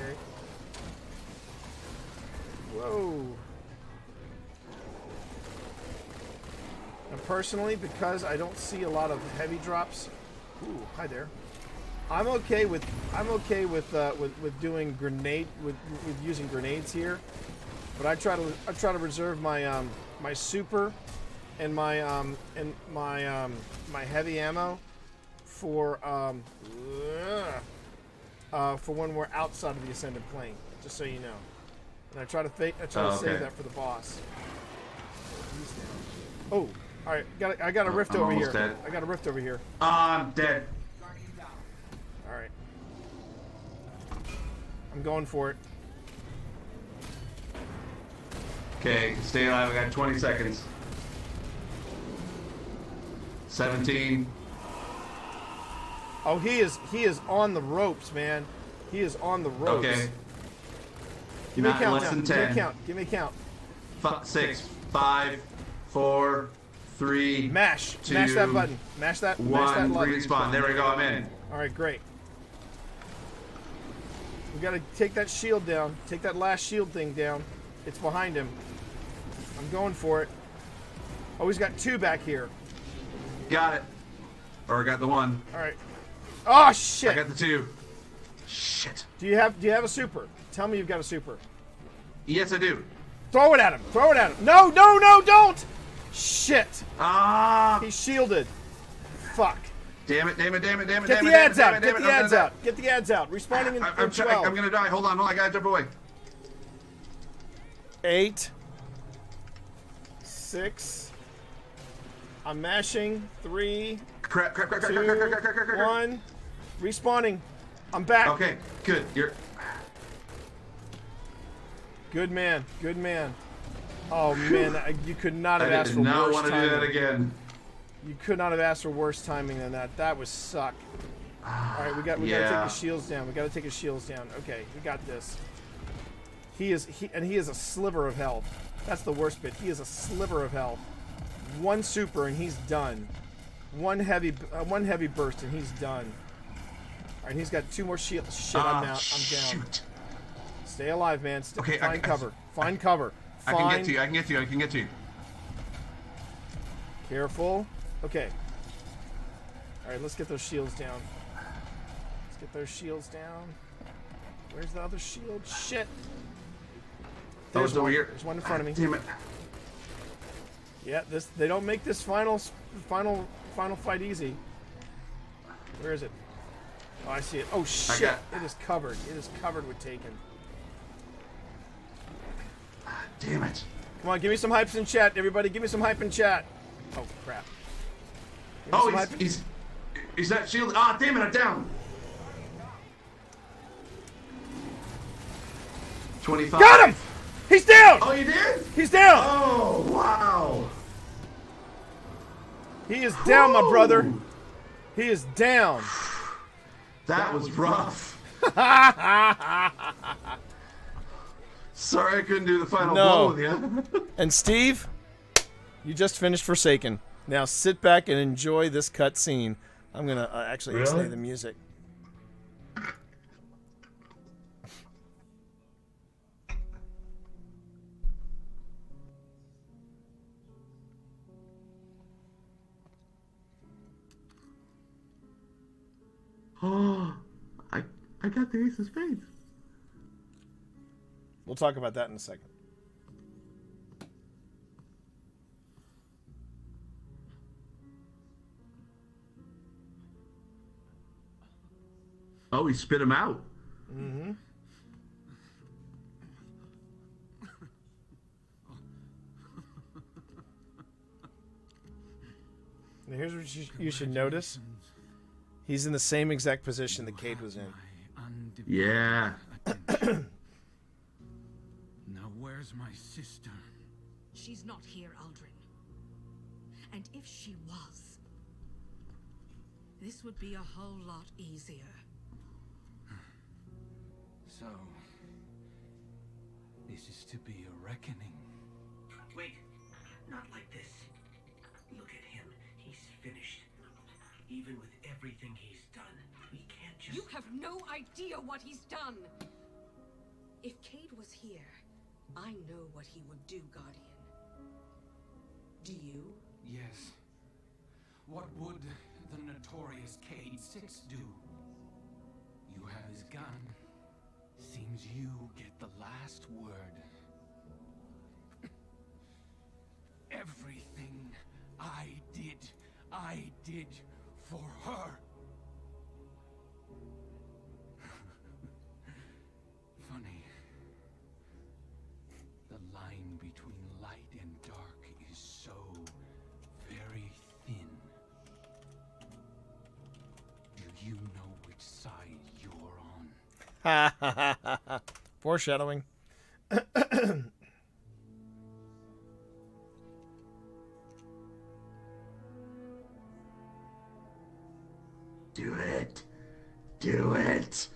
Speaker 1: Okay. Whoa. And personally, because I don't see a lot of heavy drops. Ooh, hi there. I'm okay with doing with using grenades here, but I try to reserve my my super and my my heavy ammo for when we're outside of the ascended plane, just so you know. And I try to save that for the boss. Oh, all right. I got a rift over here.
Speaker 7: Dead.
Speaker 1: I got a rift over here.
Speaker 7: I'm dead.
Speaker 1: All right. I'm going for it.
Speaker 7: Okay, stay alive. I got 20 seconds. 17.
Speaker 1: Oh, he is on the ropes, man. He is on the ropes.
Speaker 7: Okay.
Speaker 1: Give me a count.
Speaker 7: Less than 10.
Speaker 1: Give me a count.
Speaker 7: 6, 5, 4, 3.
Speaker 1: Mash
Speaker 7: 2,
Speaker 1: that button. Mash that.
Speaker 7: 1.
Speaker 1: Mash that button.
Speaker 7: Respawn. There we go. I'm in.
Speaker 1: All right, great. We gotta take that shield down. Take that last shield thing down. It's behind him. I'm going for it. Oh, he's got 2 back here.
Speaker 7: Got it. Or I got the 1.
Speaker 1: All right. Oh shit!
Speaker 7: I got the 2. Shit.
Speaker 1: Do you have a super? Tell me you've got a super.
Speaker 7: Yes, I do.
Speaker 1: Throw it at him. Throw it at him. No, no, no, don't! Shit.
Speaker 7: Ah!
Speaker 1: He's shielded. Fuck.
Speaker 7: Damn it, damn it, damn it, damn it,
Speaker 1: Get
Speaker 7: damn
Speaker 1: the
Speaker 7: it,
Speaker 1: ads
Speaker 7: damn it,
Speaker 1: out.
Speaker 7: damn
Speaker 1: Get
Speaker 7: it,
Speaker 1: the
Speaker 7: damn it,
Speaker 1: ads
Speaker 7: damn it.
Speaker 1: out. Get the ads out. Respawning in
Speaker 7: I'm
Speaker 1: 12.
Speaker 7: I'm gonna die. Hold on, I gotta jump away.
Speaker 1: 8. 6. I'm mashing. 3.
Speaker 7: Crap.
Speaker 1: 2. 1. Respawning. I'm back.
Speaker 7: Okay, good. You're.
Speaker 1: Good man. Good man. Oh man, you could not have asked
Speaker 7: I
Speaker 1: for
Speaker 7: did not
Speaker 1: worse
Speaker 7: want to
Speaker 1: timing.
Speaker 7: do that again.
Speaker 1: You could not have asked for worse timing than that. That was suck. All right, we got to take his shields down. We got to take his shields down. Okay, we got this. He is a sliver of health. That's the worst bit. He is a sliver of health. 1 super and he's done. One heavy burst, and he's done. All right, he's got 2 more shields. Shit, I'm down. Stay alive, man.
Speaker 7: Okay,
Speaker 1: find cover. Find cover.
Speaker 7: I can get to you. I can get to you.
Speaker 1: Careful. Okay. All right, let's get those shields down. Where's the other shield? Shit.
Speaker 7: Oh, it's over here.
Speaker 1: There's one in front of me.
Speaker 7: Damn it.
Speaker 1: Yeah, they don't make this final fight easy. Where is it? Oh, I see it. Oh shit! It is covered. It is covered with Taken.
Speaker 7: Damn it!
Speaker 1: Come on, give me some hypes in chat, everybody. Give me some hype in chat. Oh crap!
Speaker 7: Oh, he's that shield. Ah, damn it! I'm down. 25.
Speaker 1: Got him! He's down!
Speaker 7: Oh, you did?
Speaker 1: He's down!
Speaker 7: Oh, wow.
Speaker 1: He is down, my brother. He is down.
Speaker 7: That was rough. Sorry I couldn't do the final blow with you.
Speaker 1: And Steve, you just finished Forsaken. Now sit back and enjoy this cutscene. I'm going to actually extend the music.
Speaker 7: Oh, I got the Ace of Spades.
Speaker 1: We'll talk about that in a second.
Speaker 7: Oh, he spit him out.
Speaker 1: Mm-hmm. Now here's what you should notice. He's in the same exact position that Cade was in.
Speaker 7: Yeah.
Speaker 12: Now where's my sister?
Speaker 3: She's not here, Aldrin. And if she was, this would be a whole lot easier.
Speaker 12: So, this is to be a reckoning.
Speaker 9: Wait, not like this. Look at him. He's finished. Even with everything he's done, we can't just...
Speaker 3: You have no idea what he's done! If Cade was here, I know what he would do, Guardian. Do you?
Speaker 12: Yes. What would the notorious Cade Six do? You have his gun. Seems you get the last word. Everything I did for her. Funny. The line between light and dark is so very thin. Do you know which side you're on?
Speaker 1: Ha ha ha ha ha. Foreshadowing.
Speaker 7: Do it. Do it.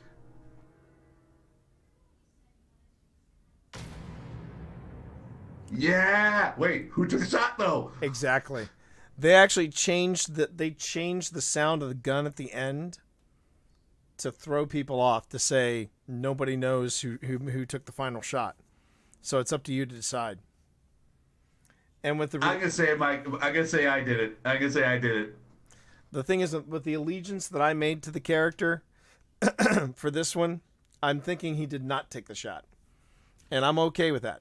Speaker 7: Yeah. Wait, who took the shot though?
Speaker 1: Exactly. They actually changed the sound of the gun at the end to throw people off, to say nobody knows who took the final shot. So it's up to you to decide. And with the
Speaker 7: I'm gonna say I did it. I'm gonna say I did it.
Speaker 1: The thing is, with the allegiance that I made to the character for this one, I'm thinking he did not take the shot, and I'm okay with that.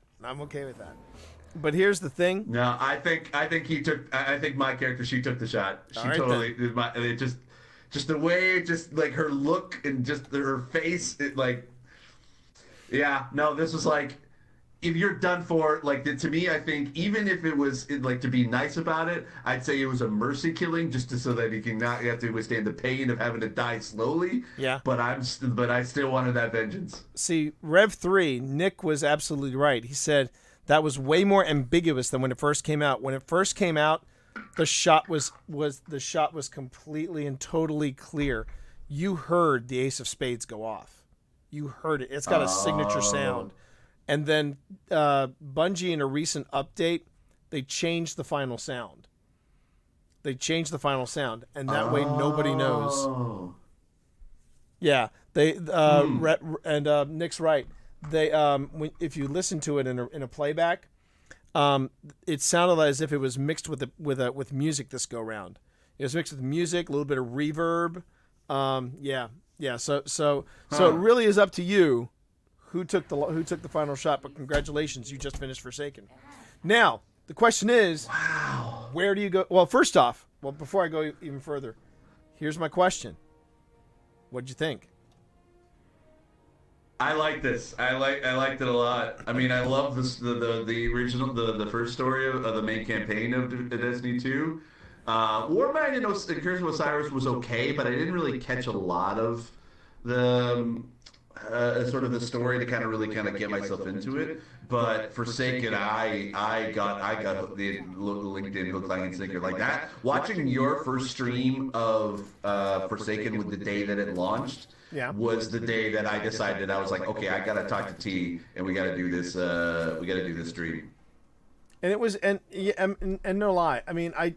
Speaker 1: But here's the thing.
Speaker 7: No, I think he took. I think my character, she took the shot. She it just the way, just like her look and just her face. It like, yeah. No, this was like, if you're done for, like, to me, I think even if it was like, to be nice about it, I'd say it was a mercy killing, just so that he can not have to withstand the pain of having to die slowly.
Speaker 1: Yeah.
Speaker 7: But I still wanted that vengeance.
Speaker 1: See, Rev 3, Nick was absolutely right. He said that was way more ambiguous than when it first came out. When it first came out, the shot was completely and totally clear. You heard the Ace of Spades go off. You heard it. It's got a signature sound. And then Bungie, in a recent update, they changed the final sound. They changed the final sound, and that way nobody knows.
Speaker 7: Oh.
Speaker 1: Yeah, they Nick's right. They if you listen to it in a playback, it sounded as if it was mixed with music this go round. It was mixed with music, a little bit of reverb. Yeah. So it really is up to you who took the final shot. But congratulations, you just finished Forsaken. Now the question is, where do you go? Well, first off, before I go even further, here's my question. What'd you think?
Speaker 7: I like this. I liked it a lot. I mean, I love this the original the first story of the main campaign of Destiny 2. Warmind and Curse of Osiris was okay, but I didn't really catch a lot of the sort of the story to kind of get myself into it. But Forsaken, I got the LinkedIn hook, line, and sinker like that. Watching your first stream of Forsaken with the day that it launched.
Speaker 1: Yeah.
Speaker 7: Was the day that I decided I was like, okay, I gotta talk to T and we gotta do this. We gotta do this stream.
Speaker 1: And it was and no lie. I mean of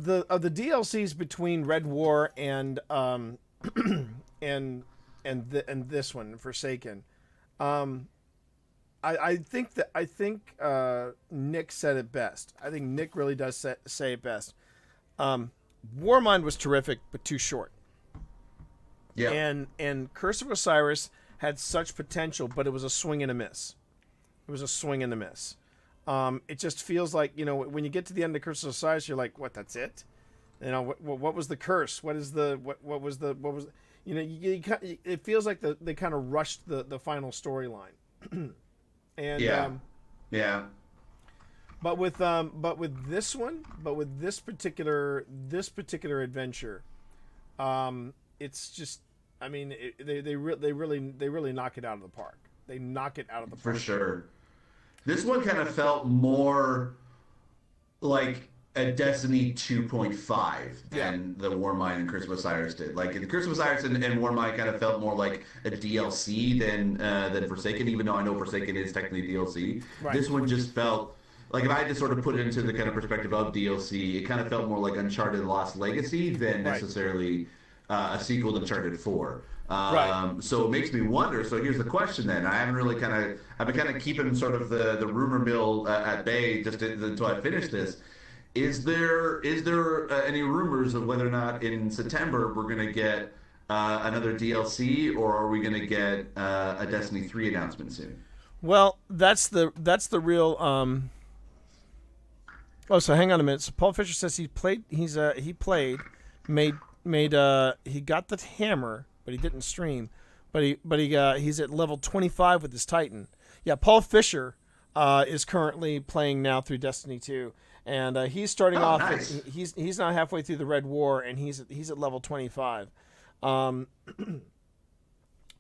Speaker 1: the DLCs between Red War and and this one, Forsaken. I think Nick said it best. I think Nick really does say it best. Warmind was terrific, but too short. Yeah. And Curse of Osiris had such potential, but it was a swing and a miss. It was a swing and a miss. It just feels like, when you get to the end of Curse of Osiris, you're like, what? That's it? What was the curse? What was it feels like they kind of rushed the final storyline. And
Speaker 7: yeah.
Speaker 1: But with this particular adventure, it's just, I mean, they really knock it out of the park. They knock it out of the park.
Speaker 7: For sure. This one kind of felt more like a Destiny 2.5 than the Warmind and Curse of Osiris did. Like the Curse of Osiris and Warmind kind of felt more like a DLC than Forsaken, even though I know Forsaken is technically DLC. Right. This one just felt like, if I had to sort of put it into the kind of perspective of DLC, it kind of felt more like Uncharted Lost Legacy than necessarily a sequel to Uncharted 4. So it makes me wonder. So here's the question then. I've been kind of keeping sort of the rumor mill at bay just until I finish this. Is there any rumors of whether or not in September we're going to get another DLC, or are we going to get a Destiny 3 announcement soon?
Speaker 1: Well, that's the real. Oh, so hang on a minute. So Paul Fisher says he got the hammer, but he didn't stream. But he's at level 25 with his Titan. Yeah, Paul Fisher is currently playing now through Destiny 2, and he's starting off. Nice. He's now halfway through the Red War, and he's at level 25.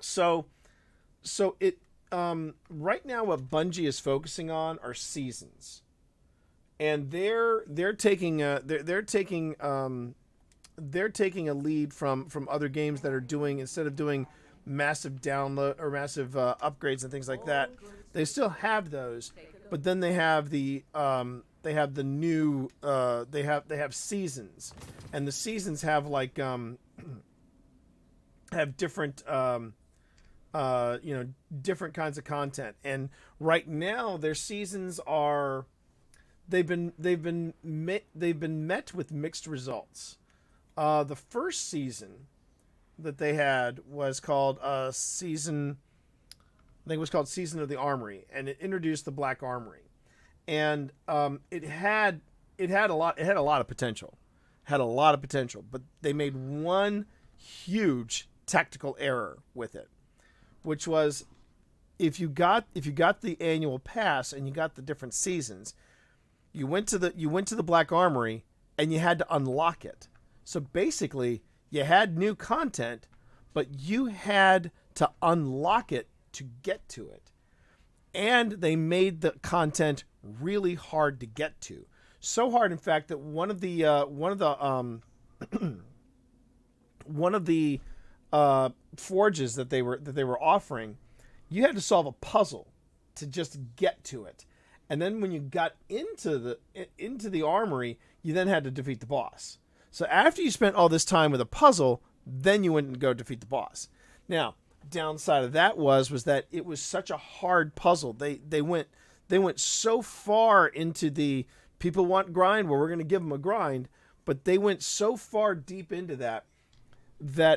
Speaker 1: So it right now what Bungie is focusing on are seasons, and they're taking a lead from other games that are doing, instead of doing massive download or massive upgrades and things like that, they still have those, but then they have the new they have seasons, and the seasons have like have different different kinds of content. And right now their seasons are they've been met with mixed results. The first season that they had was called Season of the Armory, and it introduced the Black Armory, and it had a lot of potential, but they made one huge tactical error with it, which was if you got the annual pass and you got the different seasons, you went to the Black Armory and you had to unlock it. So basically, you had new content, but you had to unlock it to get to it. And they made the content really hard to get to. So hard, in fact, that one of the forges that they were offering, you had to solve a puzzle to just get to it. And then when you got into the armory, you then had to defeat the boss. So after you spent all this time with a puzzle, then you went and go defeat the boss. Now, downside of that was that it was such a hard puzzle. They went so far into the people want grind, well, we're going to give them a grind, but they went so far deep into that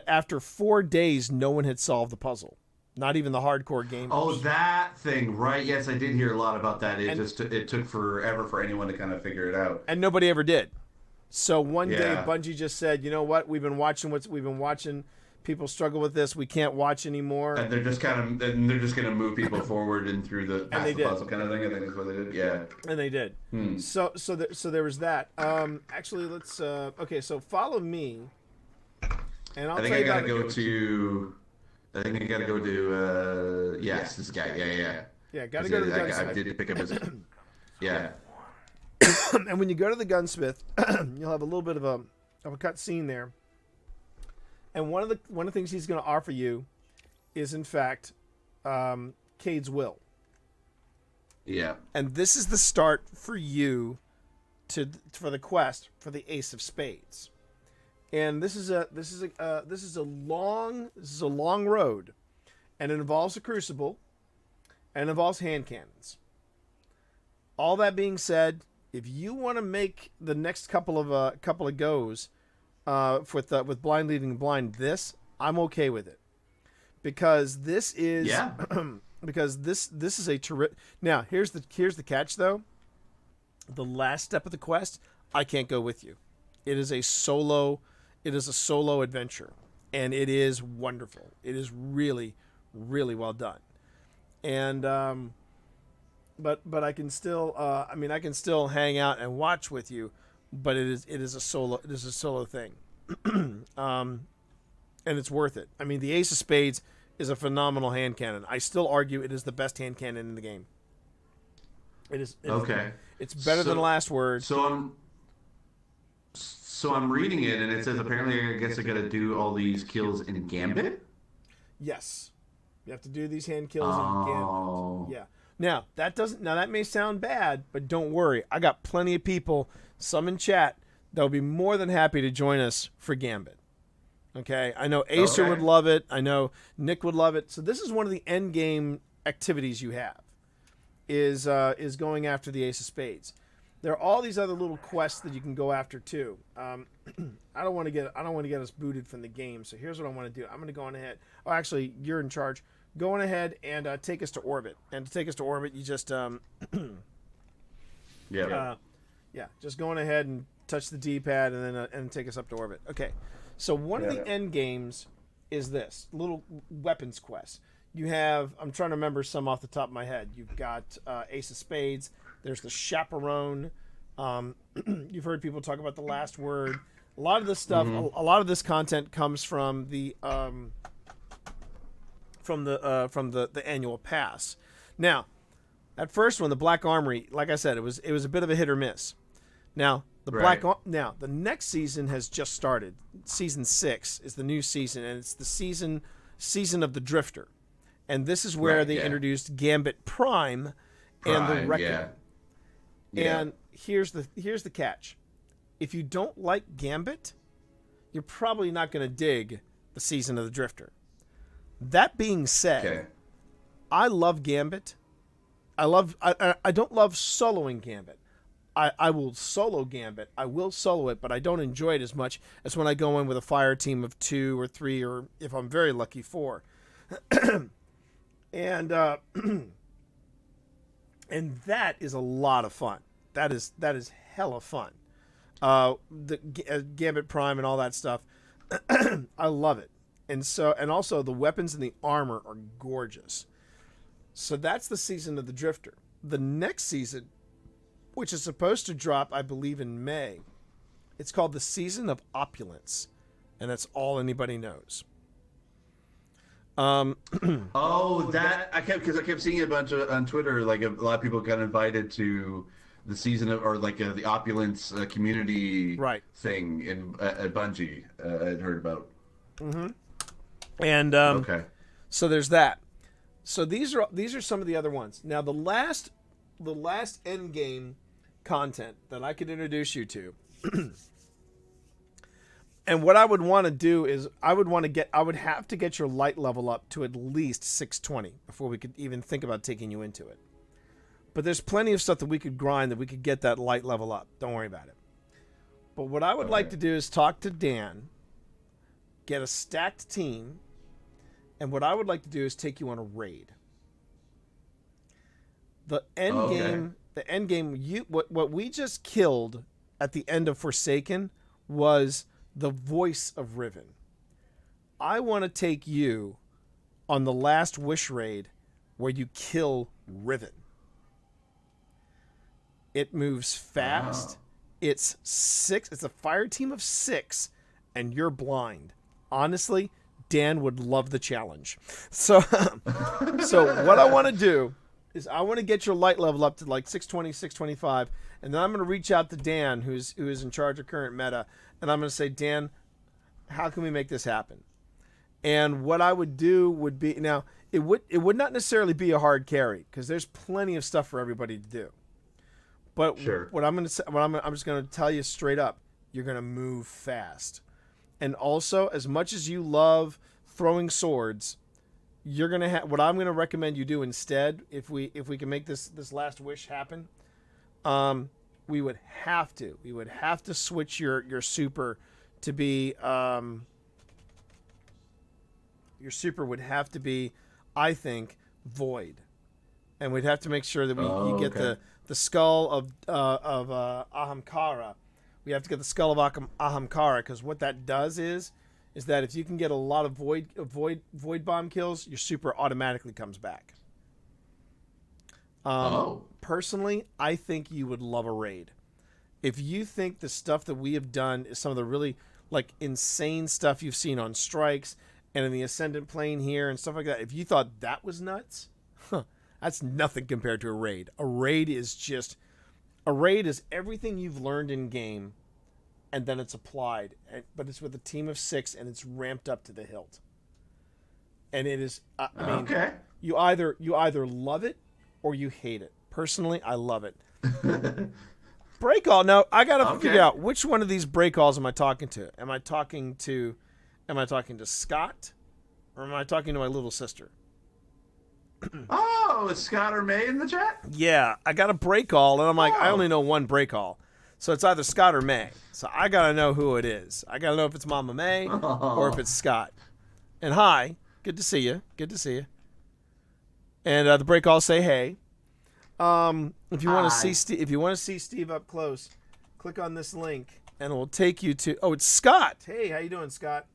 Speaker 1: after 4 days, no one had solved the puzzle. Not even the hardcore gamers.
Speaker 7: Oh, that thing, right? Yes, I did hear a lot about that. It took forever for anyone to kind of figure it out,
Speaker 1: and nobody ever did. So one day, Bungie just said, "You know what? We've been watching people struggle with this. We can't watch anymore."
Speaker 7: And they're just going to move people forward and through the past the puzzle kind of thing. I think that's what they did. Yeah,
Speaker 1: and they did. So there was that. Actually, let's. Okay, so follow me, and I'll tell you about it.
Speaker 7: I think I gotta go to yes, this guy.
Speaker 1: Yeah, gotta go to the gunsmith.
Speaker 7: I did pick up his. Yeah.
Speaker 1: And when you go to the gunsmith, you'll have a little bit of a cut scene there. And one of the things he's going to offer you is, in fact, Cade's will.
Speaker 7: Yeah.
Speaker 1: And this is the start for you for the quest for the Ace of Spades. And this is a long road, and it involves a crucible, and it involves hand cannons. All that being said, if you want to make the next couple of goes with blind leading blind, I'm okay with it, because this is because this is a terrific. Now here's the catch though. The last step of the quest, I can't go with you. It is a solo adventure, and it is wonderful. It is really, really well done. And but I can still I can still hang out and watch with you, but it is a solo thing. And it's worth it. I mean, the Ace of Spades is a phenomenal hand cannon. I still argue it is the best hand cannon in the game. It is okay. It's better than Last Word.
Speaker 7: So I'm reading it, and it says apparently I guess I got to do all these kills in Gambit.
Speaker 1: Yes, you have to do these hand kills in Gambit. Yeah. Now that may sound bad, but don't worry. I got plenty of people, some in chat, that will be more than happy to join us for Gambit. Okay, I know Acer would love it. I know Nick would love it. So this is one of the end game activities you have, is going after the Ace of Spades. There are all these other little quests that you can go after too. I don't want to get us booted from the game. So here's what I want to do. I'm going to go on ahead. Oh, actually, you're in charge. Go on ahead and take us to orbit. And to take us to orbit, you just just go on ahead and touch the D-pad and then and take us up to orbit. Okay. So one of the end games is this little weapons quest. You have, I'm trying to remember some off the top of my head. You've got Ace of Spades. There's the Chaperone. You've heard people talk about the Last Word. A lot of this stuff, a lot of this content comes from the annual pass. Now, that first one, the Black Armory, like I said, it was a bit of a hit or miss. Now, the next season has just started. Season 6 is the new season, and it's the season of the Drifter. And this is where they introduced Gambit Prime and the Reckoning. And here's the catch. If you don't like Gambit, you're probably not going to dig the season of the Drifter. That being said, I love Gambit. I don't love soloing Gambit. I will solo Gambit. I will solo it, but I don't enjoy it as much as when I go in with a fire team of 2 or 3, or if I'm very lucky, 4. And and that is a lot of fun. That is hella fun. The Gambit Prime and all that stuff. I love it. And also the weapons and the armor are gorgeous. So that's the season of the Drifter. The next season, which is supposed to drop, I believe, in May, it's called the Season of Opulence, and that's all anybody knows.
Speaker 7: I kept seeing a bunch on Twitter, like a lot of people got invited to the season of, or like the Opulence community thing at Bungie. I'd heard about.
Speaker 1: And so there's that. So these are some of the other ones. Now the last last end game content that I could introduce you to. And what I would want to do is I would have to get your light level up to at least 620 before we could even think about taking you into it. But there's plenty of stuff that we could grind that we could get that light level up. Don't worry about it. But what I would like to do is talk to Dan, get a stacked team, and what I would like to do is take you on a raid. The end game, what we just killed at the end of Forsaken was the voice of Riven. I want to take you on the last Wish raid where you kill Riven. It moves fast. It's a fire team of 6, and you're blind. Honestly, Dan would love the challenge. So what I want to do is I want to get your light level up to like 620, 625, and then I'm going to reach out to Dan, who is in charge of current meta, and I'm going to say, Dan, how can we make this happen? And what I would do would be, now it would not necessarily be a hard carry because there's plenty of stuff for everybody to do. But what I'm going to say, I'm just going to tell you straight up, you're going to move fast. And also, as much as you love throwing swords, you're going to have, what I'm going to recommend you do instead, if we can make this last wish happen, we would have to switch your super to be, your super would have to be, I think, void. And we'd have to make sure that you get the skull of Ahamkara. We have to get the skull of Ahamkara, because what that does is that if you can get a lot of void bomb kills, your super automatically comes back. Personally, I think you would love a raid. If you think the stuff that we have done is some of the really like insane stuff you've seen on strikes and in the Ascendant Plane here and stuff like that, if you thought that was nuts, that's nothing compared to a raid. A raid is everything you've learned in game, and then it's applied. But it's with a team of 6, and it's ramped up to the hilt. And it is. You either love it or you hate it. Personally, I love it. Break all. Now I gotta figure out which one of these break alls am I talking to. Am I talking to Scott, or am I talking to my little sister?
Speaker 7: Oh, is Scott or May in the chat?
Speaker 1: Yeah, I got a break all, and I'm like, I only know one break all. So it's either Scott or May. So I got to know who it is. I got to know if it's Mama May or if it's Scott. And hi, good to see you. Good to see you. And the break all say hey. If you want to see Steve up close, click on this link and it will take you to, it's Scott. Hey, how you doing, Scott?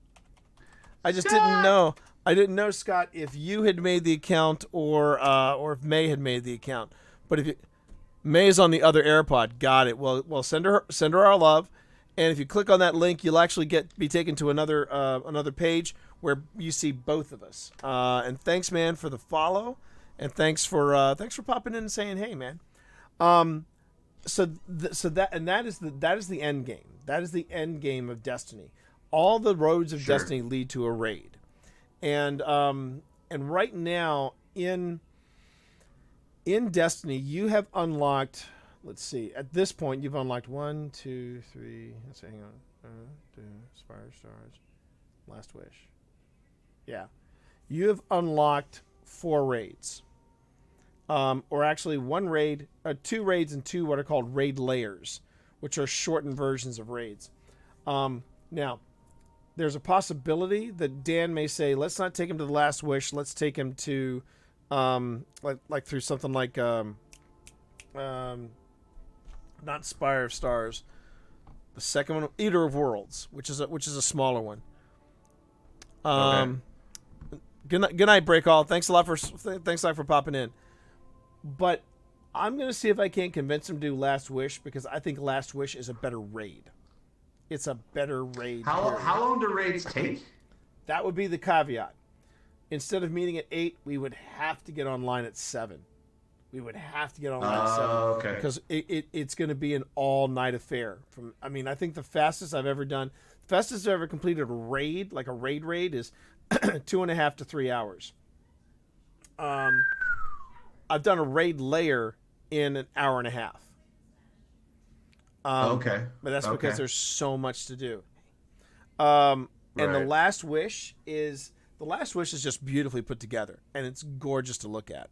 Speaker 1: I just didn't know. I didn't know, Scott, if you had made the account or if May had made the account. But if May is on the other AirPod, got it. Well, send her our love, and if you click on that link, you'll actually be taken to another page where you see both of us. And thanks, man, for the follow, and thanks for popping in and saying hey, man. That is the end game. That is the end game of Destiny. All the roads of Destiny lead to a raid. And right now in Destiny, you have unlocked. Let's see. At this point, you've unlocked 1, 2, 3. Let's see. Hang on. 2, Spire Stars, Last Wish. Yeah, you have unlocked 4 raids. Or actually 1 raid, 2 raids, and 2 what are called raid layers, which are shortened versions of raids. Now. There's a possibility that Dan may say, let's not take him to the Last Wish. Let's take him to, like through something like, not Spire of Stars. The second one, Eater of Worlds, which is a smaller one. Good night, Break All. Thanks a lot for popping in. But I'm gonna see if I can't convince him to do Last Wish, because I think Last Wish is a better raid. It's a better raid.
Speaker 7: How long do raids take?
Speaker 1: That would be the caveat. Instead of meeting at 8, we would have to get online at 7. We would have to get online at 7.
Speaker 7: Okay.
Speaker 1: Because it's going to be an all-night affair. I think the fastest I've ever completed a raid, like a raid, is 2.5 to 3 hours. I've done a raid layer in an hour and a half.
Speaker 7: Okay.
Speaker 1: But that's
Speaker 7: Okay.
Speaker 1: because there's so much to do. And the
Speaker 7: Right.
Speaker 1: Last Wish is just beautifully put together, and it's gorgeous to look at.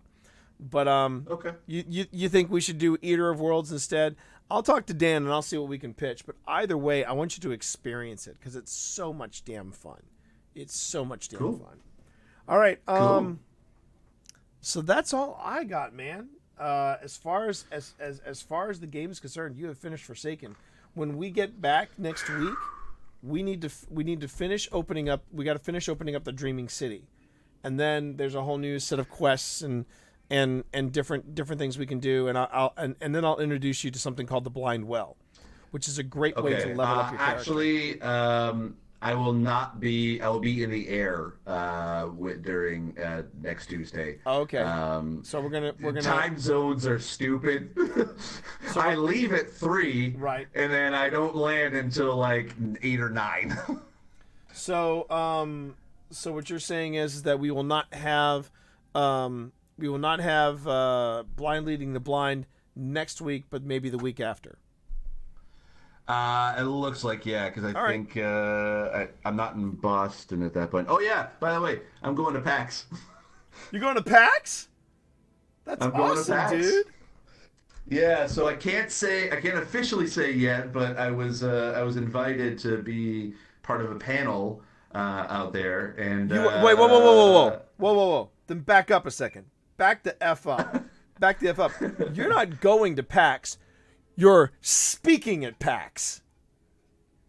Speaker 1: But
Speaker 7: Okay.
Speaker 1: you think we should do Eater of Worlds instead? I'll talk to Dan and I'll see what we can pitch. But either way, I want you to experience it because it's so much damn fun. It's so much damn
Speaker 7: Cool.
Speaker 1: fun. All right.
Speaker 7: Cool.
Speaker 1: So that's all I got, man. As far as the game is concerned, you have finished Forsaken. When we get back next week, we need to finish opening up. We got to finish opening up the Dreaming City, and then there's a whole new set of quests and different things we can do. And and then I'll introduce you to something called the Blind Well, which is a great way to level up your character.
Speaker 7: Actually, I will not be. I will be in the air during next Tuesday.
Speaker 1: Okay. So we're gonna
Speaker 7: Time zones are stupid. I leave at 3,
Speaker 1: right,
Speaker 7: and then I don't land until like 8 or 9.
Speaker 1: So what you're saying is that we will not have Blind Leading the Blind next week, but maybe the week after.
Speaker 7: It looks like, yeah, because I think I'm not in Boston at that point. Oh yeah, by the way, I'm going to PAX.
Speaker 1: You're going to PAX? That's
Speaker 7: I'm going to
Speaker 1: awesome,
Speaker 7: PAX.
Speaker 1: dude.
Speaker 7: Yeah, so I can't officially say yet, but I was invited to be part of a panel out there, and
Speaker 1: Wait, whoa. Then back up a second. Back the F up. Back the F up. You're not going to PAX. You're speaking at PAX.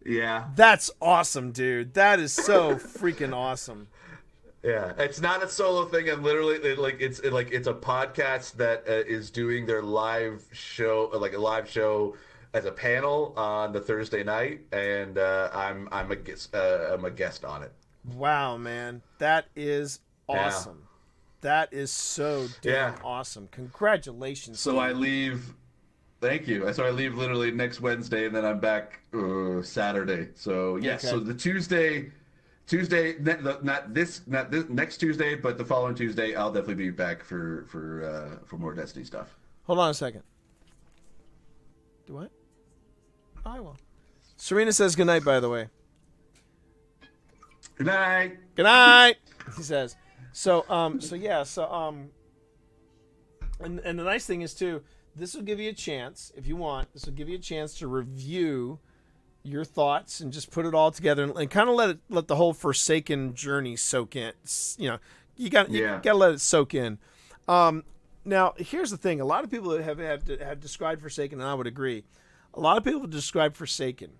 Speaker 7: Yeah.
Speaker 1: That's awesome, dude. That is so freaking awesome.
Speaker 7: Yeah, it's not a solo thing. I'm literally it's a podcast that is doing their live show, like a live show as a panel on the Thursday night, and I'm a guest on it.
Speaker 1: Wow, man, that is awesome.
Speaker 7: Yeah.
Speaker 1: That is so damn awesome. Congratulations.
Speaker 7: So I leave. Thank you. So I leave literally next Wednesday, and then I'm back Saturday. So yes.
Speaker 1: Okay.
Speaker 7: So the Tuesday, not this next Tuesday, but the following Tuesday, I'll definitely be back for more Destiny stuff.
Speaker 1: Hold on a second. Do what? I will. Serena says goodnight, by the way.
Speaker 7: Good night.
Speaker 1: Good night. He says. And the nice thing is too, this will give you a chance, if you want, this will give you a chance to review your thoughts and just put it all together and kind of let the whole Forsaken journey soak in. You got to let it soak in. Now, here's the thing. A lot of people have described Forsaken, and I would agree. A lot of people have described Forsaken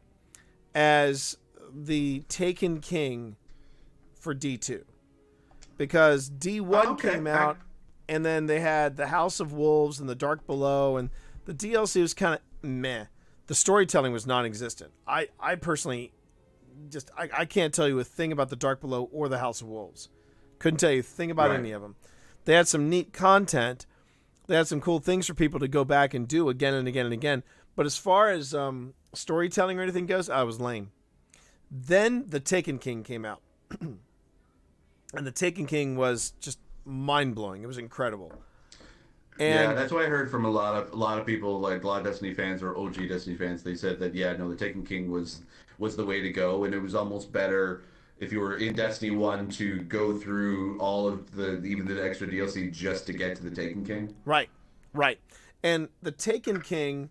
Speaker 1: as the Taken King for D2. Because D1 came out, and then they had the House of Wolves and the Dark Below, and the DLC was kind of meh. The storytelling was non-existent. I personally I can't tell you a thing about the Dark Below or the House of Wolves. Couldn't tell you a thing about any of them. They had some neat content. They had some cool things for people to go back and do again and again and again. But as far as storytelling or anything goes, I was lame. Then the Taken King came out. And the Taken King was just mind-blowing. It was incredible. And
Speaker 7: that's what I heard from a lot of people, like a lot of Destiny fans or OG Destiny fans. They said that the Taken King was the way to go, and it was almost better if you were in Destiny 1 to go through all of even the extra DLC just to get to the Taken King.
Speaker 1: Right. And the Taken King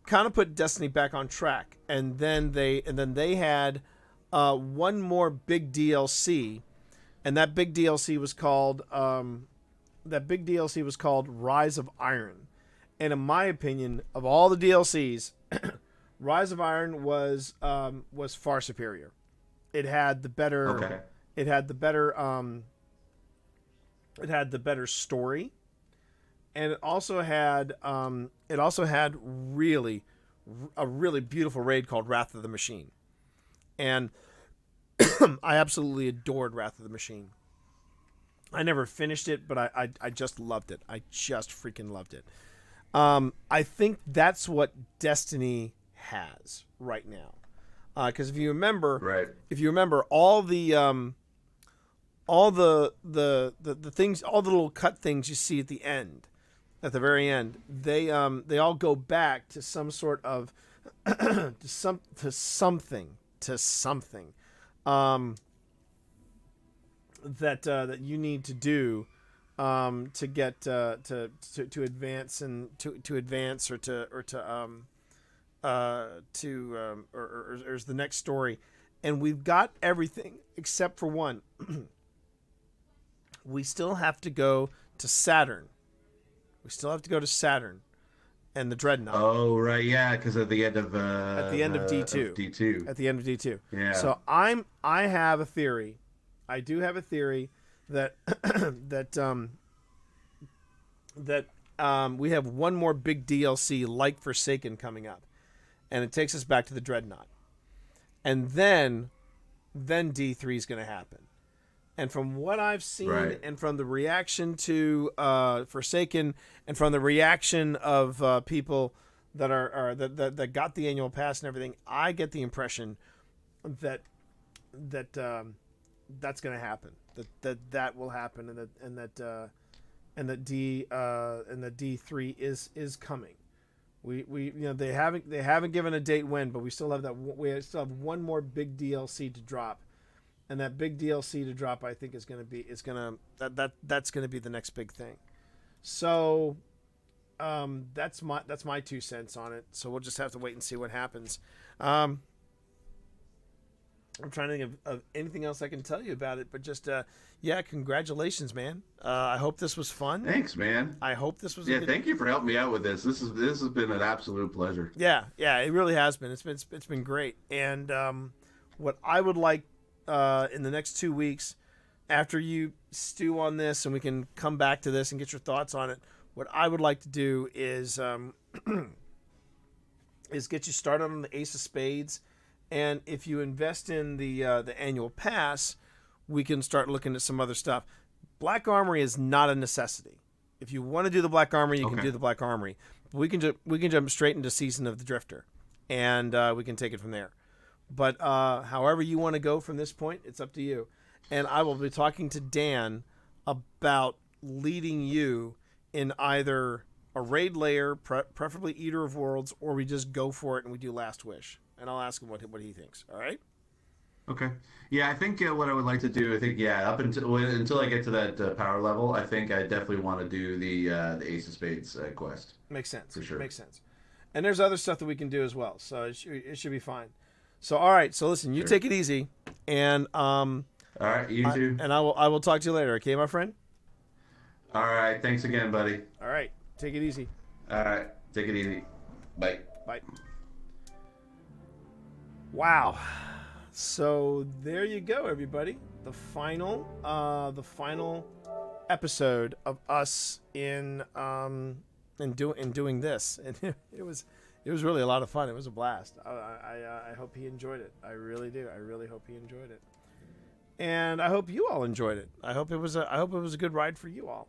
Speaker 1: kind of put Destiny back on track, and then they had one more big DLC. And that big DLC was called Rise of Iron. And in my opinion, of all the DLCs, Rise of Iron was far superior. It had the better it had the better story. And it also had a really beautiful raid called Wrath of the Machine. And I absolutely adored Wrath of the Machine. I never finished it, but I just loved it. I just freaking loved it. I think that's what Destiny has right now. Because if you remember, all the things, all the little cut things you see at the end, at the very end, they all go back to some sort of to something that you need to do to get to advance and to advance or is the next story. And we've got everything except for one. We still have to go to Saturn. And the Dreadnought.
Speaker 11: Oh right, yeah, because at the end of
Speaker 1: D2.
Speaker 11: D2.
Speaker 1: At the end of D2.
Speaker 11: Yeah.
Speaker 1: So I have a theory. I do have a theory that we have one more big DLC like Forsaken coming up, and it takes us back to the Dreadnought, and then D3 is going to happen. And from what I've seen,
Speaker 11: Right.
Speaker 1: and from the reaction to Forsaken, and from the reaction of people that that got the annual pass and everything, I get the impression that that's going to happen. That will happen, and that D3 is coming. We they haven't given a date when, but we still have one more big DLC to drop. And that big DLC to drop, I think, that's going to be the next big thing. So, that's my 2 cents on it. So we'll just have to wait and see what happens. I'm trying to think of anything else I can tell you about it, but just congratulations, man. I hope this was fun.
Speaker 11: Thanks, man.
Speaker 1: I hope this was.
Speaker 11: Thank you for helping me out with this. This has been an absolute pleasure.
Speaker 1: Yeah, it really has been. It's been great. And what I would like. In the next 2 weeks, after you stew on this and we can come back to this and get your thoughts on it, what I would like to do is get you started on the Ace of Spades, and if you invest in the annual pass, we can start looking at some other stuff. Black Armory is not a necessity. If you want to do the Black Armory, you can do the Black Armory. We can jump straight into Season of the Drifter, and we can take it from there. But however you want to go from this point, it's up to you. And I will be talking to Dan about leading you in either a raid layer, preferably Eater of Worlds, or we just go for it and we do Last Wish. And I'll ask him what he thinks. All right?
Speaker 11: Okay. Yeah, I think what I would like to do, up until I get to that power level, I think I definitely want to do the Ace of Spades quest.
Speaker 1: Makes sense.
Speaker 11: For sure.
Speaker 1: Makes sense. And there's other stuff that we can do as well, so it should be fine. So all right, so listen, you take it easy, and
Speaker 11: all right, you too.
Speaker 1: And I will talk to you later, okay, my friend?
Speaker 11: All right, thanks again, buddy.
Speaker 1: All right, take it easy.
Speaker 11: All right, take it easy. Bye.
Speaker 1: Bye. Wow. So there you go, everybody. The final episode of us in doing this, and it was really a lot of fun. It was a blast. I hope he enjoyed it. I really do. I really hope he enjoyed it, and I hope you all enjoyed it. I hope it was a good ride for you all.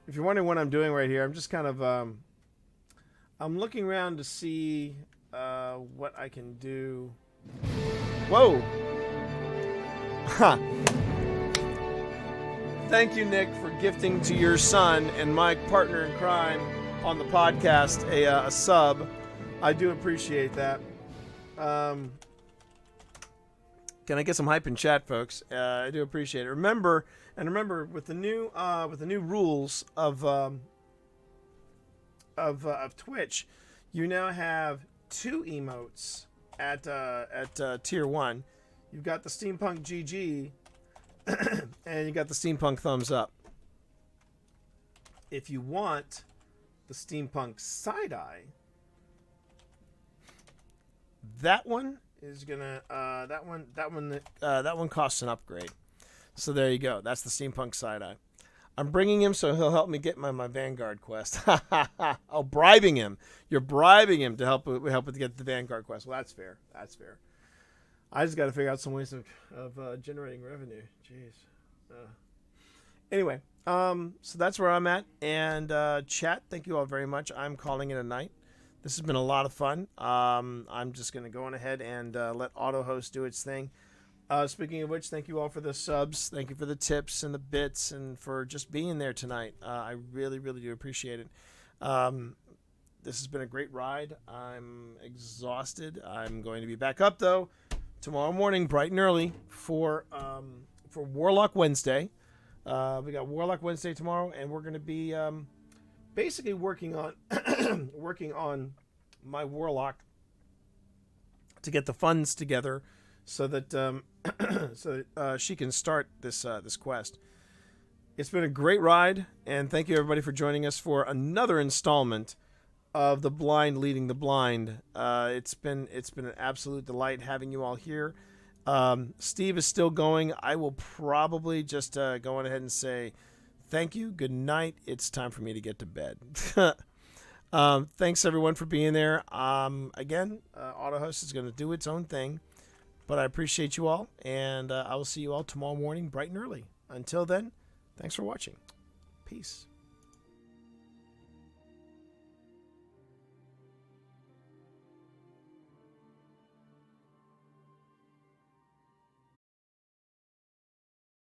Speaker 1: If you're wondering what I'm doing right here, I'm just kind of I'm looking around to see what I can do. Whoa! Huh. Thank you, Nick, for gifting to your son and my partner in crime on the podcast a sub. I do appreciate that. Can I get some hype in chat, folks? I do appreciate it. Remember with the new rules of Twitch, you now have 2 emotes at tier 1. You've got the Steampunk GG and you got the Steampunk thumbs up. If you want the Steampunk side eye, that one is gonna that one costs an upgrade. So there you go. That's the Steampunk side eye. I'm bringing him so he'll help me get my Vanguard quest. Oh, bribing him. You're bribing him to help with get the Vanguard quest. Well, that's fair. That's fair. I just got to figure out some ways of generating revenue. Jeez. Anyway, so that's where I'm at. And chat, thank you all very much. I'm calling it a night. This has been a lot of fun. I'm just going to go on ahead and let AutoHost do its thing. Speaking of which, thank you all for the subs. Thank you for the tips and the bits and for just being there tonight. I really, really do appreciate it. This has been a great ride. I'm exhausted. I'm going to be back up, though, tomorrow morning, bright and early, for Warlock Wednesday. We got Warlock Wednesday tomorrow, and we're going to be basically working on working on my Warlock to get the funds together so that she can start this quest. It's been a great ride, and thank you everybody for joining us for another installment of The Blind Leading the Blind. It's been an absolute delight having you all here. Steve is still going. I will probably just go on ahead and say thank you, good night. It's time for me to get to bed. Thanks everyone for being there. Again, AutoHost is going to do its own thing, but I appreciate you all, and I will see you all tomorrow morning bright and early. Until then, thanks for watching. Peace.